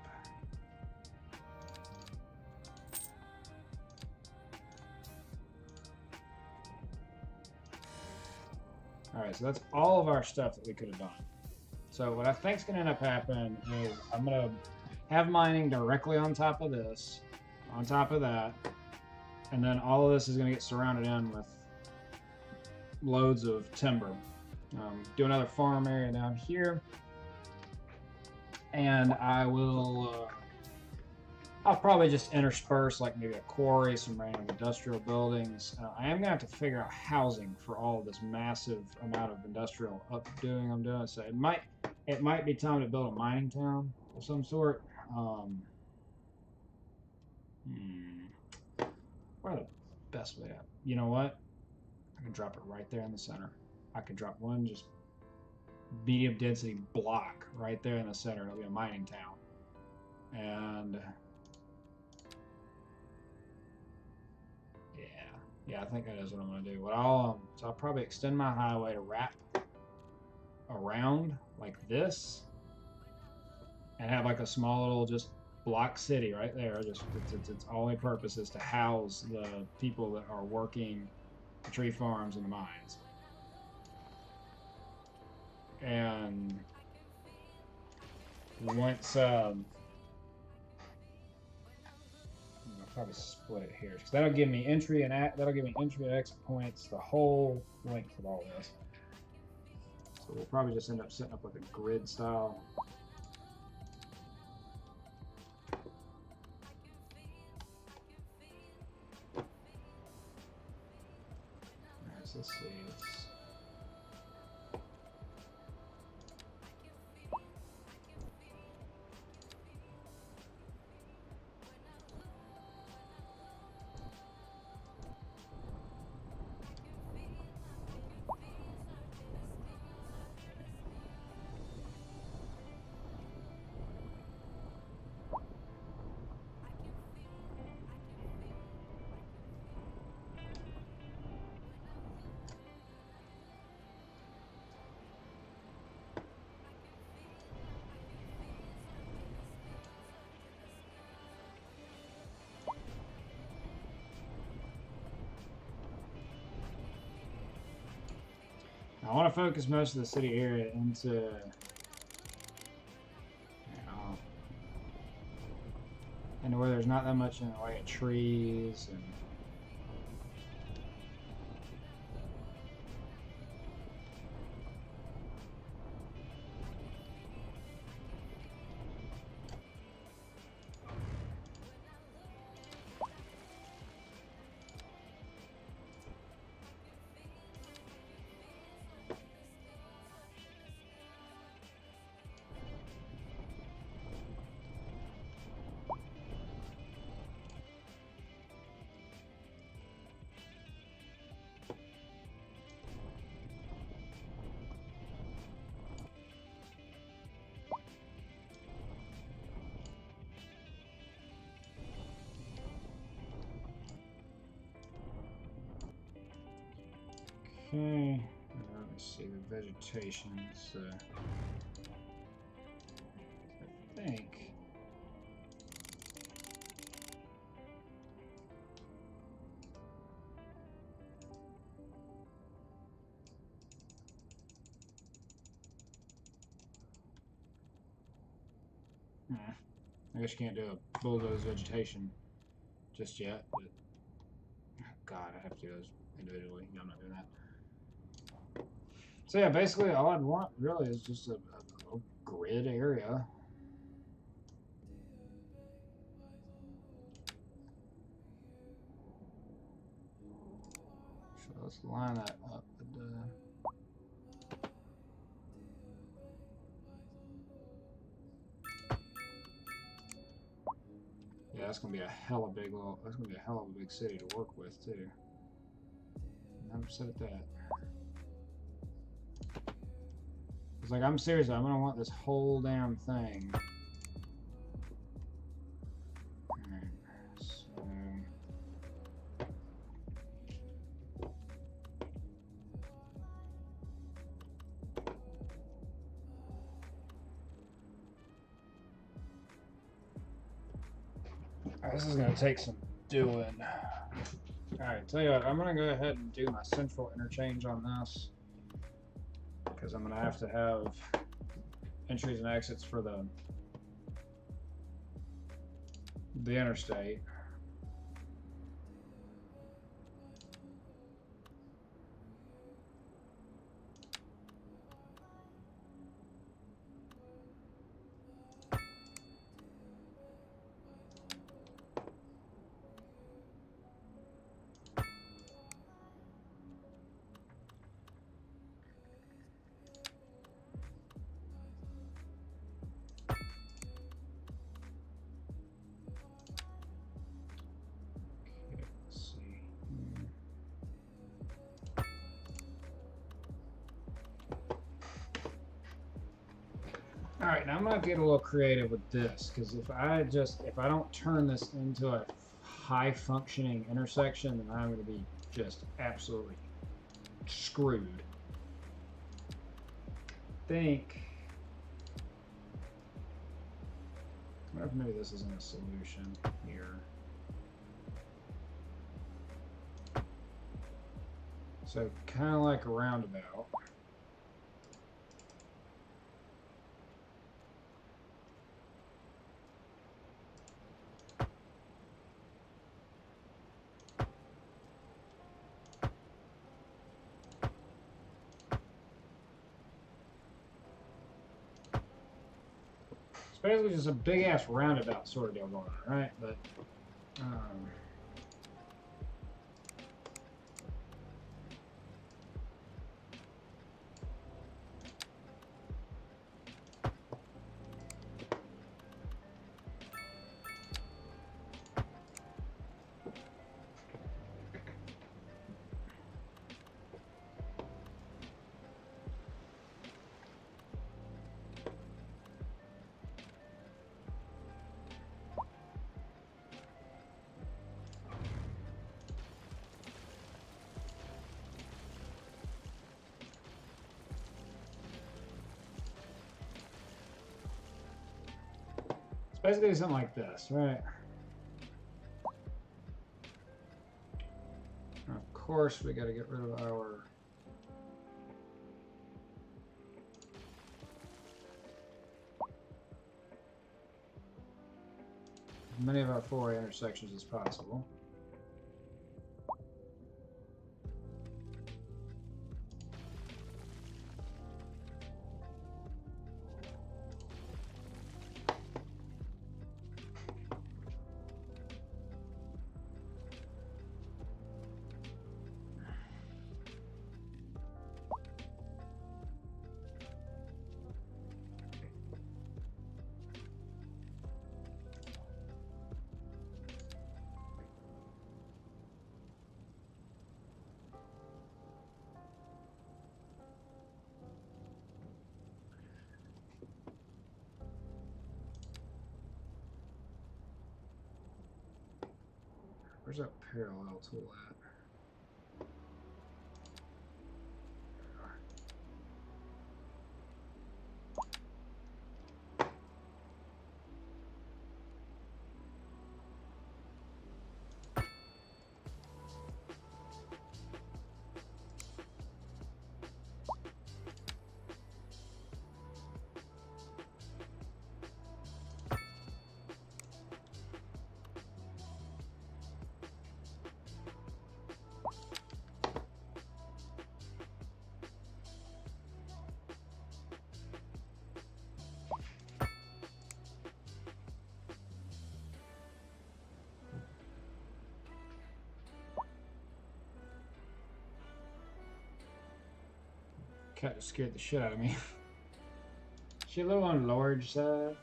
Alright, so that's all of our stuff that we could have done. So what I think is going to end up happening is I'm going to have mining directly on top of this, on top of that, and then all of this is going to get surrounded in with loads of timber. Do another farm area down here, and I will I'll probably just intersperse like maybe a quarry, some random industrial buildings. I am gonna have to figure out housing for all of this massive amount of industrial updoing I'm doing. So it might be time to build a mining town of some sort. What are the best way out? You know what? I can drop it right there in the center. I could drop one just medium density block right there in the center. It'll be a mining town. And yeah, I think that is what I'm gonna do. So I'll probably extend my highway to wrap around like this, and have like a small little just block city right there. Just its only purpose is to house the people that are working the tree farms and the mines. And once I'll probably split it here because that'll give me entry and exit points the whole length of all this. So we'll probably just end up setting up like a grid style. So let's see. It's I want to focus most of the city area into, into where there's not that much in the way of trees and. Okay, let me see the vegetations. I think. I guess you can't do a bulldoze vegetation just yet, but God, I have to do those individually. No, I'm not doing that. So yeah, basically all I'd want really is just a grid area. So let's line that up. Yeah, that's gonna be a hella big little. That's gonna be a hell of a big city to work with too. I'm upset at that. It's like, I'm serious, I'm gonna want this whole damn thing. Alright, so. Alright, this is gonna take some doing. Alright, tell you what, I'm gonna go ahead and do my central interchange on this. Because I'm going to have entries and exits for the interstate. Alright, now I'm gonna get a little creative with this, because if I don't turn this into a high functioning intersection, then I'm gonna be just absolutely screwed. I think I wonder if maybe this isn't a solution here. So kind of like a roundabout. It's basically just a big ass roundabout sort of deal going on, right? But basically something like this, right? Of course, we got to get rid of our. As many of our 4 intersections as possible. Where's that parallel tool at? Cat just scared the shit out of me. She a little on the large side.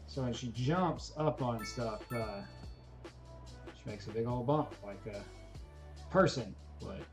So when she jumps up on stuff, she makes a big old bump like a person would.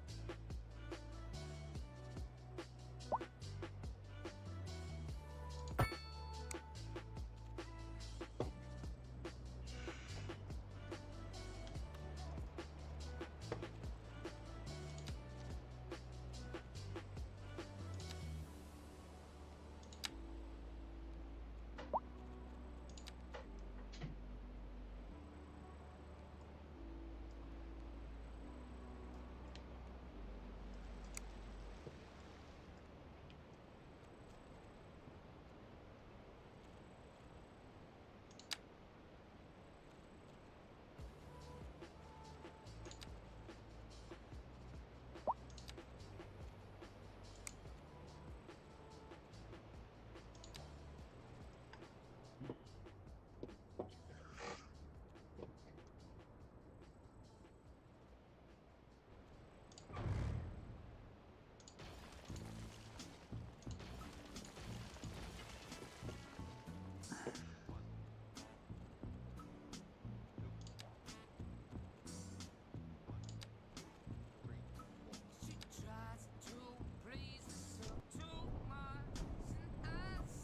She tries to please herself too much, and I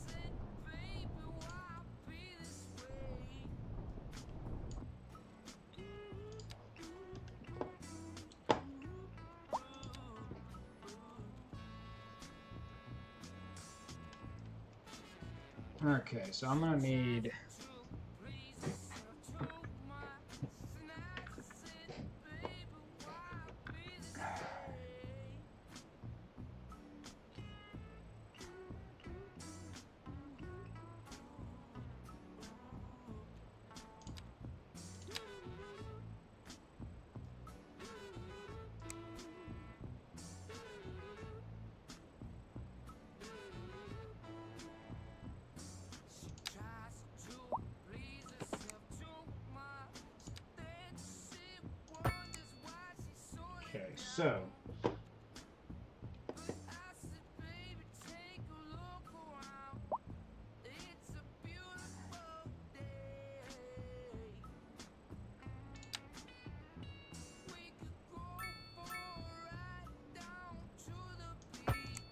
said, baby, why be this way? Okay, so I'm gonna need. Please herself too much, and I said, baby, why be this way? She tries to please herself too much, then she wonders why she's so Okay, let so down. But I said, baby, take a look around. It's a beautiful day. We could go for a ride down to the beach.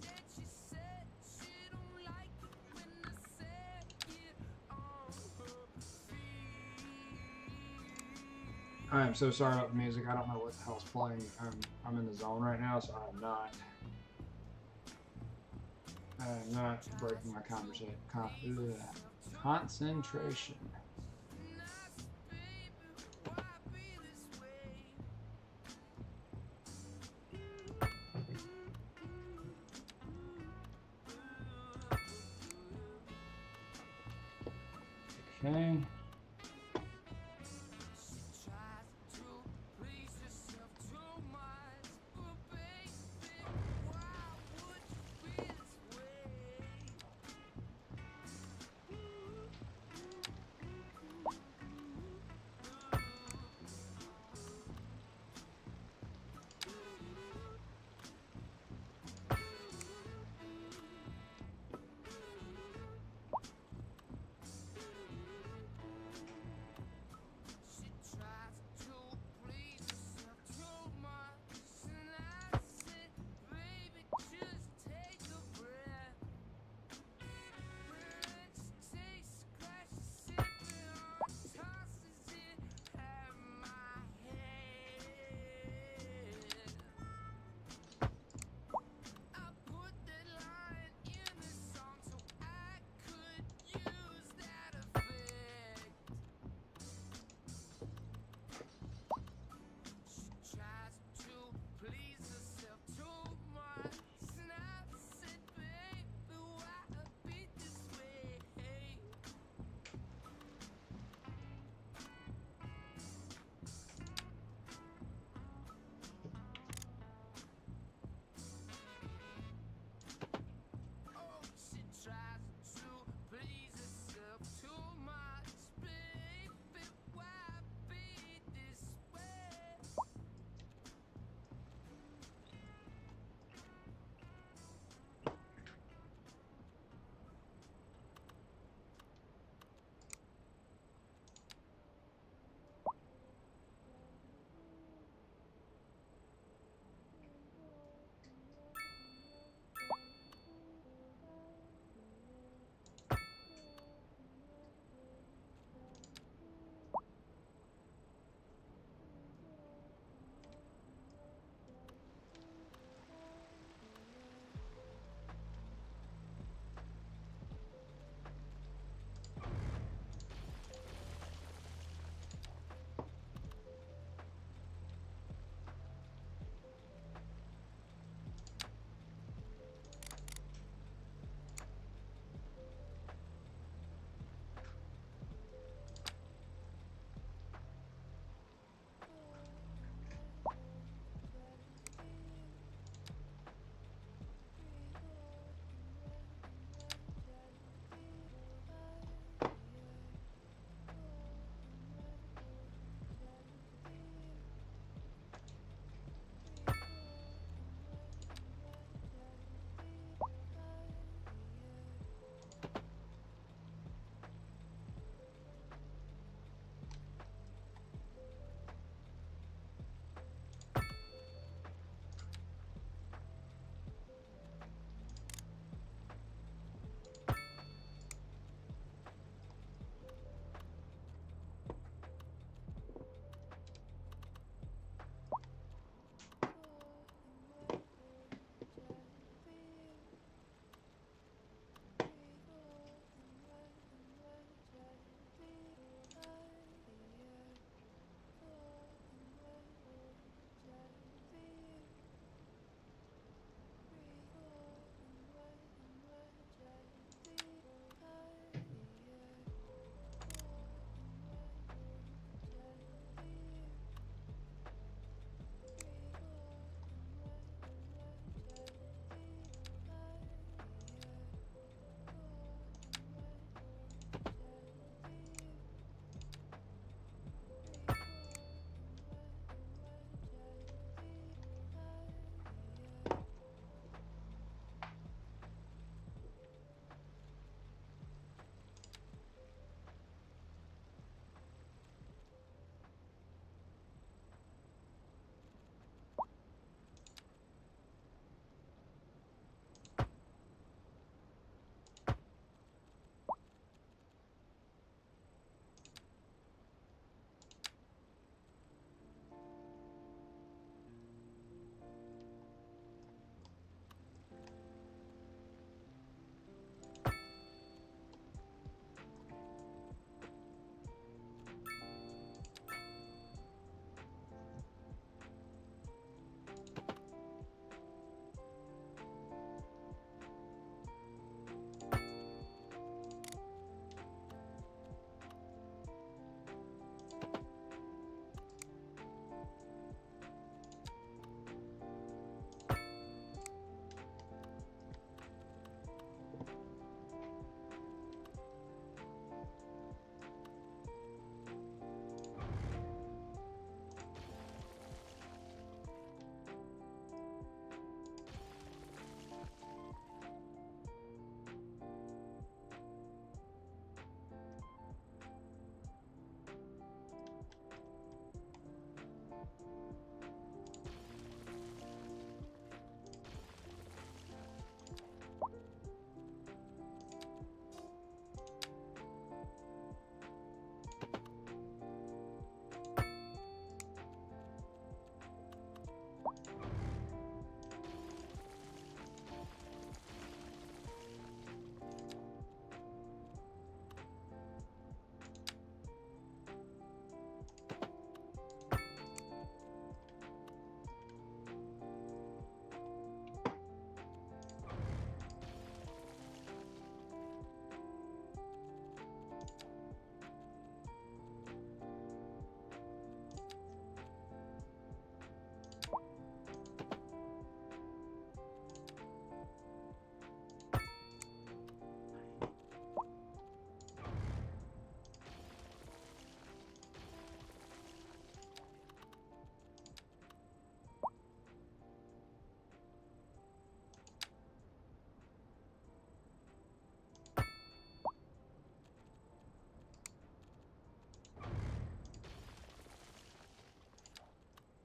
Then she said she don't like it when I say it on her feet. I am so sorry about the music. I don't know what the hell's playing. I'm in the zone right now, so I'm not Not breaking my conversation. Concentration. Okay.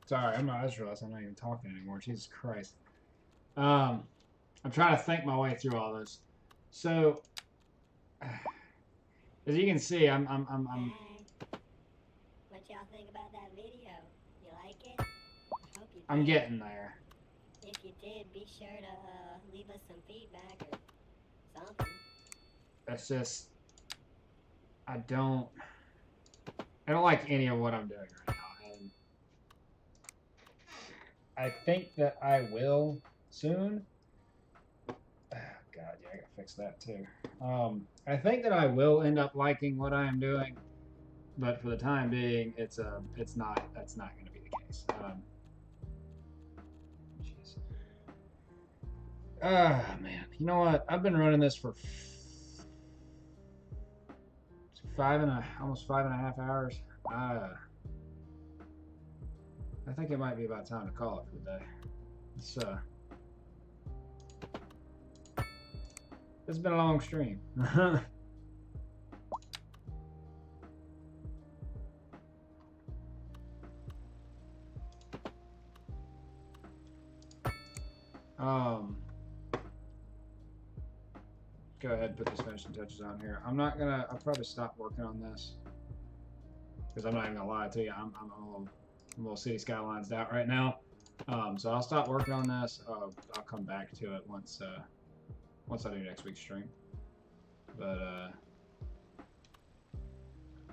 Sorry, I just realized I'm not even talking anymore. Jesus Christ. I'm trying to think my way through all this. So, as you can see, I'm What y'all think about that video? You like it? I hope you I'm did. getting there. If you did, be sure to leave us some feedback or something. It's just I don't like any of what I'm doing right now, and I think that I will soon. Oh, God, yeah, I gotta fix that too. I think that I will end up liking what I am doing, but for the time being, that's not going to be the case. Jeez. Man, you know what? I've been running this for almost 5.5 hours. I think it might be about time to call it for the day. It's been a long stream. Go ahead and put these finishing touches on here. I'll probably stop working on this because I'm not even gonna lie to you. I'm a little City Skylines out right now. So I'll stop working on this. I'll come back to it once I do next week's stream. But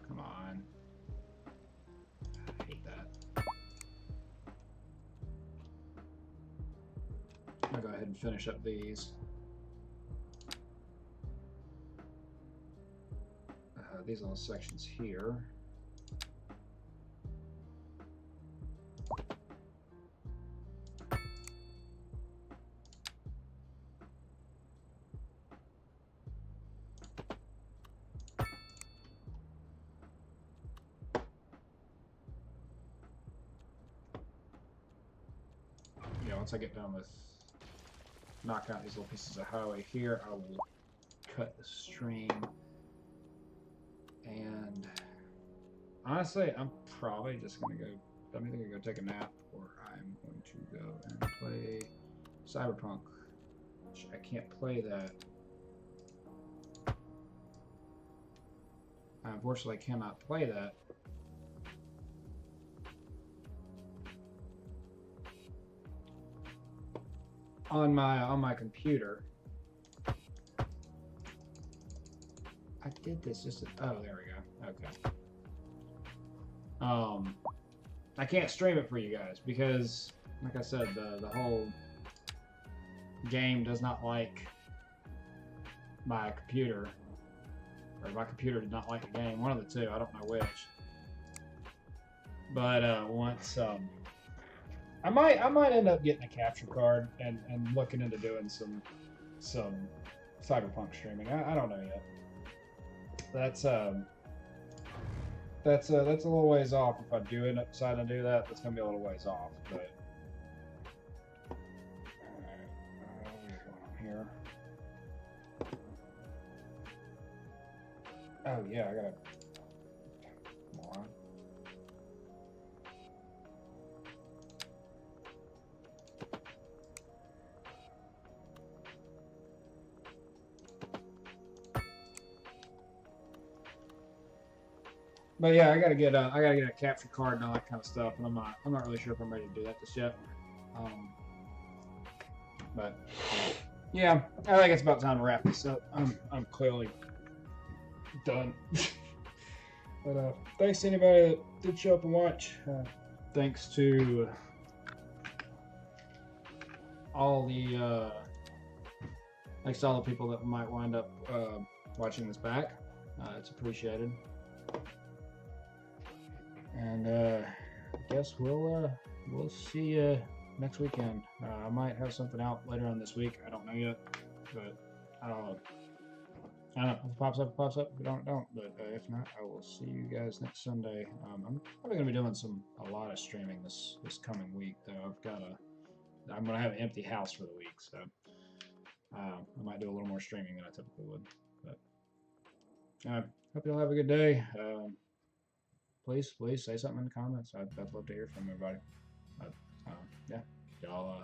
come on. I hate that. I'll go ahead and finish up these. These little sections here. Yeah, once I get done with knocking out these little pieces of highway here, I will cut the stream. And honestly, I'm probably just gonna go. I'm either gonna go take a nap or I'm going to go and play Cyberpunk. Which I can't play that. I unfortunately cannot play that on my computer. I did this just. Oh, there we go. Okay. I can't stream it for you guys because, like I said, the whole game does not like my computer, or my computer did not like the game. One of the two. I don't know which. But once I might end up getting a capture card and looking into doing some Cyberpunk streaming. I don't know yet. That's a little ways off. If I do end up deciding to do that, that's gonna be a little ways off. But here. Oh yeah, I gotta. Moron. But yeah, I gotta get a capture card and all that kind of stuff, and I'm not really sure if I'm ready to do that just yet. But yeah, I think it's about time to wrap this up. I'm clearly done. But thanks to anybody that did show up and watch. Thanks to all the people that might wind up watching this back. It's appreciated. And I guess we'll see you next weekend. I might have something out later on this week. I don't know yet, but I don't know. If it pops up, it pops up. If it don't. But if not, I will see you guys next Sunday. I'm probably gonna be doing a lot of streaming this coming week, though. I'm gonna have an empty house for the week, so I might do a little more streaming than I typically would. But hope you'll have a good day. Please say something in the comments. I'd love to hear from everybody. But, yeah, y'all